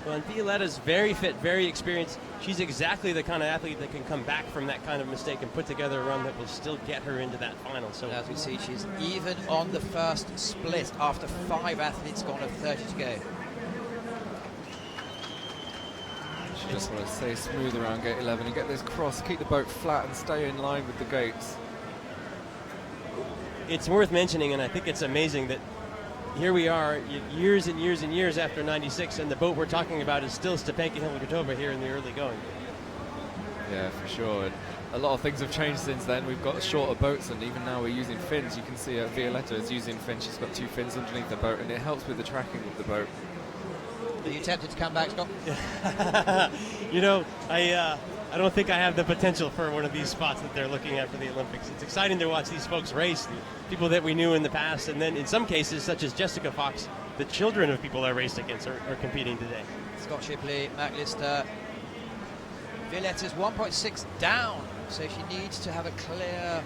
S4: Well, and Violetta's very fit, very experienced. She's exactly the kind of athlete that can come back from that kind of mistake and put together a run that will still get her into that final. So
S1: As we see, she's even on the first split after 5 athletes gone of 30 to go.
S5: She just want to stay smooth around gate 11 and get this cross, keep the boat flat and stay in line with the gates.
S4: it's worth mentioning, and I think it's amazing that here we are years and years and years after 96, and the boat we're talking about is still Stepanka Hilgotova here in the early going.
S5: Yeah, for sure. And a lot of things have changed since then. We've got shorter boats, and even now we're using fins. You can see Violetta is using fins. She's got 2 fins underneath the boat, and it helps with the tracking of the boat.
S1: Are you tempted to come back, Scott?
S4: You know, I don't think I have the potential for one of these spots that they're looking at for the Olympics. It's exciting to watch these folks race, the people that we knew in the past, and then in some cases, such as Jessica Fox, the children of people I raced against are competing today.
S1: Scott Shipley, Matt Lister. Violetta's 1.6 down, so she needs to have a clear,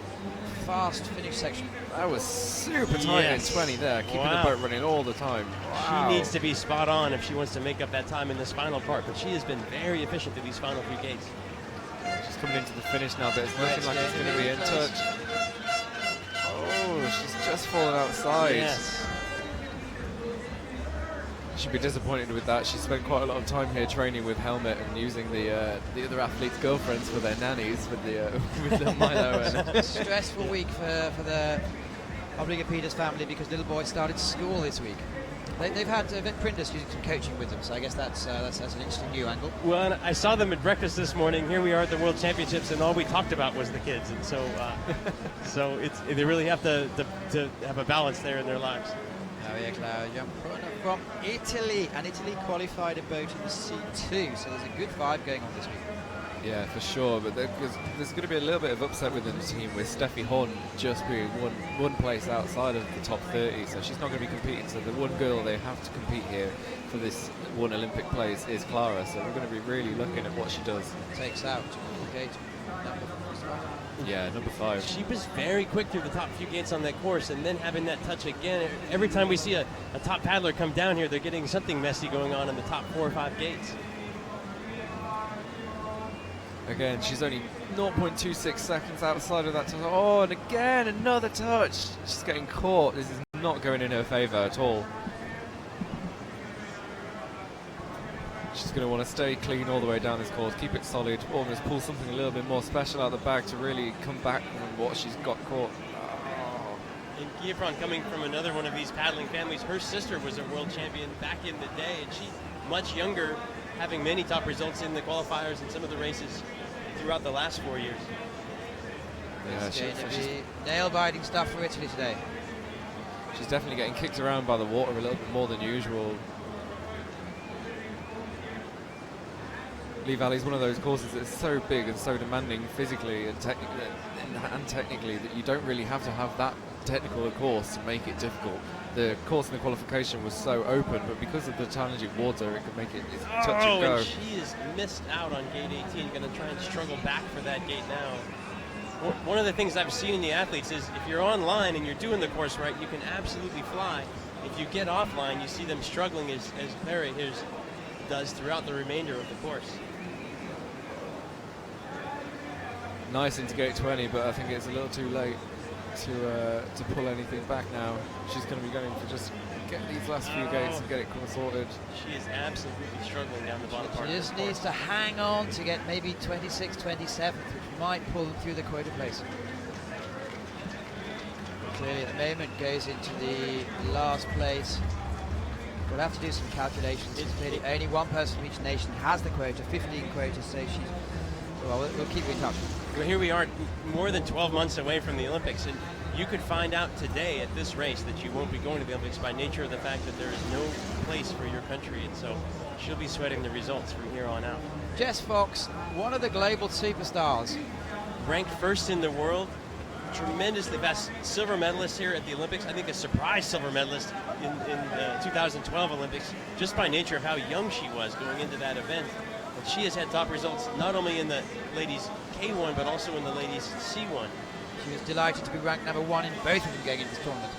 S1: fast finish section.
S5: That was super tight
S4: Yes.
S5: in 20 there, keeping
S4: Wow.
S5: the boat running all the time. Wow.
S4: She needs to be spot on if she wants to make up that time in this final part, but she has been very efficient through these final few gates.
S5: She's coming into the finish now, but it's looking like it's going to be in touch. Oh, she's just fallen outside.
S4: Yes.
S5: She'd be disappointed with that. She spent quite a lot of time here training with Helmet and using the other athletes' girlfriends for their nannies with the Milo. And
S1: Stressful week for the Oblinger Peters family because little boy started school this week. They've had Vic Prindus doing some coaching with them, so I guess that's an interesting new angle.
S4: Well, and I saw them at breakfast this morning. Here we are at the World Championships, and all we talked about was the kids, and so so they really have to have a balance there in their lives.
S1: Maria Claudia from Italy, and Italy qualified a boat in the C2, so there's a good vibe going on this week.
S5: yeah, for sure. But there's going to be a little bit of upset within the team with Steffi Horn just being one place outside of the top 30, so she's not going to be competing. So the one girl they have to compete here for this one Olympic place is Clara. So we're going to be really looking at what she does.
S1: Takes out gate number 5.
S5: Yeah, number 5.
S4: She was very quick through the top few gates on that course, and then having that touch again. Every time we see a top paddler come down here, they're getting something messy going on in the top 4 or 5 gates.
S5: Again, she's only 0.26 seconds outside of that touch. Oh, and again, another touch. She's getting caught. This is not going in her favour at all. She's going to want to stay clean all the way down this course, keep it solid, almost pull something a little bit more special out of the bag to really come back from what she's got caught.
S4: And Giafron, coming from another one of these paddling families, her sister was a world champion back in the day, and she's much younger, having many top results in the qualifiers and some of the races throughout the last 4 years.
S5: Yeah,
S1: It's going to be nail-biting stuff for Italy today.
S5: she's definitely getting kicked around by the water a little bit more than usual. Lee Valley is one of those courses that's so big and so demanding physically and technically that you don't really have to have that technical a course to make it difficult. The course in the qualification was so open, but because of the challenging water, it could make it touch and go.
S4: And she is missed out on gate 18, going to try and struggle back for that gate now. One of the things I've seen in the athletes is if you're online and you're doing the course right, you can absolutely fly. If you get offline, you see them struggling as Larry does throughout the remainder of the course.
S5: Nice into gate 20, but I think it's a little too late. to pull anything back now. She's going to be going for just get these last few gates and get it sorted.
S4: She is absolutely struggling down the bottom part.
S1: She just needs to hang on to get maybe 26th, 27th, which might pull them through the quota place. Clearly at the moment goes into the last place. We'll have to do some calculations. It's clearly only one person from each nation has the quota, 15 quotas, so she's... Well, we'll keep in touch.
S4: Well, here we are, more than 12 months away from the Olympics, and you could find out today at this race that you won't be going to the Olympics by nature of the fact that there is no place for your country, and so she'll be sweating the results from here on out.
S1: Jess Fox, one of the global superstars.
S4: Ranked first in the world, tremendously fast silver medalist here at the Olympics. I think a surprise silver medalist in the 2012 Olympics, just by nature of how young she was going into that event. And she has had top results not only in the ladies K1 but also in the ladies C1.
S1: She was delighted to be ranked number 1 in both of them going into this tournament.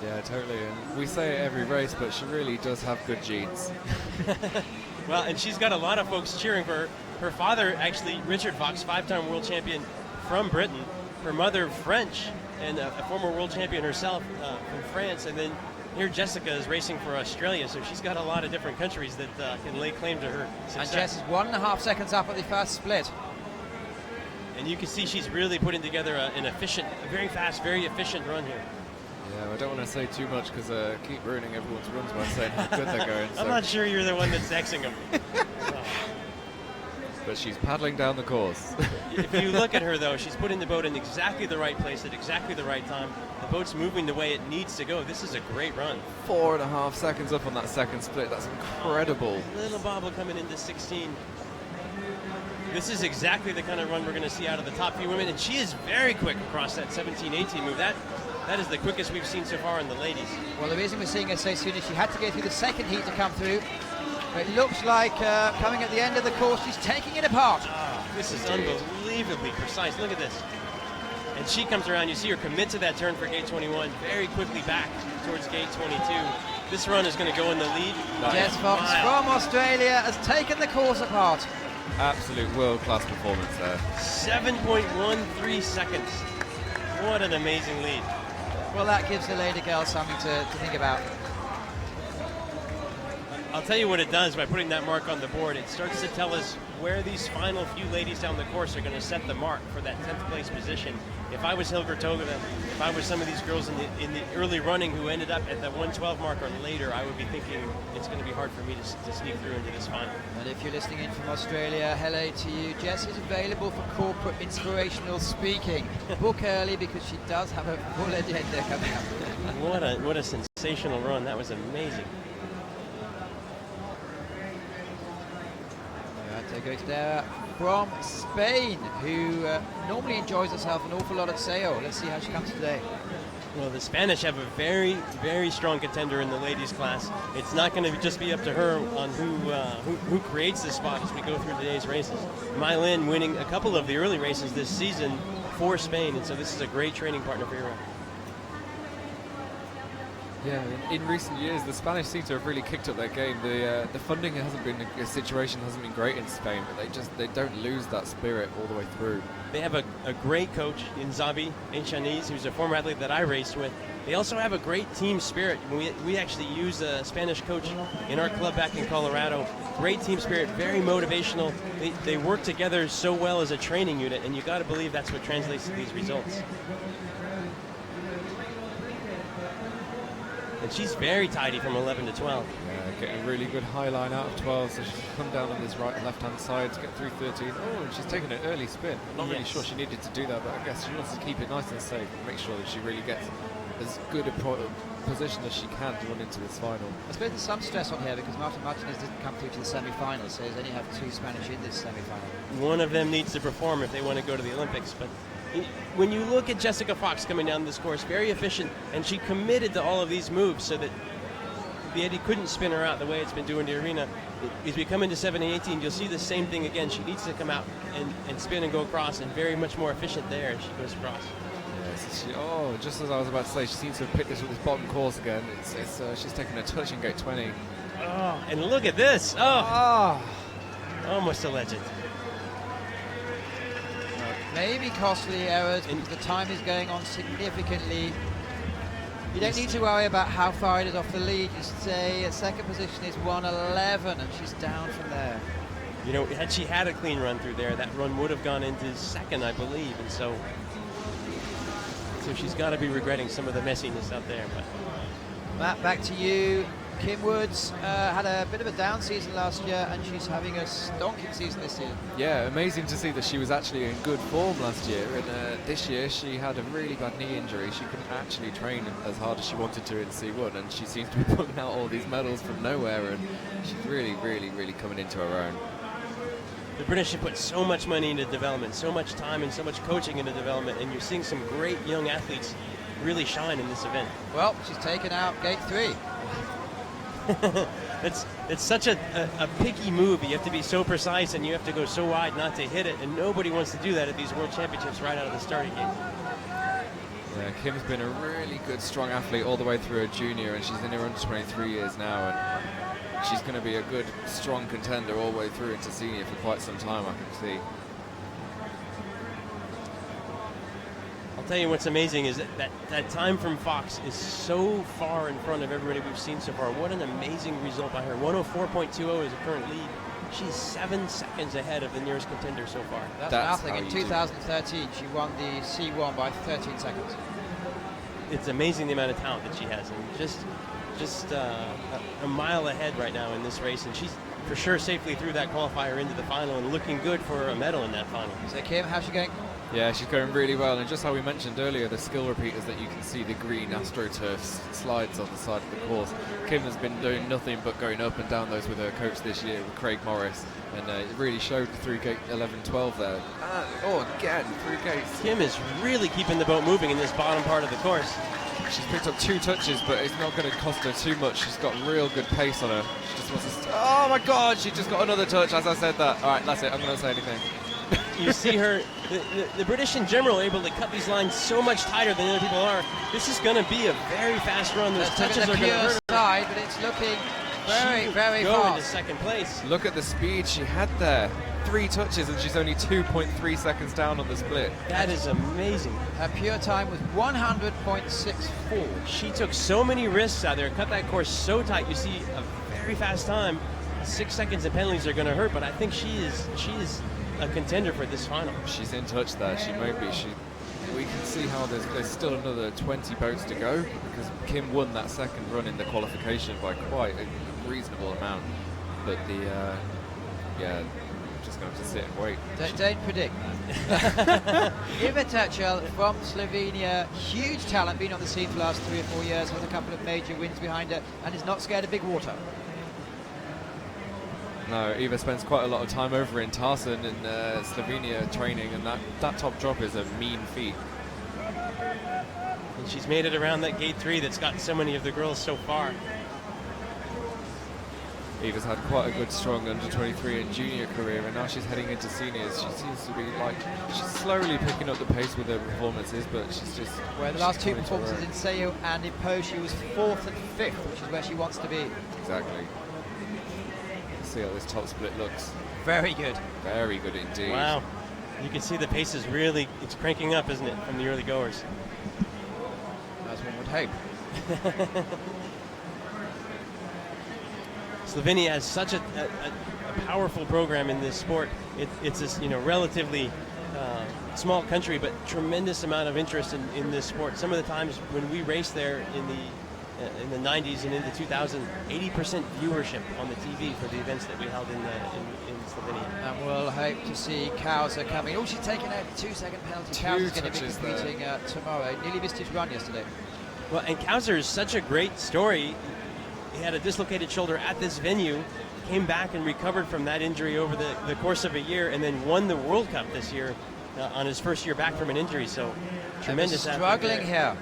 S5: Yeah, totally. And we say it every race, but she really does have good genes.
S4: Well, and she's got a lot of folks cheering for her. Her father, actually, Richard Fox, 5-time world champion from Britain. Her mother, French, and a former world champion herself from France. And then here Jessica is racing for Australia, so she's got a lot of different countries that can lay claim to her success.
S1: And Jess is 1.5 seconds up at the first split.
S4: And you can see she's really putting together an efficient, a very fast, very efficient run here.
S5: Yeah, I don't want to say too much because I keep ruining everyone's runs by saying how good they're going.
S4: I'm not sure you're the one that's Xing them.
S5: But she's paddling down the course.
S4: If you look at her, though, she's putting the boat in exactly the right place at exactly the right time. The boat's moving the way it needs to go. This is a great run.
S5: 4.5 seconds up on that second split. That's incredible.
S4: Little bobble coming into 16. This is exactly the kind of run we're going to see out of the top few women, and she is very quick across that 17-18 move. That is the quickest we've seen so far in the ladies.
S1: Well, the reason we're seeing her so soon is she had to go through the second heat to come through. But it looks like coming at the end of the course, she's taking it apart.
S4: This is unbelievably precise. Look at this. And she comes around. You see her commit to that turn for gate 21, very quickly back towards gate 22. This run is going to go in the lead.
S1: Jess Fox from Australia has taken the course apart.
S5: Absolute world-class performance there.
S4: 7.13 seconds. What an amazing lead.
S1: Well, that gives the lady girl something to think about.
S4: I'll tell you what it does by putting that mark on the board. It starts to tell us where these final few ladies down the course are going to set the mark for that 10th place position. If I was Hilger Togeda, if I was some of these girls in the early running who ended up at that 112 mark or later, I would be thinking it's going to be hard for me to sneak through into this final.
S1: And if you're listening in from Australia, hello to you. Jess is available for corporate inspirational speaking. Book early because she does have a full agenda coming up.
S4: What a sensational run. That was amazing.
S1: Goes there from Spain, who normally enjoys herself an awful lot at sail. Let's see how she comes today.
S4: Well, the Spanish have a very, very strong contender in the ladies class. It's not going to just be up to her on who creates the spot as we go through today's races. Mylin winning a couple of the early races this season for Spain, and so this is a great training partner for her.
S5: Yeah, in recent years, the Spanish seem to have really kicked up their game. The funding the situation hasn't been great in Spain, but they don't lose that spirit all the way through.
S4: They have a great coach in Zabi Enchaniz, who's a former athlete that I raced with. They also have a great team spirit. We actually use a Spanish coach in our club back in Colorado. Great team spirit, very motivational. They work together so well as a training unit, and you got to believe that's what translates to these results. And she's very tidy from 11 to 12.
S5: Yeah, getting a really good high line out of 12, so she can come down on this right and left-hand side to get through 13. Oh, and she's taken an early spin. I'm not really sure she needed to do that, but I guess she wants to keep it nice and safe and make sure that she really gets as good a position as she can to run into this final.
S1: I suppose there's some stress on here because Marta Martinez didn't come through to the semi-finals, so they only have 2 Spanish in this semi-final.
S4: One of them needs to perform if they want to go to the Olympics, but when you look at Jessica Fox coming down this course, very efficient, and she committed to all of these moves so that the eddy couldn't spin her out the way it's been doing to Irina. As we come into 7-18, you'll see the same thing again. She needs to come out and spin and go across, and very much more efficient there as she goes across.
S5: Yeah, just as I was about to say, she seems to have picked this with this bottom course again. She's taken a touch in gate 20.
S4: Oh, and look at this. Oh. Almost a legend.
S1: Maybe costly errors because the time is going on significantly. You don't need to worry about how far it is off the lead. You say second position is 1:11 and she's down from there.
S4: You know, had she had a clean run through there, that run would have gone into second, I believe. And so she's got to be regretting some of the messiness out there. But
S1: Matt, back to you. Kim Woods had a bit of a down season last year, and she's having a stonking season this year.
S5: Yeah, amazing to see that she was actually in good form last year, and this year she had a really bad knee injury. She couldn't actually train as hard as she wanted to in C1, and she seems to be pulling out all these medals from nowhere, and she's really, really, really coming into her own.
S4: the British have put so much money into development, so much time and so much coaching into development, and you're seeing some great young athletes really shine in this event.
S1: Well, she's taken out gate 3.
S4: It's such a picky move. You have to be so precise and you have to go so wide not to hit it, and nobody wants to do that at these World Championships right out of the starting gate.
S5: Yeah, Kim's been a really good, strong athlete all the way through her junior, and she's in her under 23 years now, and she's going to be a good, strong contender all the way through into senior for quite some time, I can see.
S4: I'll tell you what's amazing is that time from Fox is so far in front of everybody we've seen so far. What an amazing result by her. 104.20 is a current lead. She's 7 seconds ahead of the nearest contender so far.
S1: That's nothing. In 2013, she won the C1 by 13 seconds.
S4: It's amazing the amount of talent that she has, and just a mile ahead right now in this race, and she's for sure safely through that qualifier into the final and looking good for a medal in that final.
S1: So Kim, how's she going?
S5: Yeah, she's going really well, and just how we mentioned earlier, the skill repeaters that you can see, the green AstroTurf slides on the side of the course. Kim has been doing nothing but going up and down those with her coach this year, with Craig Morris, and it really showed through gate 11-12 there. Again, through gates.
S4: Kim is really keeping the boat moving in this bottom part of the course.
S5: She's picked up 2 touches, but it's not going to cost her too much. She's got real good pace on her. She just wants to... Oh my God, she just got another touch as I said that. All right, that's it. I'm going to say anything.
S4: You see her, the British in general are able to cut these lines so much tighter than other people are. This is going to be a very fast run. Those touches are going to hurt her.
S1: Side, but it's looking very, very
S4: go
S1: fast.
S4: into second place.
S5: Look at the speed she had there. 3 touches and she's only 2.3 seconds down on the split.
S4: That is amazing.
S1: Her pure time was 100.64.
S4: She took so many risks out there, cut that course so tight. You see a very fast time. 6 seconds of penalties are going to hurt, but I think she is a contender for this final.
S5: She's in touch there. She may be. We can see how there's still another 20 boats to go, because Kim won that second run in the qualification by quite a reasonable amount. But just going to have to sit and wait.
S1: Don't predict. Iva Tečel from Slovenia, huge talent, been on the scene for the last 3 or 4 years, has a couple of major wins behind her, and is not scared of big water.
S5: No, Eva spends quite a lot of time over in Tarsan in Slovenia training, and that top drop is a mean feat.
S4: And she's made it around that gate 3 that's gotten so many of the girls so far.
S5: Eva's had quite a good, strong under-23 and junior career, and now she's heading into seniors. She seems to be she's slowly picking up the pace with her performances, but she's just...
S1: Where the last 2 performances in Seyo and in Po, she was 4th and 5th, which is where she wants to be.
S5: Exactly. See how this top split looks.
S1: Very good.
S5: Very good indeed.
S4: Wow. You can see the pace is really, it's cranking up, isn't it, from the early goers?
S1: As one would hope.
S4: Slovenia has such a powerful program in this sport. It's a relatively small country, but tremendous amount of interest in this sport. Some of the times when we raced there in the 90s and into 2000, 80% viewership on the TV for the events that we held in Slovenia. And
S1: we'll hope to see Kauser coming. Oh, she's taken out a 2-second penalty. Kauser's going to be competing tomorrow. Nearly missed his run yesterday.
S4: Well, and Kauser is such a great story. He had a dislocated shoulder at this venue, came back and recovered from that injury over the course of a year, and then won the World Cup this year on his first year back from an injury. So tremendous.
S1: Struggling here.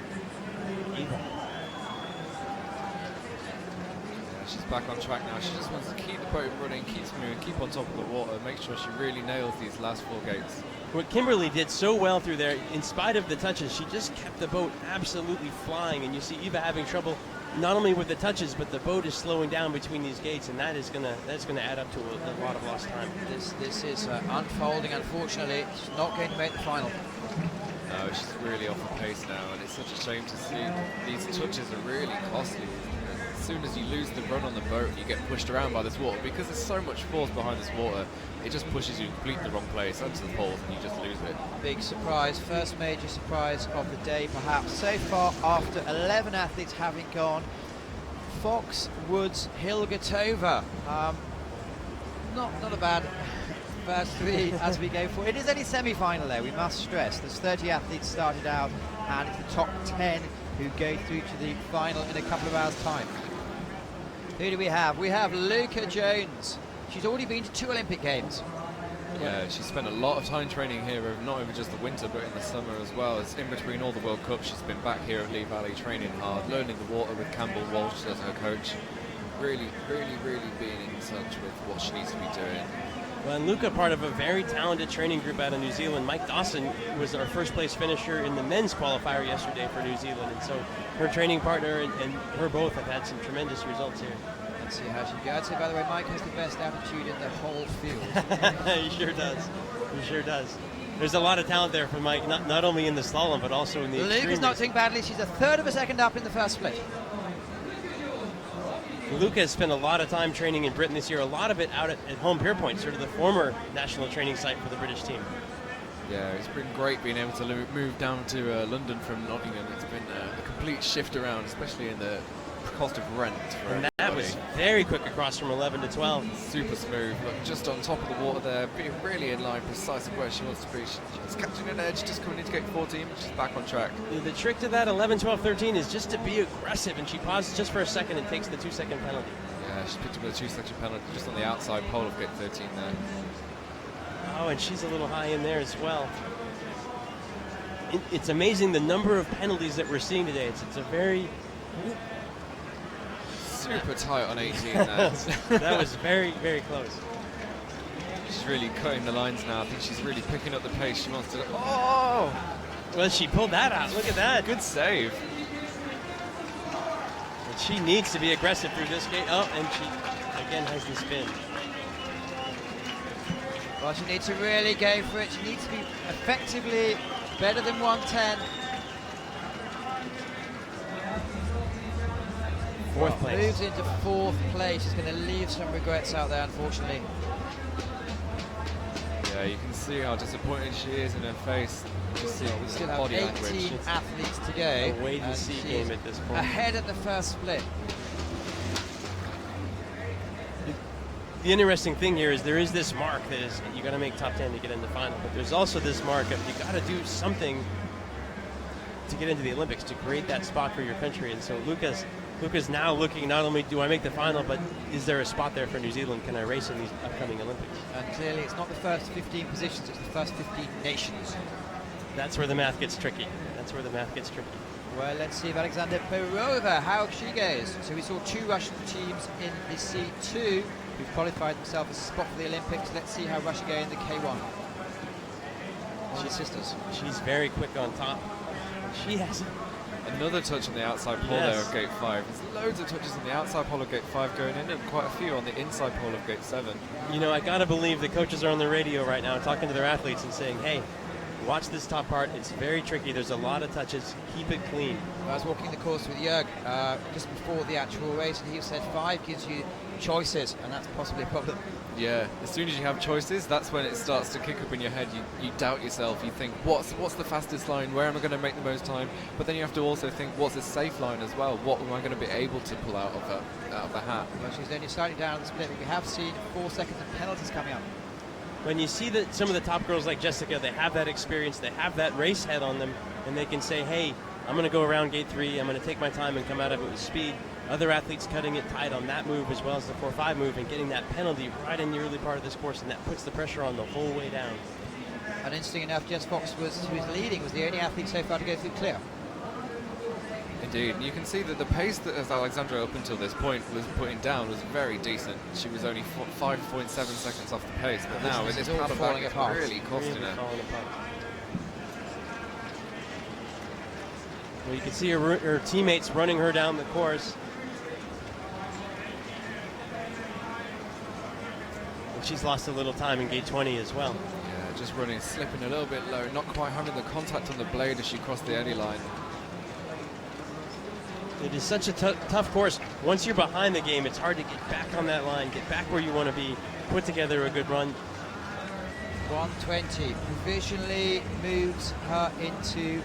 S5: She's back on track now. She just wants to keep the boat running, keep moving, keep on top of the water, make sure she really nails these last 4 gates.
S4: What Kimberly did so well through there, in spite of the touches, she just kept the boat absolutely flying, and you see Eva having trouble not only with the touches, but the boat is slowing down between these gates, and that's gonna add up to a lot of lost time.
S1: This is unfolding. Unfortunately, she's not going to make the final.
S3: No, she's really off the pace now, and it's such a shame to see. These touches are really costly. As soon as you lose the run on the boat, you get pushed around by this water. Because there's so much force behind this water, it just pushes you completely the wrong place, onto the poles, and you just lose it.
S1: Big surprise, first major surprise of the day perhaps. So far, after 11 athletes having gone, Fox, Woods, Hilgertova. Not a bad first three as we go forward. It is only semi-final though, we must stress. There's 30 athletes started out, and it's the top 10 who go through to the final in a couple of hours' time. Who do we have? We have Luca Jones. She's already been to 2 Olympic Games.
S3: Yeah, she spent a lot of time training here, not over just the winter, but in the summer as well. As in between all the World Cups, she's been back here at Lee Valley training hard, learning the water with Campbell Walsh as her coach. Really being in touch with what she needs to be doing.
S4: Well, and Luca, part of a very talented training group out of New Zealand. Mike Dawson was our first place finisher in the men's qualifier yesterday for New Zealand, and so her training partner and her both have had some tremendous results here.
S1: Let's see how she goes. I'd say, by the way, Mike has the best attitude in the whole field.
S4: He sure does. He sure does. There's a lot of talent there for Mike, not only in the slalom, but also in the extreme
S1: Luca's not
S4: race.
S1: doing badly. She's a third of a second up in the first split.
S4: Luca has spent a lot of time training in Britain this year, a lot of it out at Home Pierpoint, sort of the former national training site for the British team.
S3: Yeah, it's been great being able to move down to London from Nottingham. It's been a complete shift around, especially in the cost of rent. For
S4: And that was very quick across from 11 to 12.
S3: super smooth, look, just on top of the water there, being really in line, precise of where she wants to be. She's catching an edge, just coming into gate 14, she's back on track.
S4: The trick to that 11, 12, 13 is just to be aggressive, and she pauses just for a second and takes the 2-second penalty.
S3: Yeah, she's picked up with a 2-second penalty just on the outside pole of gate 13 there.
S4: Oh, and she's a little high in there as well. It's amazing the number of penalties that we're seeing today. It's a very...
S3: Super tight on 18 there.
S4: That was very, very close.
S3: She's really cutting the lines now. I think she's really picking up the pace. She wants to... Oh!
S4: Well, she pulled that out. Look at that.
S3: Good save.
S4: And she needs to be aggressive through this gate. Oh, and she again has the spin.
S1: Well, she needs to really go for it. She needs to be effectively better than 110.
S4: Fourth place.
S1: Moves into 4th place. She's going to leave some regrets out there, unfortunately.
S3: Yeah, you can see how disappointed she is in her face. Just see
S1: We still have
S3: body
S1: 18
S3: language.
S1: athletes to go.
S4: A wait and
S1: and
S4: see
S1: she's
S4: game at this point.
S1: Ahead at the first split.
S4: The interesting thing here is there is this mark that is you got to make top 10 to get in the final, but there's also this mark of you got to do something to get into the Olympics to create that spot for your country. And so Luca's now looking, not only do I make the final, but is there a spot there for New Zealand? Can I race in these upcoming Olympics?
S1: And clearly it's not the first 15 positions, it's the first 15 nations.
S4: That's where the math gets tricky. That's where the math gets tricky.
S1: Well, let's see if Alexander Perova, how she goes. So we saw 2 Russian teams in the C2 who've qualified themselves as a spot for the Olympics. Let's see how Russia go in the K1. She's sisters.
S4: She's very quick on top. She has
S3: Another touch on the outside pole there of gate 5. There's loads of touches on the outside pole of gate 5 going in, and quite a few on the inside pole of gate 7.
S4: You know, I gotta believe the coaches are on the radio right now talking to their athletes and saying, hey, watch this top part. It's very tricky. There's a lot of touches. Keep it clean.
S1: I was walking the course with Jörg just before the actual race, and he said 5 gives you choices, and that's possibly a problem.
S3: Yeah, as soon as you have choices, that's when it starts to kick up in your head. You doubt yourself. You think, what's the fastest line? Where am I going to make the most time? But then you have to also think, what's a safe line as well? What am I going to be able to pull out of the hat?
S1: Well, she's only slightly down the split, but we have seen 4 seconds of penalties coming up.
S4: When you see that some of the top girls like Jessica, they have that experience, they have that race head on them, and they can say, hey, I'm going to go around gate 3, I'm going to take my time and come out of it with speed. Other athletes cutting it tight on that move as well as the 4-5 move and getting that penalty right in the early part of this course, and that puts the pressure on the whole way down.
S1: And interesting enough, Jess Fox, who was leading, was the only athlete so far to go through clear.
S3: Indeed, and you can see that the pace that as Alexandra up until this point was putting down was very decent. She was only 5.7 seconds off the pace, but now with this
S1: all
S3: paddle
S1: falling
S3: back, it's
S1: apart.
S3: really costing
S4: Really
S3: her.
S4: falling apart. Well, you can see her teammates running her down the course. She's lost a little time in gate 20 as well.
S5: Yeah, just running, slipping a little bit low, not quite having the contact on the blade as she crossed the eddy line.
S4: It is such a tough course. Once you're behind the game, it's hard to get back on that line, get back where you want to be, put together a good run.
S1: 120 provisionally moves her into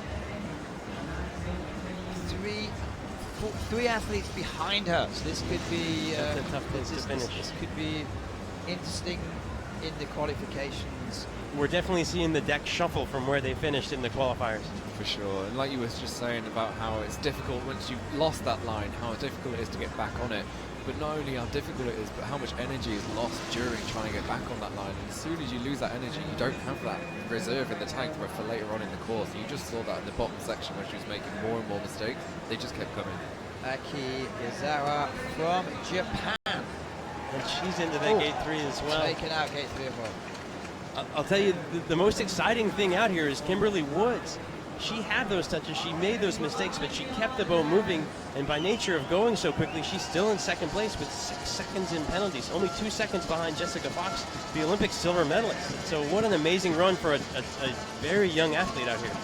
S1: three athletes behind her. So this could be
S4: That's a tough place to finish.
S1: This could be interesting in the qualifications.
S4: We're definitely seeing the deck shuffle from where they finished in the qualifiers.
S5: For sure, and like you were just saying about how it's difficult once you've lost that line, how difficult it is to get back on it. But not only how difficult it is, but how much energy is lost during trying to get back on that line. And as soon as you lose that energy, you don't have that reserve in the tank for later on in the course. You just saw that in the bottom section where she was making more and more mistakes. They just kept coming.
S1: Aki Yazawa from Japan.
S4: And she's into that gate 3 as well.
S1: Taken out gate 3 as well.
S4: I'll tell you, the most exciting thing out here is Kimberly Woods. She had those touches, she made those mistakes, but she kept the boat moving, and by nature of going so quickly, she's still in second place with 6 seconds in penalties, only 2 seconds behind Jessica Fox, the Olympic silver medalist. So what an amazing run for a very young athlete out here.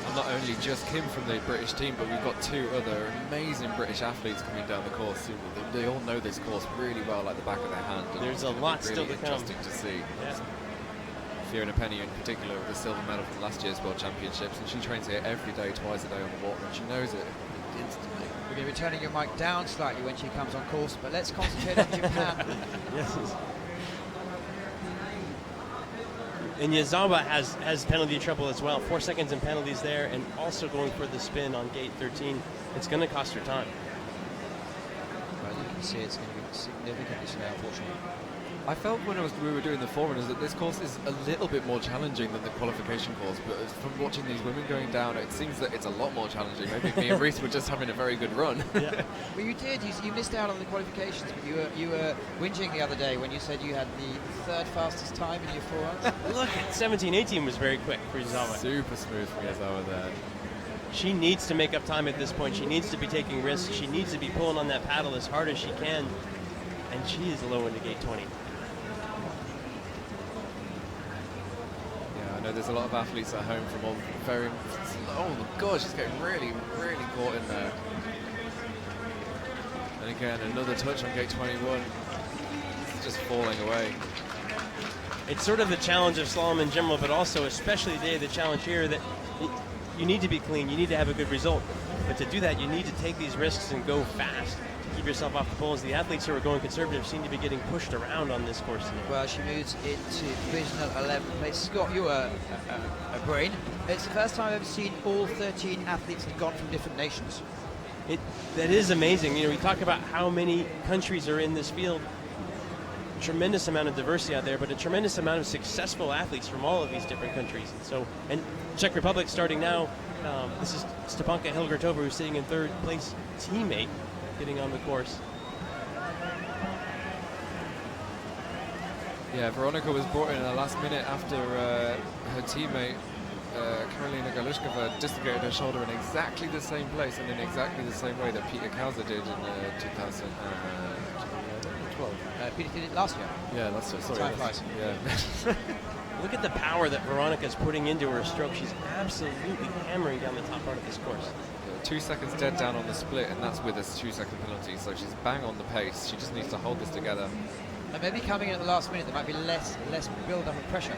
S5: And not only just Kim from the British team, but we've got 2 other amazing British athletes coming down the course. They all know this course really well, like the back of their hand. And
S4: there's a lot
S5: really
S4: still to come.
S5: Interesting to see.
S4: Yeah.
S5: Fiona Penny in particular with the silver medal from last year's World Championships, and she trains here every day, twice a day on the water, and she knows it instantly.
S1: We're going to be turning your mic down slightly when she comes on course, but let's concentrate on Japan.
S4: Yes. And Yazawa has penalty trouble as well. 4 seconds in penalties there, and also going for the spin on gate 13. It's going to cost her time.
S1: Well, you can see it's going to be significantly slow, unfortunately.
S5: I felt when we were doing the forerunners that this course is a little bit more challenging than the qualification course, but from watching these women going down, it seems that it's a lot more challenging. Maybe me and Reese were just having a very good run.
S4: Yeah.
S1: Well, you did. You missed out on the qualifications, but you were whinging the other day when you said you had the 3rd fastest time in your foreruns.
S4: Look, 17-18 was very quick for Yazawa.
S5: Super smooth from Yazawa there.
S4: She needs to make up time at this point. She needs to be taking risks. She needs to be pulling on that paddle as hard as she can, and she is low into gate 20.
S5: There's a lot of athletes at home from all very. Oh my God, she's getting really, really caught in there. And again, another touch on gate 21. It's just falling away.
S4: It's sort of the challenge of slalom in general, but also especially today the challenge here that you need to be clean, you need to have a good result. But to do that, you need to take these risks and go fast. Keep yourself off the poles. The athletes who are going conservative seem to be getting pushed around on this course today.
S1: Well, she moves into provisional 11th place. Scott, you're a brain. It's the first time I've ever seen all 13 athletes have gone from different nations.
S4: That is amazing. You know, we talk about how many countries are in this field. Tremendous amount of diversity out there, but a tremendous amount of successful athletes from all of these different countries. And Czech Republic starting now. This is Stepanka Hilgertova, who's sitting in 3rd place, teammate getting on the course.
S5: Yeah, Veronica was brought in the last minute after her teammate Karolina Galushkova dislocated her shoulder in exactly the same place and in exactly the same way that Peter Kauser did in 2012.
S1: Peter did it last year.
S5: Yeah, that's it. Sorry.
S1: Time flies.
S5: Yeah.
S4: Look at the power that Veronica's putting into her stroke. She's absolutely hammering down the top part of this course.
S5: 2 seconds dead down on the split, and that's with a 2-second penalty, so she's bang on the pace. She just needs to hold this together.
S1: And maybe coming in at the last minute, there might be less build-up of pressure.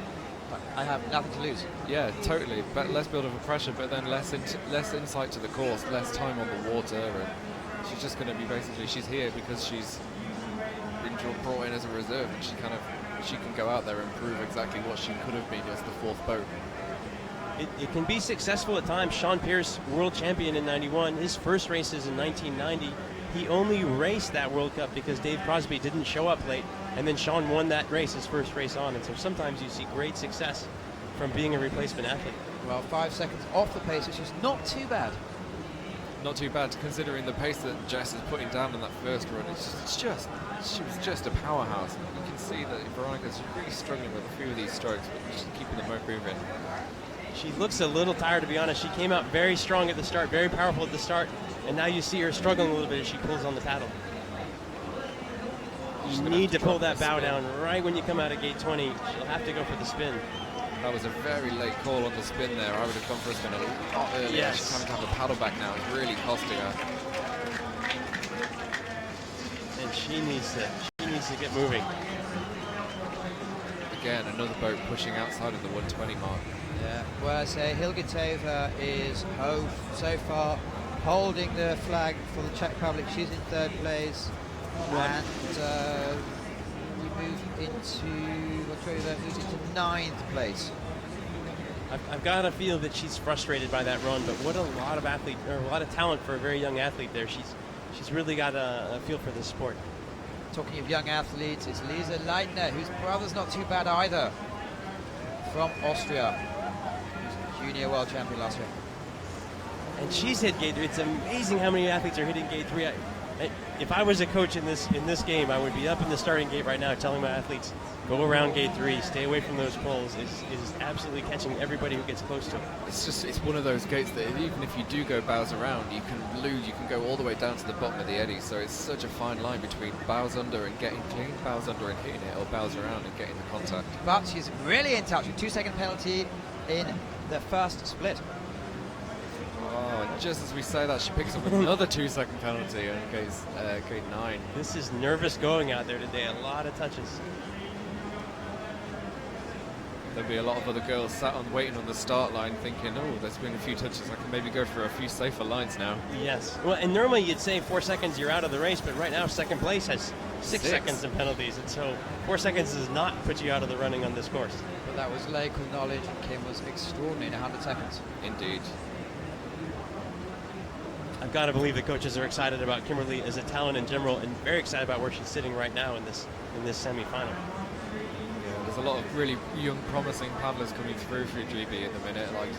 S1: But I have nothing to lose.
S5: Yeah, totally. But less build-up of pressure, but then less insight to the course, less time on the water, and she's just going to be basically, she's here because she's been brought in as a reserve, and she can go out there and prove exactly what she could have been as the 4th boat.
S4: It can be successful at times. Sean Pierce, world champion in 91. His first races in 1990. He only raced that World Cup because Dave Crosby didn't show up late, and then Sean won that race, his first race on. And so sometimes you see great success from being a replacement athlete.
S1: Well, 5 seconds off the pace, which is not too bad.
S5: Not too bad, considering the pace that Jess is putting down in that first run. She was just a powerhouse. You can see that Veronica's really struggling with a few of these strokes, but she's keeping the boat moving.
S4: She looks a little tired, to be honest. She came out very strong at the start, very powerful at the start, and now you see her struggling a little bit as she pulls on the paddle. You need to pull that bow down right when you come out of gate 20. She'll have to go for the spin.
S5: That was a very late call on the spin there. I would have gone for a spin a lot earlier.
S4: Yes.
S5: She's having to have a paddle back now. It's really costing her.
S4: And she needs to get moving.
S5: Again, another boat pushing outside of the 120 mark.
S1: Yeah, well, I say Hilgetova is so far holding the flag for the Czech Republic. She's in third place. And we move into ninth place.
S4: I've got to feel that she's frustrated by that run, but what a lot of talent for a very young athlete there. She's really got a feel for this sport.
S1: Talking of young athletes, it's Lisa Leitner, whose brother's not too bad either, from Austria. Who's junior world champion last year.
S4: And she's hit gate 3. It's amazing how many athletes are hitting gate 3. If I was a coach in this game, I would be up in the starting gate right now telling my athletes, go around gate 3, stay away from those poles. Is absolutely catching everybody who gets close to it.
S5: It's one of those gates that even if you do go bows around, you can lose. You can go all the way down to the bottom of the eddy. So it's such a fine line between bows under and getting clean, bows under and hitting it, or bows around and getting the contact.
S1: But she's really in touch with 2-second penalty in the first split.
S5: Oh, and just as we say that, she picks up another 2-second penalty on gate 9.
S4: This is nervous going out there today. A lot of touches.
S5: There'll be a lot of other girls sat waiting on the start line thinking, oh, there's been a few touches. I can maybe go for a few safer lines now.
S4: Yes. Well, and normally you'd say 4 seconds, you're out of the race, but right now second place has 6 seconds in penalties, and so 4 seconds does not put you out of the running on this course.
S1: But that was local knowledge, and Kim was extraordinary in 100 seconds.
S5: Indeed.
S4: I've got to believe the coaches are excited about Kimberly as a talent in general, and very excited about where she's sitting right now in this semi-final.
S5: There's a lot of really young, promising paddlers coming through GB at the minute, like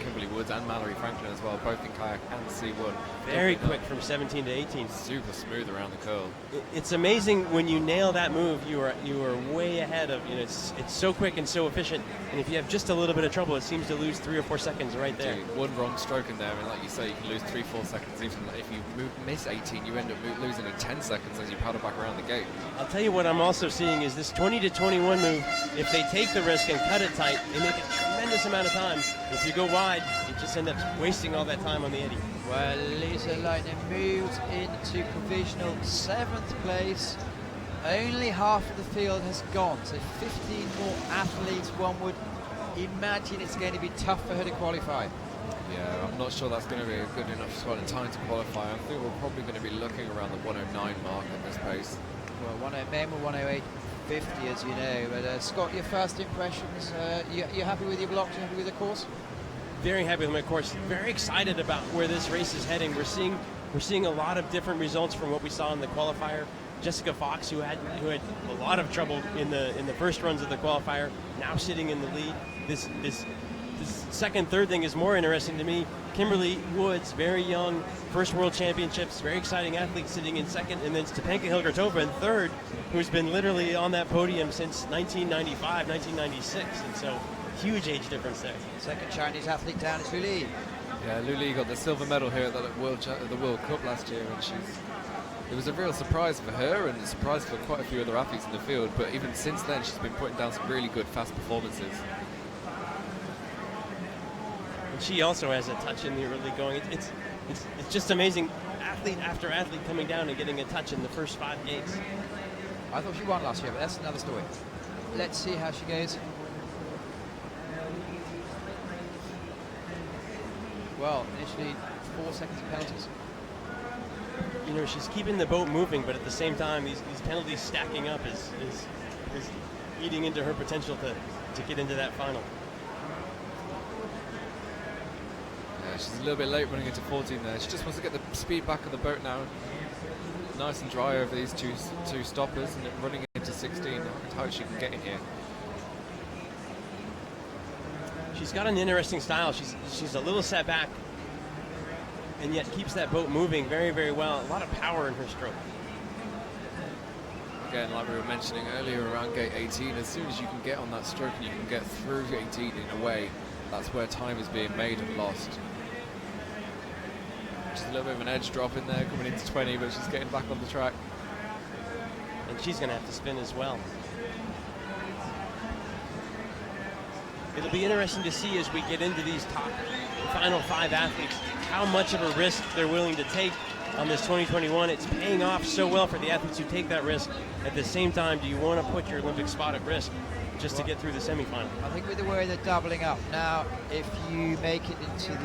S5: Kimberly Woods and Mallory Franklin as well, both in kayak and C1.
S4: Very quick from 17 to 18.
S5: Super smooth around the curl.
S4: It's amazing when you nail that move. You are way ahead of. It's so quick and so efficient. And if you have just a little bit of trouble, it seems to lose 3 or 4 seconds right there.
S5: Dude, one wrong stroke in there, and like you say, you can lose 3-4 seconds. Even if you miss 18, you end up losing in 10 seconds as you paddle back around the gate.
S4: I'll tell you what I'm also seeing is this 20 to 21 move. If they take the risk and cut it tight, they make a tremendous amount of time. If you go wide, you just end up wasting all that time on the eddy.
S1: Well, Lisa Leitner moves into provisional 7th place. Only half of the field has gone, so 15 more athletes. One would imagine it's going to be tough for her to qualify.
S5: Yeah, I'm not sure that's going to be a good enough squad in time to qualify. I think we're probably going to be looking around the 109 mark at this pace.
S1: Well, 109 or 108.50, as you know. But Scott, your first impressions? You happy with your blocks? You happy with the course?
S4: Very happy with my course. Very excited about where this race is heading. We're seeing a lot of different results from what we saw in the qualifier. Jessica Fox, who had a lot of trouble in the first runs of the qualifier, now sitting in the lead. This second, third thing is more interesting to me. Kimberly Woods, very young, first world championships, very exciting athlete sitting in second, and then Stepanka Hilgertova in third, who's been literally on that podium since 1995, 1996, and so huge age difference there.
S1: Second Chinese athlete down is Lu Li.
S5: Yeah, Lu Li got the silver medal here at the World Cup last year, and it was a real surprise for her and a surprise for quite a few other athletes in the field, but even since then she's been putting down some really good fast performances.
S4: And she also has a touch in the early going. It's just amazing, athlete after athlete coming down and getting a touch in the first 5 gates.
S1: I thought she won last year, but that's another story. Let's see how she goes. Well, initially 4 seconds of penalties.
S4: You know, she's keeping the boat moving, but at the same time, these penalties stacking up is eating into her potential to get into that final.
S5: Yeah, she's a little bit late running into 14 there. She just wants to get the speed back of the boat now. Nice and dry over these two stoppers, and then running into 16. How she can get in here.
S4: She's got an interesting style. She's a little set back, and yet keeps that boat moving very, very well. A lot of power in her stroke.
S5: Again, like we were mentioning earlier around gate 18, as soon as you can get on that stroke and you can get through 18 in a way, that's where time is being made and lost. Just a little bit of an edge drop in there coming into 20, but she's getting back on the track.
S4: and she's going to have to spin as well. It'll be interesting to see as we get into these top final 5 athletes how much of a risk they're willing to take on this 2021. It's paying off so well for the athletes who take that risk. At the same time, do you want to put your Olympic spot at risk just to get through the semifinal?
S1: I think with the way they're doubling up now, if you make it into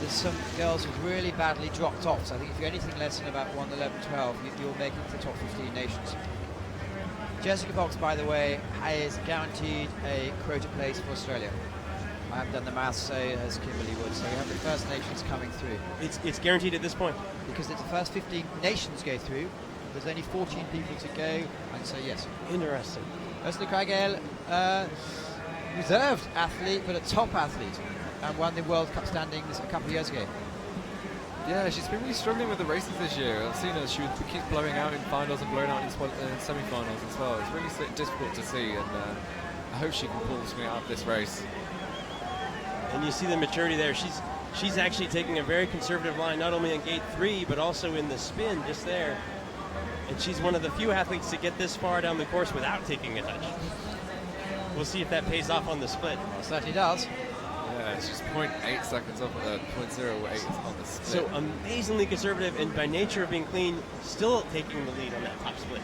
S1: there's some girls who've really badly dropped off. So I think if you're anything less than about 1, 11, 12, you'll make it to the top 15 nations. Jessica Fox, by the way, is guaranteed a quota place for Australia. I haven't done the maths, so has Kimberly Wood. So we have the First Nations coming through.
S4: It's guaranteed at this point?
S1: Because it's the first 15 nations go through. There's only 14 people to go, and so yes.
S4: Interesting.
S1: Ursula Craigale, reserved athlete, but a top athlete, and won the World Cup standings a couple of years ago.
S5: Yeah, she's been really struggling with the races this year. I've seen her, she keeps blowing out in finals and blowing out in semi-finals as well. It's really difficult to see, and I hope she can pull something out of this race.
S4: And you see the maturity there. She's actually taking a very conservative line, not only in gate 3, but also in the spin just there. And she's one of the few athletes to get this far down the course without taking a touch. We'll see if that pays off on the split.
S1: Well, it certainly does.
S5: Yeah, it's just 0.8 seconds off, 0.08 on the split.
S4: So amazingly conservative, and by nature of being clean, still taking the lead on that top split.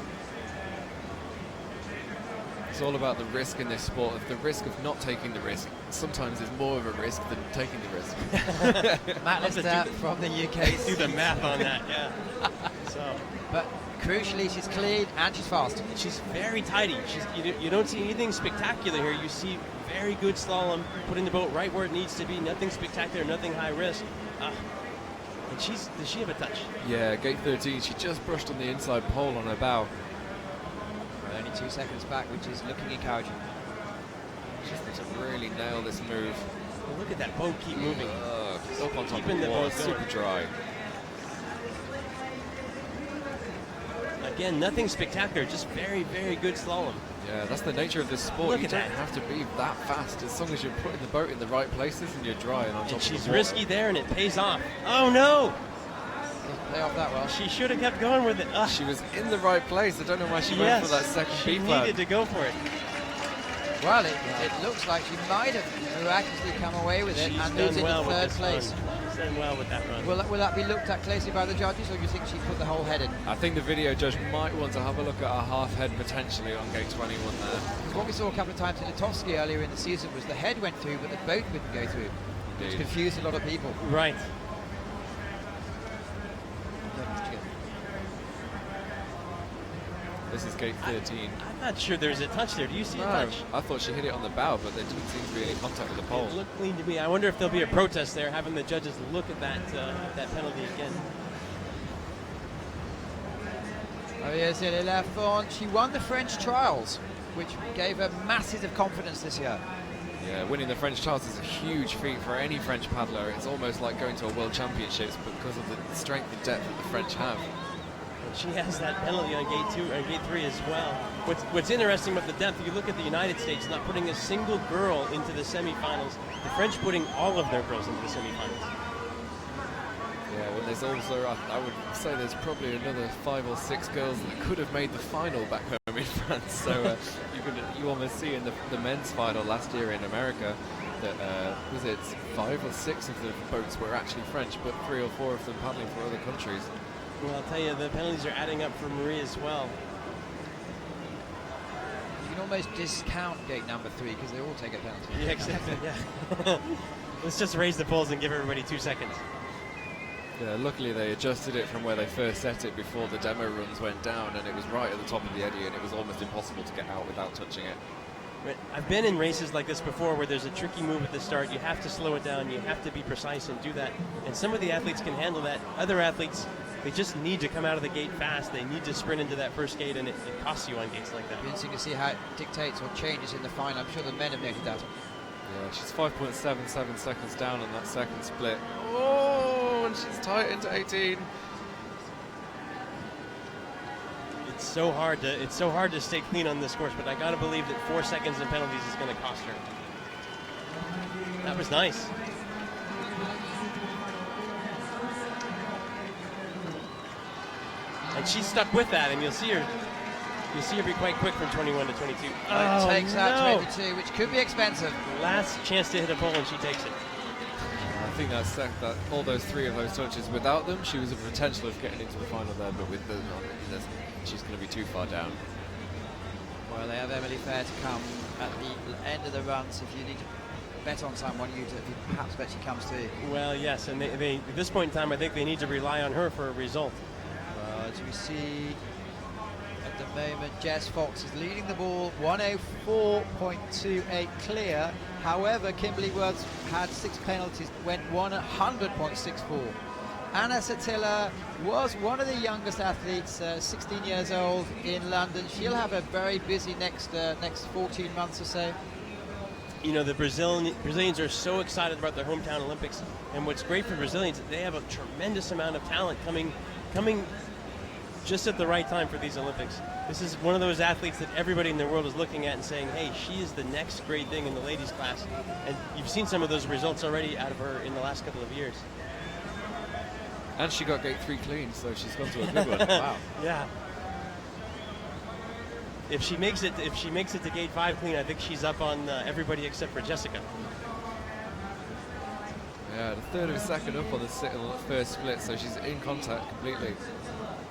S5: It's all about the risk in this sport. If the risk of not taking the risk sometimes is more of a risk than taking the risk.
S1: Matt Lister from the UK.
S4: Do the math on that, yeah.
S1: But crucially, she's clean and she's fast.
S4: She's very tidy. You don't see anything spectacular here. You see very good slalom, putting the boat right where it needs to be. Nothing spectacular, nothing high risk. And does she have a touch?
S5: Yeah, gate 13, she just brushed on the inside pole on her bow.
S1: Only 2 seconds back, which is looking encouraging.
S5: She just needs to really nail this move.
S4: Well, look at that boat keep moving.
S5: Up on top
S4: Keeping
S5: of
S4: the
S5: the wall,
S4: boat going.
S5: super dry.
S4: Again, nothing spectacular, just very, very good slalom.
S5: Yeah, that's the nature of this sport.
S4: Look
S5: You
S4: at
S5: don't
S4: that.
S5: have to be that fast as long as you're putting the boat in the right places and you're dry and on top
S4: And
S5: of the
S4: she's
S5: water.
S4: risky there, and it pays off. Oh, no!
S1: Doesn't play off that well.
S4: She should have kept going with it.
S5: She was in the right place. I don't know why she went for that second
S4: she
S5: B flag.
S4: needed to go for it.
S1: Well, it looks like she might have miraculously come away with it
S4: She's
S1: and moves
S4: done
S1: it
S4: well
S1: in
S4: with
S1: third
S4: this
S1: place.
S4: run. She's done well with that run.
S1: Will that be looked at closely by the judges, or do you think she put the whole head in?
S5: I think the video judge might want to have a look at her half head potentially on gate 21 there.
S1: Because what we saw a couple of times in Litovsky earlier in the season was the head went through, but the boat wouldn't go through, which
S5: Indeed.
S1: confused a lot of people.
S4: Right.
S5: This is gate 13.
S4: I'm not sure there's a touch there. Do you see a touch?
S5: I thought she hit it on the bow, but there didn't seem to be any contact with the pole.
S4: It looked clean to me. I wonder if there'll be a protest there, having the judges look at that penalty again.
S1: Marie-Auxile Lafont, she won the French trials, which gave her masses of confidence this year.
S5: Yeah, winning the French trials is a huge feat for any French paddler. It's almost like going to a World Championships because of the strength and depth that the French have.
S4: And she has that penalty on gate 2 or gate 3 as well. What's interesting about the depth, if you look at the United States not putting a single girl into the semifinals, the French putting all of their girls into the semifinals.
S5: Yeah, well, there's also, I would say there's probably another 5 or 6 girls that could have made the final back home in France. So you almost see in the men's final last year in America that, was it 5 or 6 of the boats were actually French, but 3 or 4 of them paddling for other countries.
S4: Well, I'll tell you, the penalties are adding up for Marie as well.
S1: You can almost discount gate number 3 because they all take a penalty.
S4: Yeah, exactly. Yeah. Let's just raise the poles and give everybody 2 seconds.
S5: Yeah, luckily they adjusted it from where they first set it before the demo runs went down, and it was right at the top of the eddy, and it was almost impossible to get out without touching it.
S4: Right. I've been in races like this before where there's a tricky move at the start. You have to slow it down. You have to be precise and do that. And some of the athletes can handle that. Other athletes, they just need to come out of the gate fast. They need to sprint into that first gate, and it costs you on gates like that.
S1: It'll be interesting to see how it dictates or changes in the final. I'm sure the men have noted that.
S5: Yeah, she's 5.77 seconds down on that second split. Oh, and she's tight into 18.
S4: It's so hard to stay clean on this course, but I gotta believe that 4 seconds in penalties is gonna cost her. That was nice. And she's stuck with that, and you'll see her be quite quick from 21 to 22.
S1: It takes out 22, which could be expensive.
S4: Last chance to hit a pole, and she takes it.
S5: I think that all those three of those touches, without them, she was a potential of getting into the final there, but with them, she's going to be too far down.
S1: Well, they have Emily Fair to come at the end of the run, so if you need to bet on someone, you perhaps bet she comes through.
S4: Well, yes, and they at this point in time, I think they need to rely on her for a result.
S1: As we see at the moment, Jess Fox is leading the ball, 104.28 clear. However, Kimberly Worth had 6 penalties, went 100.64. Anna Satilla was one of the youngest athletes, 16 years old in London. She'll have a very busy next 14 months or so.
S4: You know, the Brazilians are so excited about their hometown Olympics, and what's great for Brazilians, they have a tremendous amount of talent coming just at the right time for these Olympics. This is one of those athletes that everybody in the world is looking at and saying, hey, she is the next great thing in the ladies class. And you've seen some of those results already out of her in the last couple of years.
S5: And she got gate 3 clean, so she's gone to a good one. Wow.
S4: Yeah. If she makes it to gate 5 clean, I think she's up on everybody except for Jessica.
S5: Yeah, the third of a second up on the first split, so she's in contact completely.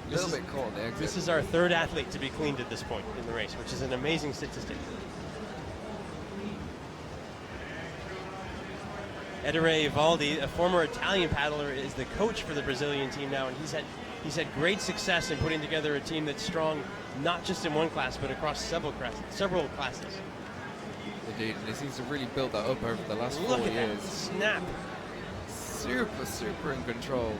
S5: A little bit caught on the exit.
S4: This is our third athlete to be cleaned at this point in the race, which is an amazing statistic. Edere Valdi, a former Italian paddler, is the coach for the Brazilian team now, and he's had great success in putting together a team that's strong, not just in one class, but across several classes.
S5: Indeed, and he seems to really build that up over the last 4
S4: Look at
S5: years.
S4: that snap.
S5: Super in control.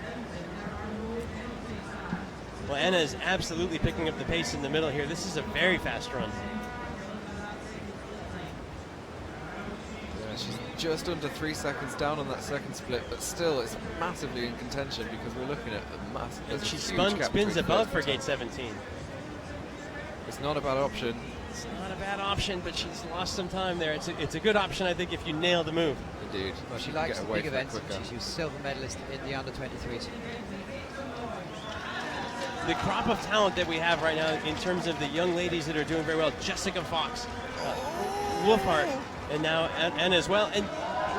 S4: Well, Anna is absolutely picking up the pace in the middle here. This is a very fast run.
S5: Yeah, she's just under 3 seconds down on that second split, but still it's massively in contention because we're looking at a massive.
S4: And she spins above for gate 17.
S5: It's not a bad option.
S4: It's not a bad option, but she's lost some time there. It's a good option, I think, if you nail the move.
S5: Indeed.
S1: Well, she likes the big events. She was silver medalist in the under-23s.
S4: The crop of talent that we have right now in terms of the young ladies that are doing very well, Jessica Fox, Wolfhart, and now Anna as well. And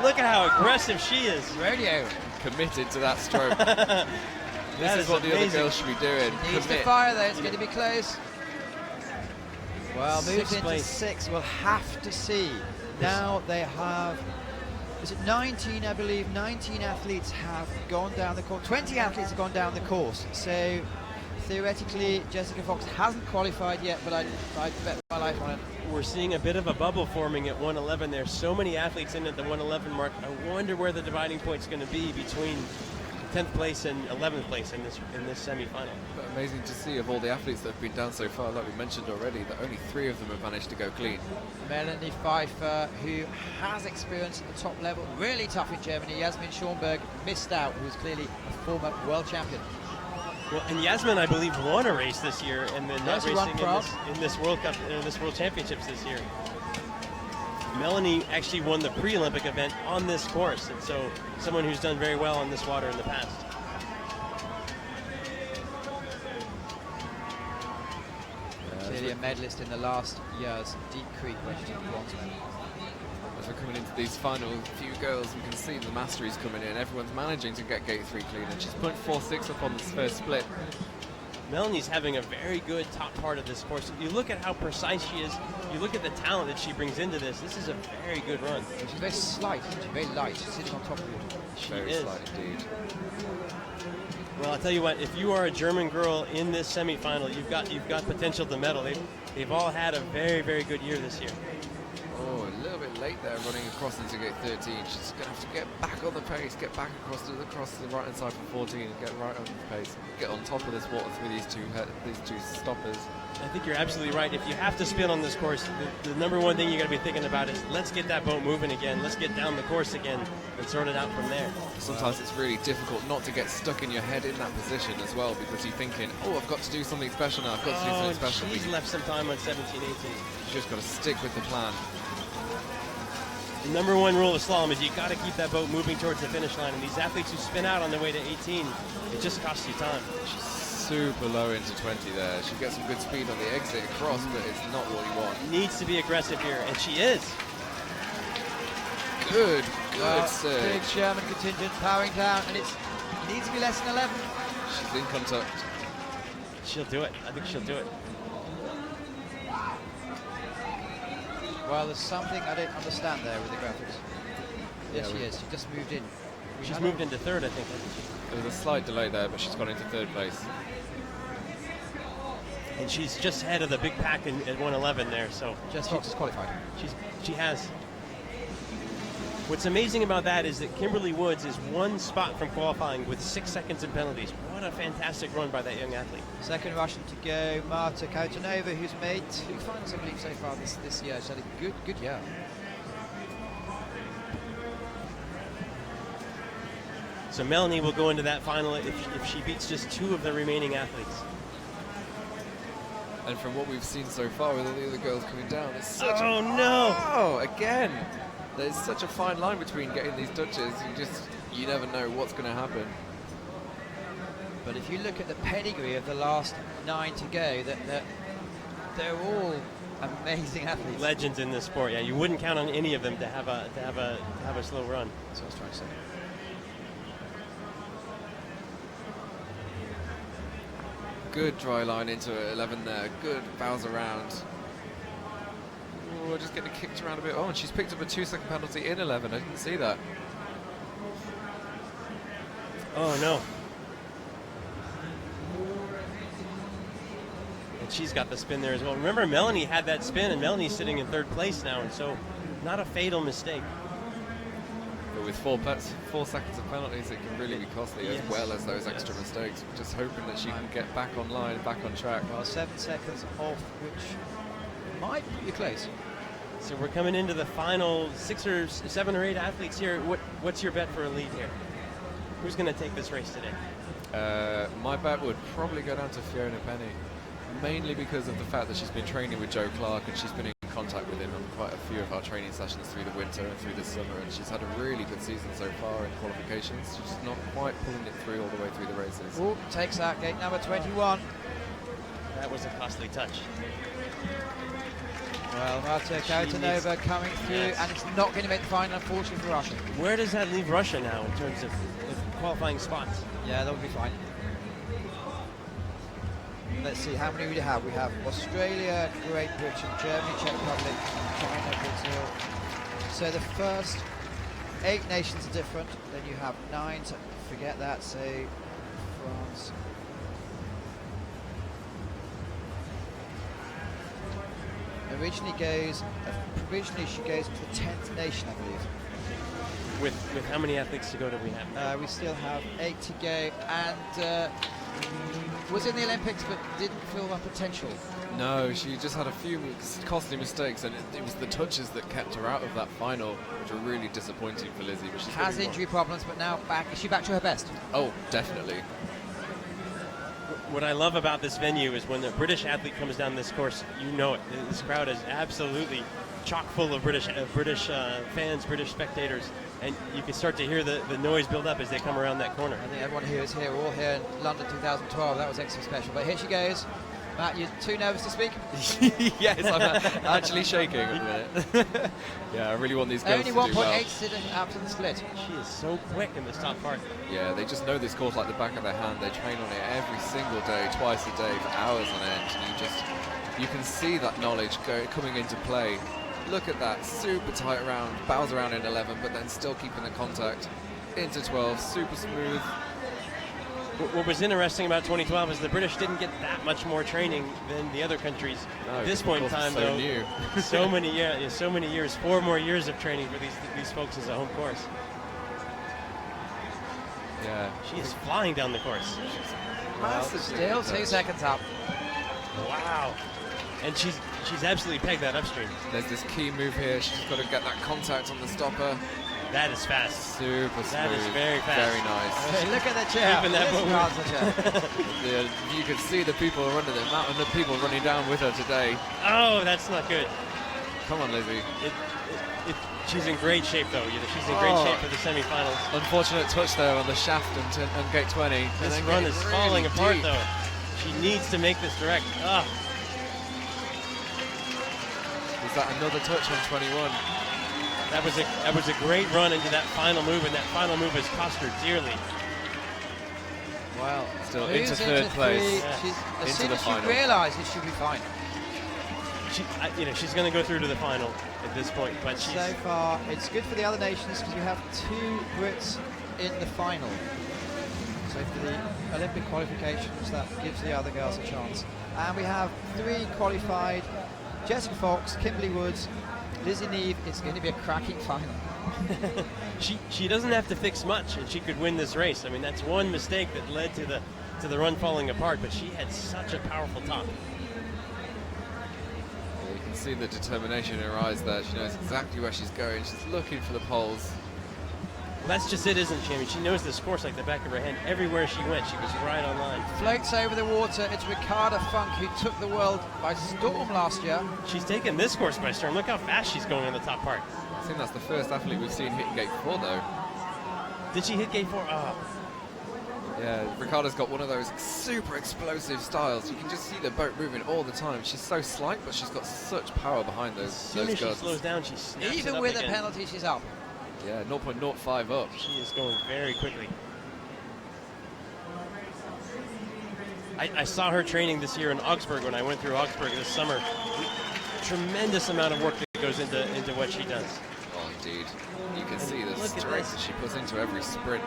S4: look at how aggressive she is.
S1: Rodeo.
S5: Committed to that stroke. This is what the other girls should be doing.
S1: Needs to fire though, it's going to be close. Well, moves into
S4: place.
S1: 6, we'll have to see. Now they have, is it 19, I believe, 19 athletes have gone down the course, 20 athletes have gone down the course. So theoretically, Jessica Fox hasn't qualified yet, but I'd bet my life on it.
S4: We're seeing a bit of a bubble forming at 111. There's so many athletes in at the 111 mark. I wonder where the dividing point's going to be between 10th place and 11th place in this semi-final.
S5: But amazing to see of all the athletes that have been down so far, like we mentioned already, that only 3 of them have managed to go clean.
S1: Melanie Pfeiffer, who has experience at the top level, really tough in Germany. Yasmin Schornberg missed out, who's clearly a former world champion.
S4: Well, and Yasmin, I believe, won a race this year, and then not racing in this World Cup, in this World Championships this year. Melanie actually won the pre-Olympic event on this course, and so someone who's done very well on this water in the past.
S1: Clearly a medalist in the last year's Deep Creek, where she took the bronze medal.
S5: As we're coming into these final few girls, we can see the masteries coming in. Everyone's managing to get gate 3 clean, and she's put 4.6 up on this first split.
S4: Melanie's having a very good top part of this course. You look at how precise she is, you look at the talent that she brings into this is a very good run.
S1: She's very slight, she's very light, she's sitting on top of it.
S4: She
S5: Very
S4: is.
S5: slight indeed.
S4: Well, I'll tell you what, if you are a German girl in this semifinal, you've got potential to medal. They've all had a very, very good year this year.
S5: Oh, a little bit late there running across into gate 13. She's going to have to get back on the pace, get back across the right-hand side from 14 and get right on the pace. Get on top of this water through these two stoppers.
S4: I think you're absolutely right. If you have to spin on this course, the number one thing you got to be thinking about is let's get that boat moving again. Let's get down the course again and sort it out from there.
S5: Sometimes it's really difficult not to get stuck in your head in that position as well, because you're thinking, oh, I've got to do something special now. I've got to do something special.
S4: She's left some time on 17, 18.
S5: You just got to stick with the plan.
S4: The number one rule of slalom is you got to keep that boat moving towards the finish line. And these athletes who spin out on their way to 18, it just costs you time.
S5: She's super low into 20 there. She gets some good speed on the exit across, but it's not what you want.
S4: Needs to be aggressive here, and she is.
S5: Good
S1: Big
S5: surge.
S1: German contingent powering down, and it needs to be less than 11.
S5: She's in contact.
S4: She'll do it. I think she'll do it.
S1: Well, there's something I didn't understand there with the graphics. Yes,
S5: Yeah,
S1: she is. She just moved in.
S4: She's moved into third, I think.
S5: There was a slight delay there, but she's gone into third place.
S4: And she's just ahead of the big pack at 111 there. So
S1: Jess Fox is qualified.
S4: she has. What's amazing about that is that Kimberly Woods is one spot from qualifying with 6 seconds in penalties. What a fantastic run by that young athlete.
S1: Second Russian to go, Marta Kautanova, who's made 2 finals, I believe, so far this year. She's had a good year.
S4: So Melanie will go into that final if she beats just 2 of the remaining athletes.
S5: And from what we've seen so far with all the other girls coming down, it's such
S4: Oh, no!
S5: Oh, again! There's such a fine line between getting these touches. You never know what's going to happen.
S1: But if you look at the pedigree of the last 9 to go, that they're all amazing athletes.
S4: Legends in this sport. Yeah, you wouldn't count on any of them to have a slow run.
S1: That's what I was trying to say.
S5: Good dry line into 11 there. Good bows around. Oh, just getting kicked around a bit. Oh, and she's picked up a 2-second penalty in 11. I didn't see that.
S4: Oh, no. And she's got the spin there as well. Remember, Melanie had that spin, and Melanie's sitting in third place now, and so not a fatal mistake.
S5: But with 4 seconds of penalties, it can really be costly,
S4: Yes.
S5: as well as those extra mistakes. Just hoping that she can get back online, back on track.
S1: Well, 7 seconds off, which might put you close.
S4: So we're coming into the final 6 or 7 or 8 athletes here. What's your bet for a lead here? Who's going to take this race today?
S5: My bet would probably go down to Fiona Penny, mainly because of the fact that she's been training with Joe Clark and she's been in contact with him on quite a few of our training sessions through the winter and through the summer, and she's had a really good season so far in qualifications. She's just not quite pulling it through all the way through the races.
S1: Oh, takes out gate number 21.
S4: That was a costly touch.
S1: Well, Marta Kautanova coming through,
S4: Yes.
S1: and it's not going to make the final, unfortunately, for Russia.
S4: Where does that leave Russia now in terms of qualifying spots?
S1: Yeah, that would be fine. Let's see, how many we have? We have Australia, Great Britain, Germany, Czech Republic, China, Brazil. So the first 8 nations are different. Then you have 9, so forget that, say France. Provisionally she goes to the 10th nation, I believe.
S4: With how many athletes to go do we have?
S1: We still have 8 to go, and was in the Olympics but didn't feel her potential.
S5: No, she just had a few costly mistakes, and it was the touches that kept her out of that final, which were really disappointing for Lizzie. But she's
S1: Has injury problems, but now back. Is she back to her best?
S5: Oh, definitely.
S4: What I love about this venue is when the British athlete comes down this course, you know it. This crowd is absolutely chock full of British fans, British spectators, and you can start to hear the noise build up as they come around that corner.
S1: I think everyone who is here, we're all here in London 2012. That was extra special. But here she goes. Matt, you're too nervous to speak?
S5: Yes, I'm actually shaking at the minute. Yeah, I really want these girls
S1: Only
S5: to do well.
S1: 1.8 sitting after the split.
S4: She is so quick in this top part.
S5: Yeah, they just know this course like the back of their hand. They train on it every single day, twice a day, for hours on end. And you can see that knowledge coming into play. Look at that, super tight round, bows around in 11, but then still keeping the contact into 12, super smooth.
S4: What was interesting about 2012 is the British didn't get that much more training than the other countries.
S5: No,
S4: At this
S5: the
S4: point in
S5: course
S4: time,
S5: is so
S4: though,
S5: new.
S4: so many years, 4 more years of training for these folks as a home course.
S5: Yeah.
S4: She is flying down the course.
S5: Massively
S1: Still
S5: good
S1: 2
S5: touch.
S1: seconds up.
S4: Wow. And she's absolutely pegged that upstream.
S5: There's this key move here. She's got to get that contact on the stopper.
S4: That is fast.
S5: Super smooth.
S4: That is very fast.
S5: Very nice.
S1: Hey, look at the chair.
S4: Even that
S1: Listen,
S4: moment.
S1: Carl's the chair.
S5: You can see the people running, the amount of people running down with her today.
S4: Oh, that's not good.
S5: Come on, Lizzie.
S4: She's in great shape, though. She's in great shape for the semifinals.
S5: Unfortunate touch there on the shaft and gate 20.
S4: This
S5: And then
S4: run
S5: getting
S4: is
S5: really
S4: falling apart,
S5: deep.
S4: though. She needs to make this direct. Ah,
S5: Is that another touch on 21?
S4: that was a great run into that final move, and that final move has cost her dearly.
S1: Well,
S5: Still
S1: moves
S5: into third place.
S1: three.
S4: Yeah.
S1: As
S5: Into
S1: soon
S5: the
S1: as she
S5: final.
S1: realises she'll be fine.
S4: She's going to go through to the final at this point, but she's
S1: So far, it's good for the other nations because we have 2 Brits in the final. So for the Olympic qualifications, that gives the other girls a chance. And we have 3 qualified: Jessica Fox, Kimberly Woods, Lizzie Neve. It's going to be a cracking final.
S4: she doesn't have to fix much, and she could win this race. I mean, that's one mistake that led to the run falling apart, but she had such a powerful top.
S5: You can see the determination in her eyes there. She knows exactly where she's going. She's looking for the poles.
S4: Well, that's just it, isn't she? I mean, she knows this course like the back of her hand. Everywhere she went, she was right on line.
S1: Floats over the water. It's Ricarda Funk who took the world by storm last year.
S4: She's taken this course by storm. Look how fast she's going on the top part.
S5: I think that's the first athlete we've seen hit gate 4 though.
S4: Did she hit gate 4? Oh,
S5: Yeah, Ricardo's got one of those super explosive styles. You can just see the boat moving all the time. She's so slight, but she's got such power behind
S4: as
S5: those
S4: soon as she
S5: guns.
S4: slows down, she snaps it
S1: Even
S4: up
S1: with
S4: again.
S1: a penalty, she's up.
S5: Yeah, 0.05 up.
S4: She is going very quickly. I saw her training this year in Augsburg when I went through Augsburg this summer. Tremendous amount of work that goes into what she does.
S5: Oh, indeed. You can see the
S4: look at
S5: strength
S4: this.
S5: that she puts into every sprint.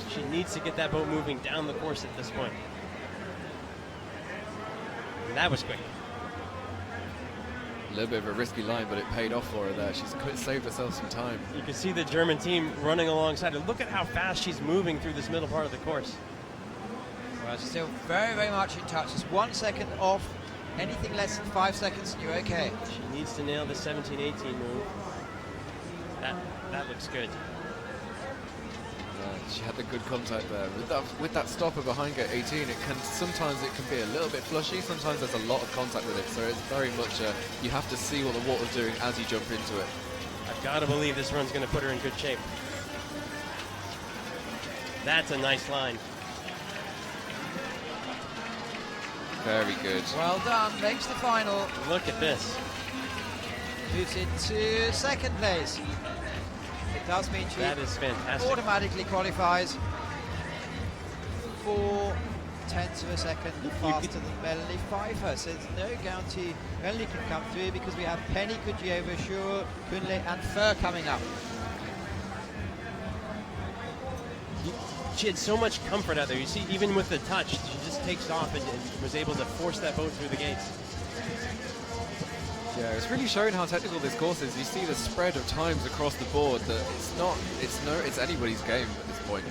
S4: She needs to get that boat moving down the course at this point. And that was quick.
S5: A little bit of a risky line, but it paid off for her there. She's saved herself some time.
S4: You can see the German team running alongside her. Look at how fast she's moving through this middle part of the course.
S1: Well, she's still very, very much in touch. It's 1 second off. Anything less than 5 seconds, and you're okay.
S4: She needs to nail the 17-18 move. That looks good.
S5: She had the good contact there. With that stopper behind gate 18, sometimes it can be a little bit flushy. Sometimes there's a lot of contact with it. So it's very much you have to see what the water's doing as you jump into it.
S4: I've got to believe this run's going to put her in good shape. That's a nice line.
S5: Very good.
S1: Well done. Makes the final.
S4: Look at this.
S1: Moves into second place. It does mean she
S4: That is fantastic.
S1: automatically qualifies 0.4 of a second faster than Melanie Pfeiffer. So there's no guarantee Melanie can come through because we have Penny, Kujiova, Shura, Kunle and Fur coming up.
S4: She had so much comfort out there. You see, even with the touch, she just takes off and was able to force that boat through the gates.
S5: Yeah, it's really showing how technical this course is. You see the spread of times across the board that it's anybody's game at this point.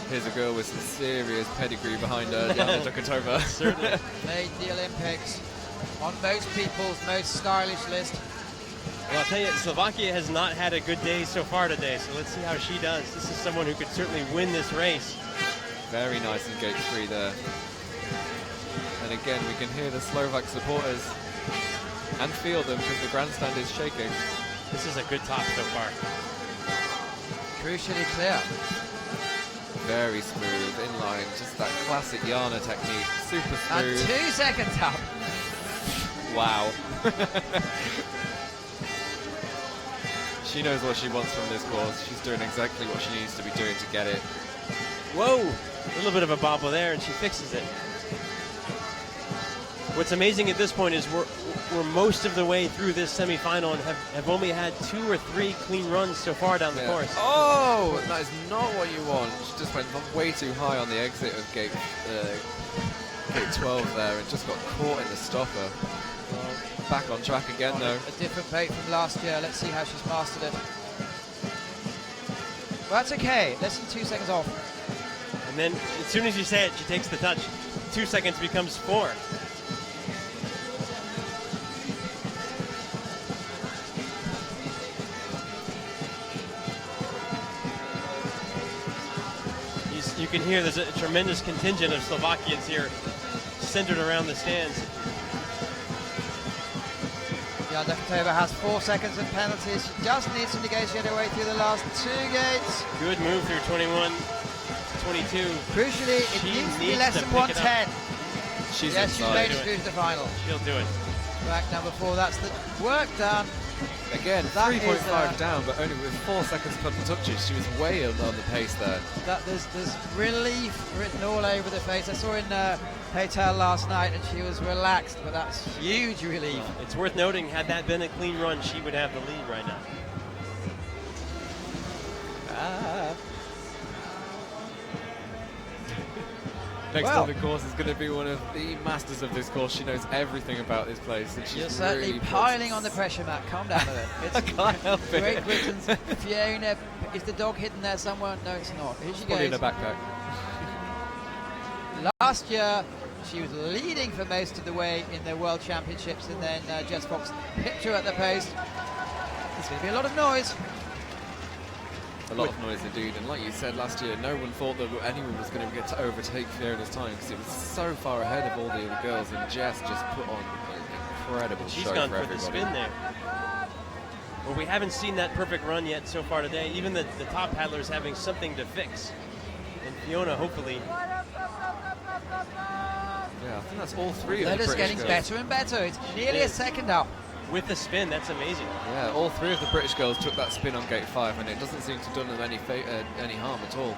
S5: Here's a girl with some serious pedigree behind her, Jana Dukatova.
S4: Certainly.
S1: Made the Olympics on most people's most stylish list.
S4: Well, I'll tell you, Slovakia has not had a good day so far today, so let's see how she does. This is someone who could certainly win this race.
S5: Very nice in gate 3 there. And again, we can hear the Slovak supporters and feel them because the grandstand is shaking.
S4: This is a good top so far.
S1: Crucially clear.
S5: Very smooth, in line, just that classic Jana technique. Super
S1: And
S5: smooth.
S1: 2 seconds up.
S5: Wow. She knows what she wants from this course. She's doing exactly what she needs to be doing to get it.
S4: Whoa! A little bit of a bobble there, and she fixes it. What's amazing at this point is we're most of the way through this semifinal and have only had 2 or 3 clean runs so far down the course.
S5: Oh, that is not what you want. She just went way too high on the exit of gate 12 there and just got caught in the stopper. Back on track again though.
S1: A different bait from last year. Let's see how she's mastered it. Well, that's okay. Less than 2 seconds off.
S4: And then as soon as you say it, she takes the touch. 2 seconds becomes 4. You can hear there's a tremendous contingent of Slovakians here centered around the stands.
S1: Oktober has 4 seconds of penalties. She just needs to negotiate her way through the last 2 gates.
S4: Good move through 21, 22.
S1: Crucially, it
S4: She
S1: needs to be
S4: needs
S1: less
S4: to
S1: than
S4: pick it up.
S1: 110.
S5: She's
S1: Yes, she's
S5: inside.
S1: made it through to the final.
S4: She'll do it.
S1: Track number 4, that's the work done.
S5: Again,
S1: That
S5: 3.5
S1: is,
S5: down, but only with 4 seconds cut and touches. She was way on the pace there.
S1: There's relief written all over the face. I saw in Hotel last night and she was relaxed, but that's huge relief.
S4: It's worth noting, had that been a clean run, she would have the lead right now.
S5: Next
S1: Well.
S5: on the course is going to be one of the masters of this course. She knows everything about this place. And she's
S1: You're certainly
S5: really
S1: piling on the pressure, Matt. Calm down a bit.
S5: I can't help it.
S1: Great Britain's Fiona. Is the dog hidden there somewhere? No, it's not. Here she
S5: Probably in
S1: goes.
S5: a backpack.
S1: Last year, she was leading for most of the way in the World Championships, and then Jess Fox picked her at the post. There's going to be a lot of noise.
S5: A lot of noise indeed, and like you said last year, no one thought that anyone was going to get to overtake Fiona's time because it was so far ahead of all the other girls, and Jess just put on an incredible
S4: She's
S5: show
S4: gone
S5: for
S4: for
S5: everybody.
S4: the spin there. Well, we haven't seen that perfect run yet so far today. Even the top paddlers having something to fix. And Fiona, hopefully.
S5: Yeah, I think that's all three of the
S1: Leather's
S5: British
S1: getting
S5: girls.
S1: better and better. It's nearly a second up.
S4: With the spin, that's amazing.
S5: Yeah, all three of the British girls took that spin on gate 5, and it doesn't seem to have done them any harm at all.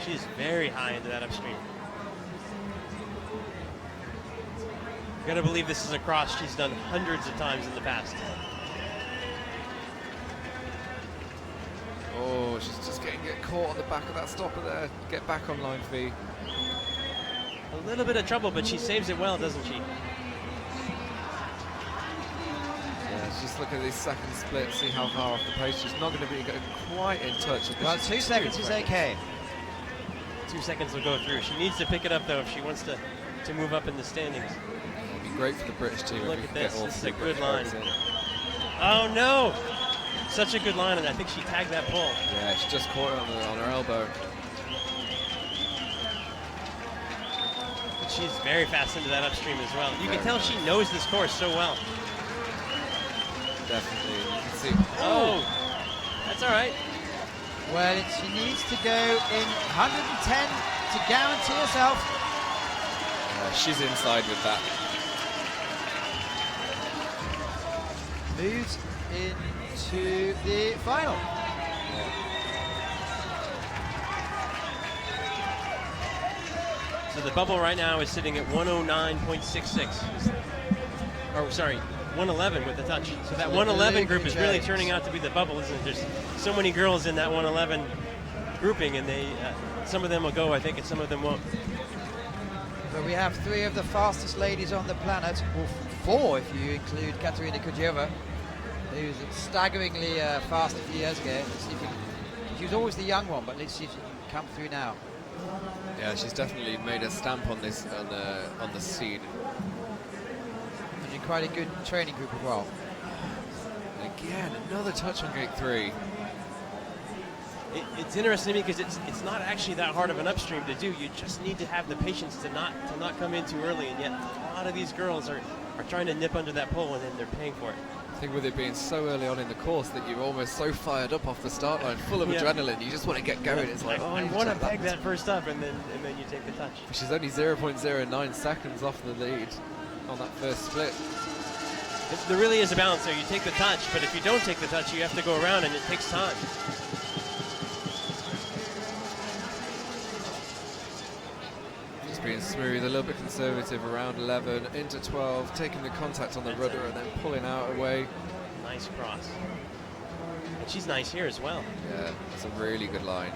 S4: She's very high into that upstream. Gotta believe this is a cross she's done hundreds of times in the past.
S5: Oh, she's just getting caught on the back of that stopper there. Get back on line, Fee.
S4: A little bit of trouble, but she saves it well, doesn't she?
S5: Yeah, just look at this second split, see how far off the pace. She's not going to be quite in touch.
S1: Well, 2 seconds is okay.
S4: 2 seconds will go through. She needs to pick it up, though, if she wants to move up in the standings.
S5: It'd be great for the British team
S4: Look
S5: if we
S4: at
S5: could get
S4: this.
S5: all
S4: This is
S5: three
S4: a good
S5: British
S4: line.
S5: girls in.
S4: Oh, no! Such a good line, and I think she tagged that pull.
S5: Yeah, she just caught it on her elbow.
S4: But she's very fast into that upstream as well. You can tell she knows this course so well.
S5: Definitely. You can see.
S4: Oh! That's all right.
S1: Well, she needs to go in 110 to guarantee herself.
S5: She's inside with that.
S1: Moves into the final.
S4: So the bubble right now is sitting at 109.66. Oh, sorry, 111 with the touch. So that 111 group is really turning out to be the bubble, isn't it? There's so many girls in that 111 grouping, and they some of them will go, I think, and some of them won't.
S1: But we have 3 of the fastest ladies on the planet, or 4 if you include Katerina Kudjeva, who was staggeringly fast a few years ago. Let's see if she was always the young one, but let's see if she can come through now.
S5: Yeah, she's definitely made a stamp on this on the scene.
S1: And in quite a good training group as well.
S5: Again, another touch on gate 3.
S4: It's interesting to me because it's not actually that hard of an upstream to do. You just need to have the patience to not come in too early, and yet a lot of these girls are trying to nip under that pole, and then they're paying for it.
S5: I think with it being so early on in the course that you're almost so fired up off the start line, full of
S4: Yeah.
S5: adrenaline, you just want to get going. It's like, oh,
S4: I want to peg that first up, and then you take the touch.
S5: She's only 0.09 seconds off the lead on that first split.
S4: There really is a balance there. You take the touch, but if you don't take the touch, you have to go around, and it takes time.
S5: Just being smooth, a little bit conservative around 11, into 12, taking the contact on the rudder and then pulling out away.
S4: Nice cross. And she's nice here as well.
S5: Yeah, that's a really good line.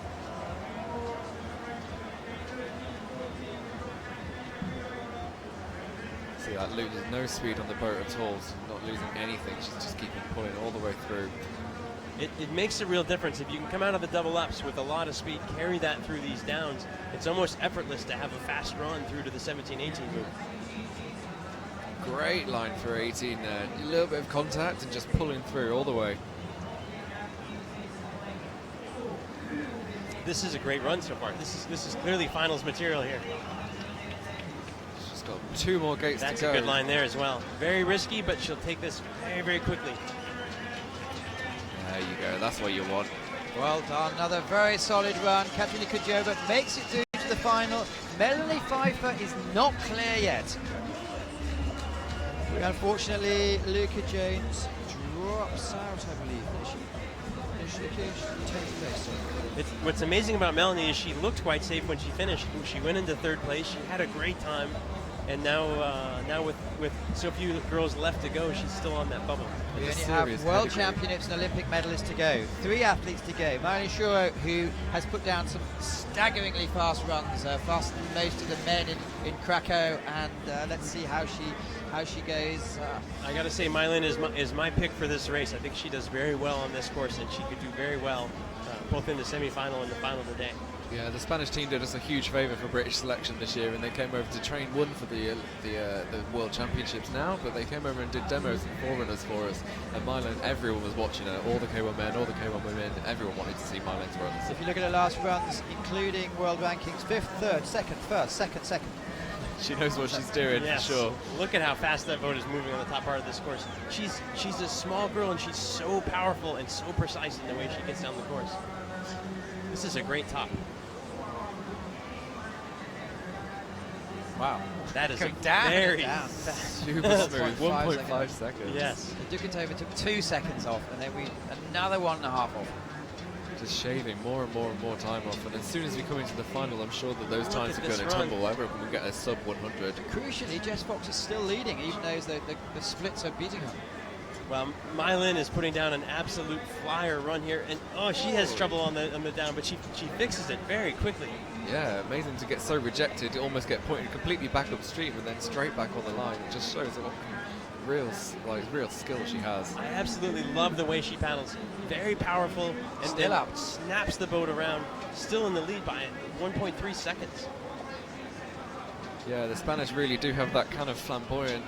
S5: See that, loses no speed on the boat at all, so not losing anything, she's just keeping pulling all the way through.
S4: It makes a real difference. If you can come out of the double ups with a lot of speed, carry that through these downs, it's almost effortless to have a fast run through to the 17-18 group.
S5: Great line through 18 there. A little bit of contact and just pulling through all the way.
S4: This is a great run so far. This is clearly finals material here.
S5: She's Got 2 more gates
S4: That's
S5: to go.
S4: a good line there as well. Very risky, but she'll take this very, very quickly.
S5: There you go. That's what you want.
S1: Well done. Another very solid run. Katerina Kudjova makes it through to the final. Melanie Pfeiffer is not clear yet. Unfortunately, Luca Jones drops out, I believe. Is she 10th place?
S4: What's amazing about Melanie is she looked quite safe when she finished. She went into 3rd place. She had a great time. And now with so few girls left to go, she's still on that bubble.
S1: We only have world champions and Olympic medalists to go. 3 athletes to go. Marilyn Shuro, who has put down some staggeringly fast runs, faster than most of the men in Krakow, and let's see how she goes.
S4: I got to say, Mylin is my pick for this race. I think she does very well on this course, and she could do very well both in the semifinal and the final today.
S5: Yeah, the Spanish team did us a huge favour for British selection this year, and they came over to train 1 for the World Championships now, but they came over and did demos and forerunners for us. And Mylin, everyone was watching her, all the K1 men, all the K1 women, everyone wanted to see Mylin's runs.
S1: If you look at her last runs, including world rankings, 5th, 3rd, 2nd, 1st, 2nd.
S5: She knows what she's doing,
S4: yes.
S5: for sure.
S4: Look at how fast that boat is moving on the top part of this course. She's a small girl, and she's so powerful and so precise in the way she gets down the course. This is a great top.
S1: Wow.
S4: That is
S1: Going
S4: a
S1: down,
S4: very
S1: down.
S4: fast.
S5: Super smooth, 1.5 seconds.
S4: Yes.
S1: Dukin over took 2 seconds off, and then another 1.5 off.
S5: Just shaving more and more and more time off, and as soon as we come into the final, I'm sure that those times are going to tumble. Everyone will get a sub 100.
S1: Crucially, Jess Fox is still leading, even though the splits are beating her.
S4: Well, Mylin is putting down an absolute flyer run here, and she has trouble on the down, but she fixes it very quickly.
S5: Yeah, amazing to get so rejected, to almost get pointed completely back upstream and then straight back on the line. It just shows what real skill she has.
S4: I absolutely love the way she paddles. Very powerful, and
S1: Still up.
S4: Snaps the boat around, still in the lead by 1.3 seconds.
S5: Yeah, the Spanish really do have that kind of flamboyant,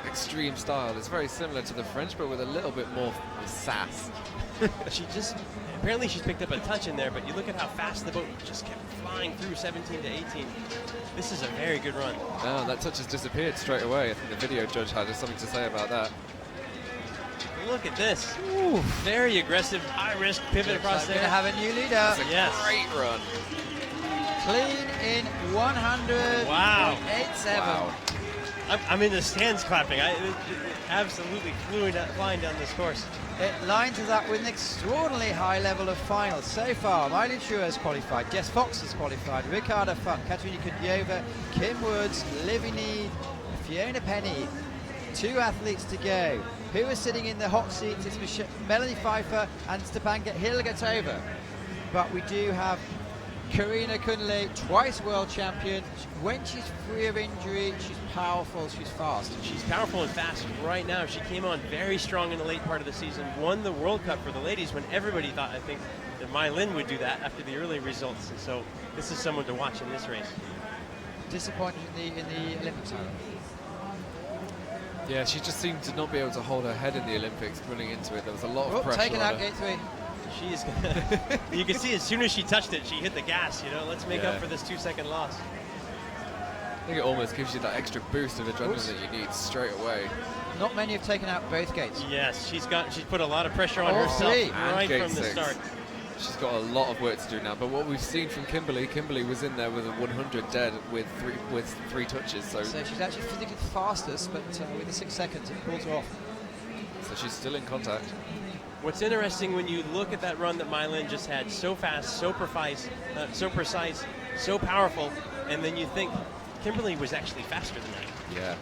S5: extreme style. It's very similar to the French, but with a little bit more sass.
S4: Apparently she's picked up a touch in there, but you look at how fast the boat just kept flying through 17 to 18. This is a very good run.
S5: Oh, that touch has disappeared straight away. I think the video judge had something to say about that.
S4: Look at this. Ooh, very aggressive, high-risk pivot across there.
S1: Going to have a new leader.
S5: That's a
S4: Yes.
S5: great run.
S1: Clean in 100.87.
S5: Wow.
S4: I'm in the stands clapping. It absolutely flying down this course.
S1: It lines us up with an extraordinarily high level of finals. So far, Mylin Shuro has qualified, Jess Fox has qualified, Ricarda Funk, Katerina Kudjova, Kim Woods, Livy Need, Fiona Penny. 2 athletes to go. Who are sitting in the hot seats? It's Melanie Pfeiffer and Stepanka Hilgertova. But we do have Karina Kunle, twice world champion. When she's free of injury, she's powerful, she's fast.
S4: She's powerful and fast right now. She came on very strong in the late part of the season, won the World Cup for the ladies when everybody thought, I think, that Mylin would do that after the early results. And so this is someone to watch in this race.
S1: Disappointed in the Olympics, however.
S5: Yeah, she just seemed to not be able to hold her head in the Olympics running into it. There was a lot of pressure
S1: taken
S5: on
S1: out
S5: her.
S1: gate 3.
S4: She is gonna, you can see as soon as she touched it, she hit the gas, let's make up for this 2-second loss.
S5: I think it almost gives you that extra boost of adrenaline that you need straight away.
S1: Not many have taken out both gates.
S4: Yes, she's put a lot of pressure on herself
S1: 3.
S4: right
S5: Gate
S4: from the
S5: 6.
S4: start.
S5: She's got a lot of work to do now, but what we've seen from Kimberly was in there with a 100 dead with three touches. So
S1: she's actually physically fastest, but with the 6 seconds, it pulls her off.
S5: So she's still in contact.
S4: What's interesting when you look at that run that Mylin just had, so fast, so precise, so powerful, and then you think Kimberly was actually faster than that.
S5: Yeah,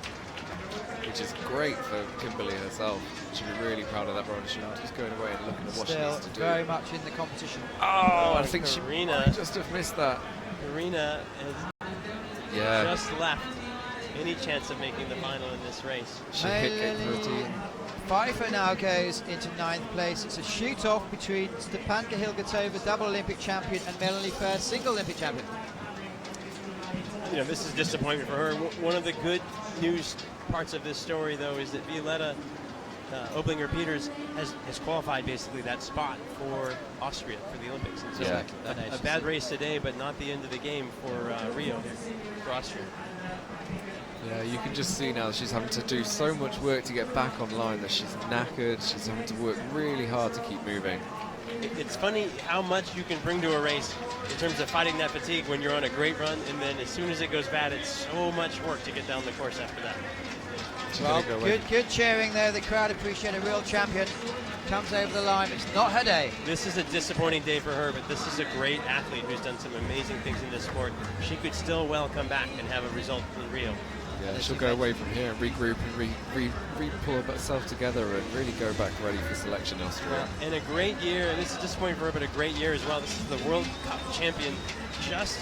S5: which is great for Kimberly herself. She'll be really proud of that run. She's just going away and looking at what she needs to do.
S1: Very much in the competition.
S5: Oh, I think
S4: Karina
S5: she might just have missed that.
S4: Karina has just left any chance of making the final in this race.
S5: She hit gate 13.
S1: Pfeiffer now goes into 9th place. It's a shoot-off between Stepanka Hilgertova, double Olympic champion, and Melanie Fair, single Olympic champion.
S4: This is a disappointment for her. One of the good news parts of this story, though, is that Violetta Oblinger-Peters has qualified basically that spot for Austria for the Olympics. And so a bad race today, but not the end of the game for Rio here, for Austria.
S5: Yeah, you can just see now she's having to do so much work to get back online that she's knackered. She's having to work really hard to keep moving.
S4: It's funny how much you can bring to a race in terms of fighting that fatigue when you're on a great run, and then as soon as it goes bad, it's so much work to get down the course after that.
S1: Well, good cheering there. The crowd appreciate a real champion. Comes over the line. It's not her day.
S4: This is a disappointing day for her, but this is a great athlete who's done some amazing things in this sport. She could still well come back and have a result in Rio.
S5: Yeah, she'll go away from here and regroup and pull herself together and really go back ready for selection in Austria.
S4: And a great year, and this is disappointing for her, but a great year as well. This is the World Cup champion. Just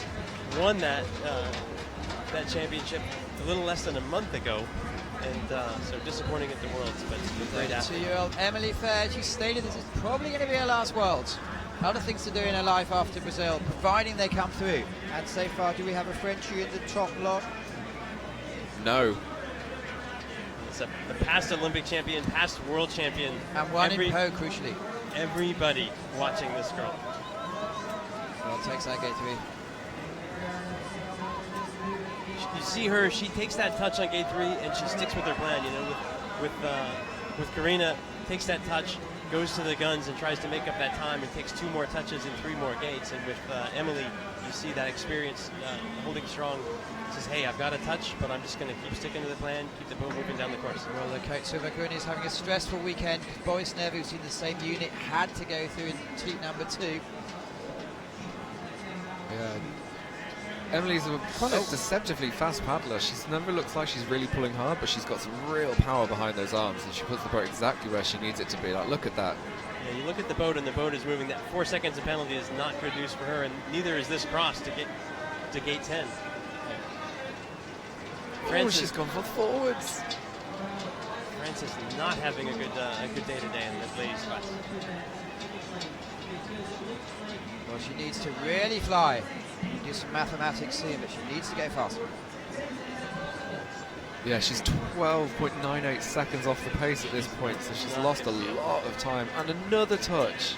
S4: won that that championship a little less than a month ago. And so disappointing at the Worlds, but a great athlete.
S1: 2-year-old Emily Fair, she stated this is probably going to be her last Worlds. Other things to do in her life after Brazil, providing they come through. And so far, do we have a Frenchie in the top lot?
S5: No.
S4: It's a past Olympic champion, past world champion.
S1: And one in Po, crucially.
S4: Everybody watching this girl.
S1: Well, takes that gate 3.
S4: You see her, she takes that touch on gate 3 and she sticks with her plan, you know, with Karina, takes that touch, goes to the guns and tries to make up that time and takes 2 more touches and 3 more gates. And with Emily, you see that experience holding strong. Says, hey, I've got a touch, but I'm just going to keep sticking to the plan, keep the boat moving down the course.
S1: Well, the coach Karina is having a stressful weekend because Boris Nev, who's in the same unit, had to go through in heat number 2.
S5: Yeah. Emily's quite a deceptively fast paddler. She's never looks like she's really pulling hard, but she's got some real power behind those arms, and she puts the boat exactly where she needs it to be. Like, look at that.
S4: Yeah, you look at the boat, and the boat is moving. That 4 seconds of penalty is not good news for her, and neither is this cross to get to gate 10.
S5: Francis, she's gone for forwards.
S4: Francis not having a good day today in the ladies class.
S1: Well, she needs to really fly. You can do some mathematics here, but she needs to go faster.
S5: Yeah, she's 12.98 seconds off the pace at this point, so she's lost a lot of time. And another touch.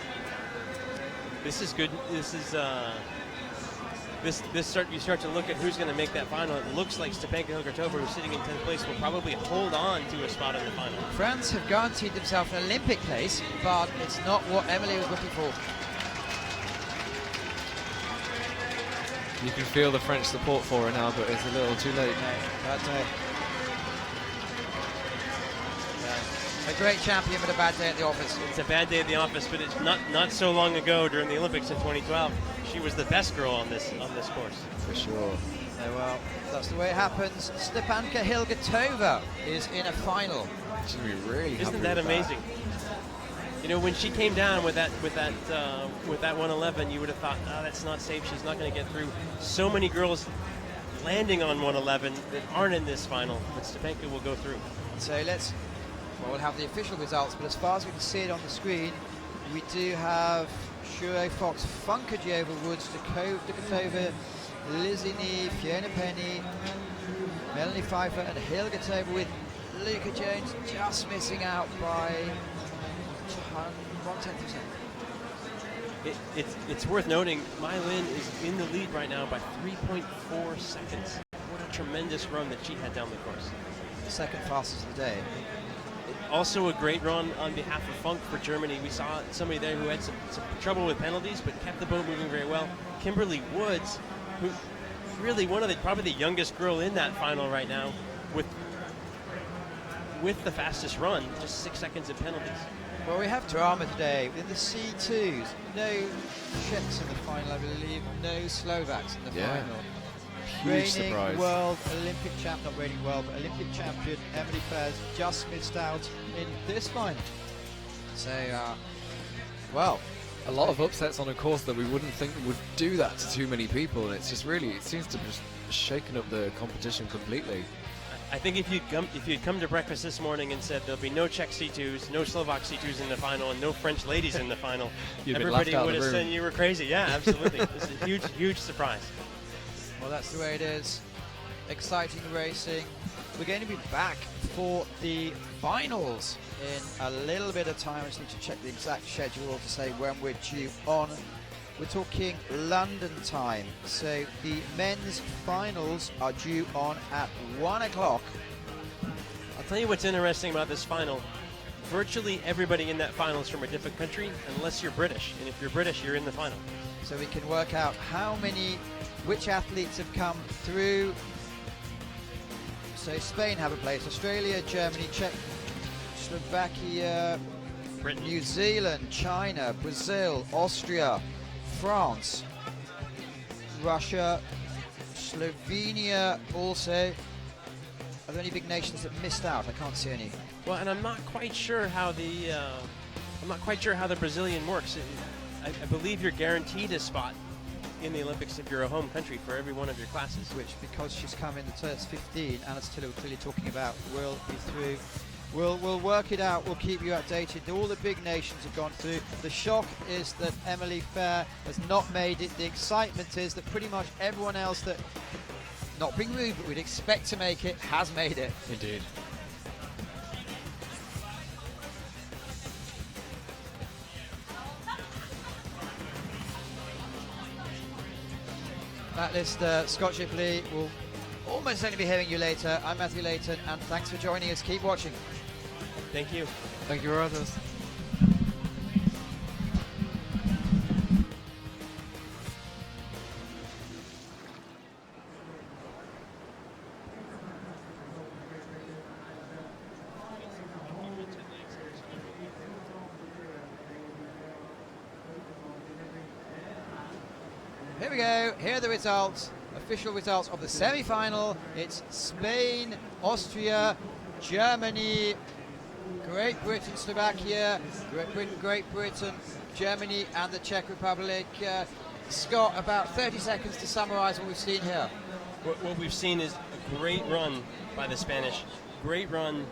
S4: This is good. This is you start to look at who's going to make that final. It looks like Stepanka Hilgertova, who's sitting in 10th place, will probably hold on to a spot in the final.
S1: France have guaranteed themselves an Olympic place, but it's not what Emily was looking for.
S5: You can feel the French support for her now, but it's a little too late.
S1: A great champion, but a bad day at the office.
S4: It's a bad day at the office, but it's not so long ago during the Olympics in 2012. She was the best girl on this course.
S5: For sure.
S1: Oh, well, that's the way it happens. Stepanka Hilgertova is in a final.
S5: She's gonna be really happy.
S4: Isn't that amazing? You know, when she came down with that 111, you would have thought, oh, that's not safe. She's not going to get through. So many girls landing on 111 that aren't in this final, but Stepanka will go through.
S1: So we'll have the official results, but as far as we can see it on the screen, we do have Shure Fox, Funkagiova, Woods, Dukatova, Lizzie Nee, Fiona Penny, Melanie Pfeiffer, and Hilgertova, with Luca Jones just missing out by 1/10 of a second.
S4: It's worth noting, Mai Lin is in the lead right now by 3.4 seconds. What a tremendous run that she had down the course.
S1: Second fastest of the day.
S4: Also a great run on behalf of Funk for Germany. We saw somebody there who had some trouble with penalties, but kept the boat moving very well. Kimberly Woods, who really probably the youngest girl in that final right now, with the fastest run, just 6 seconds of penalties.
S1: Well, we have drama today in the C2s. No Czechs in the final, I believe. No Slovaks in the final.
S5: Huge
S1: Reigning
S5: surprise.
S1: world Olympic champion, not reigning world, but Olympic champion Emily Fair's just missed out in this final. So, well,
S5: a lot of upsets on a course that we wouldn't think would do that to too many people, and it's just really, it seems to just shaken up the competition completely.
S4: I think if you'd come to breakfast this morning and said there'll be no Czech C2s, no Slovak C2s in the final, and no French ladies in the final, everybody would have said you were crazy. Yeah, absolutely. It's a huge, huge surprise.
S1: Well, that's the way it is. Exciting racing. We're going to be back for the finals in a little bit of time. I just need to check the exact schedule to say when we're due on. We're talking London time. So the men's finals are due on at 1 o'clock.
S4: I'll tell you what's interesting about this final. Virtually everybody in that final is from a different country, unless you're British. And if you're British, you're in the final.
S1: So we can work out which athletes have come through. So Spain have a place, Australia, Germany, Czech, Slovakia,
S4: Britain.
S1: New Zealand, China, Brazil, Austria, France, Russia, Slovenia also. Are there any big nations that missed out? I can't see any.
S4: Well, and I'm not quite sure how the Brazilian works. I believe you're guaranteed a spot in the Olympics if you're a home country for every one of your classes.
S1: Which, because she's come in the first 15, Anna's still clearly talking about, will be through. We'll work it out. We'll keep you updated. All the big nations have gone through. The shock is that Emily Fair has not made it. The excitement is that pretty much everyone else that, not being rude, but we'd expect to make it, has made it.
S3: Indeed.
S1: That list, Scott Shipley will almost certainly be hearing you later. I'm Matthew Layton, and thanks for joining us. Keep watching.
S4: Thank you.
S5: Thank you, brothers.
S1: Here we go. Here are the results, official results of the semi-final. It's Spain, Austria, Germany, Great Britain, Slovakia, Great Britain, Germany, and the Czech Republic. Scott, about 30 seconds to summarize what we've seen here.
S4: What we've seen is a great run by the Spanish, great run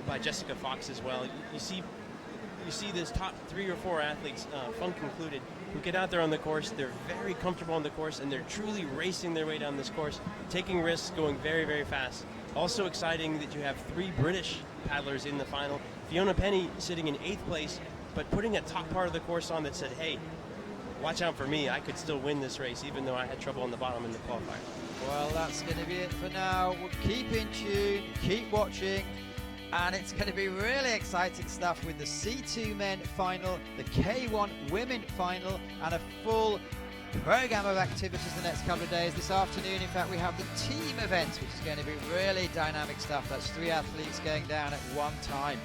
S4: by Jessica Fox as well. You see this top 3 or 4 athletes, Funk included, who get out there on the course. They're very comfortable on the course, and they're truly racing their way down this course, taking risks, going very, very fast. Also exciting that you have 3 British paddlers in the final. Fiona Penny sitting in 8th place, but putting a top part of the course on that said, hey, watch out for me. I could still win this race, even though I had trouble on the bottom in the qualifier.
S1: Well, that's going to be it for now. We'll keep in tune, keep watching, and it's going to be really exciting stuff with the C2 men final, the K1 women final, and a full program of activities the next couple of days. This afternoon, in fact, we have the team event, which is going to be really dynamic stuff. That's 3 athletes going down at one time.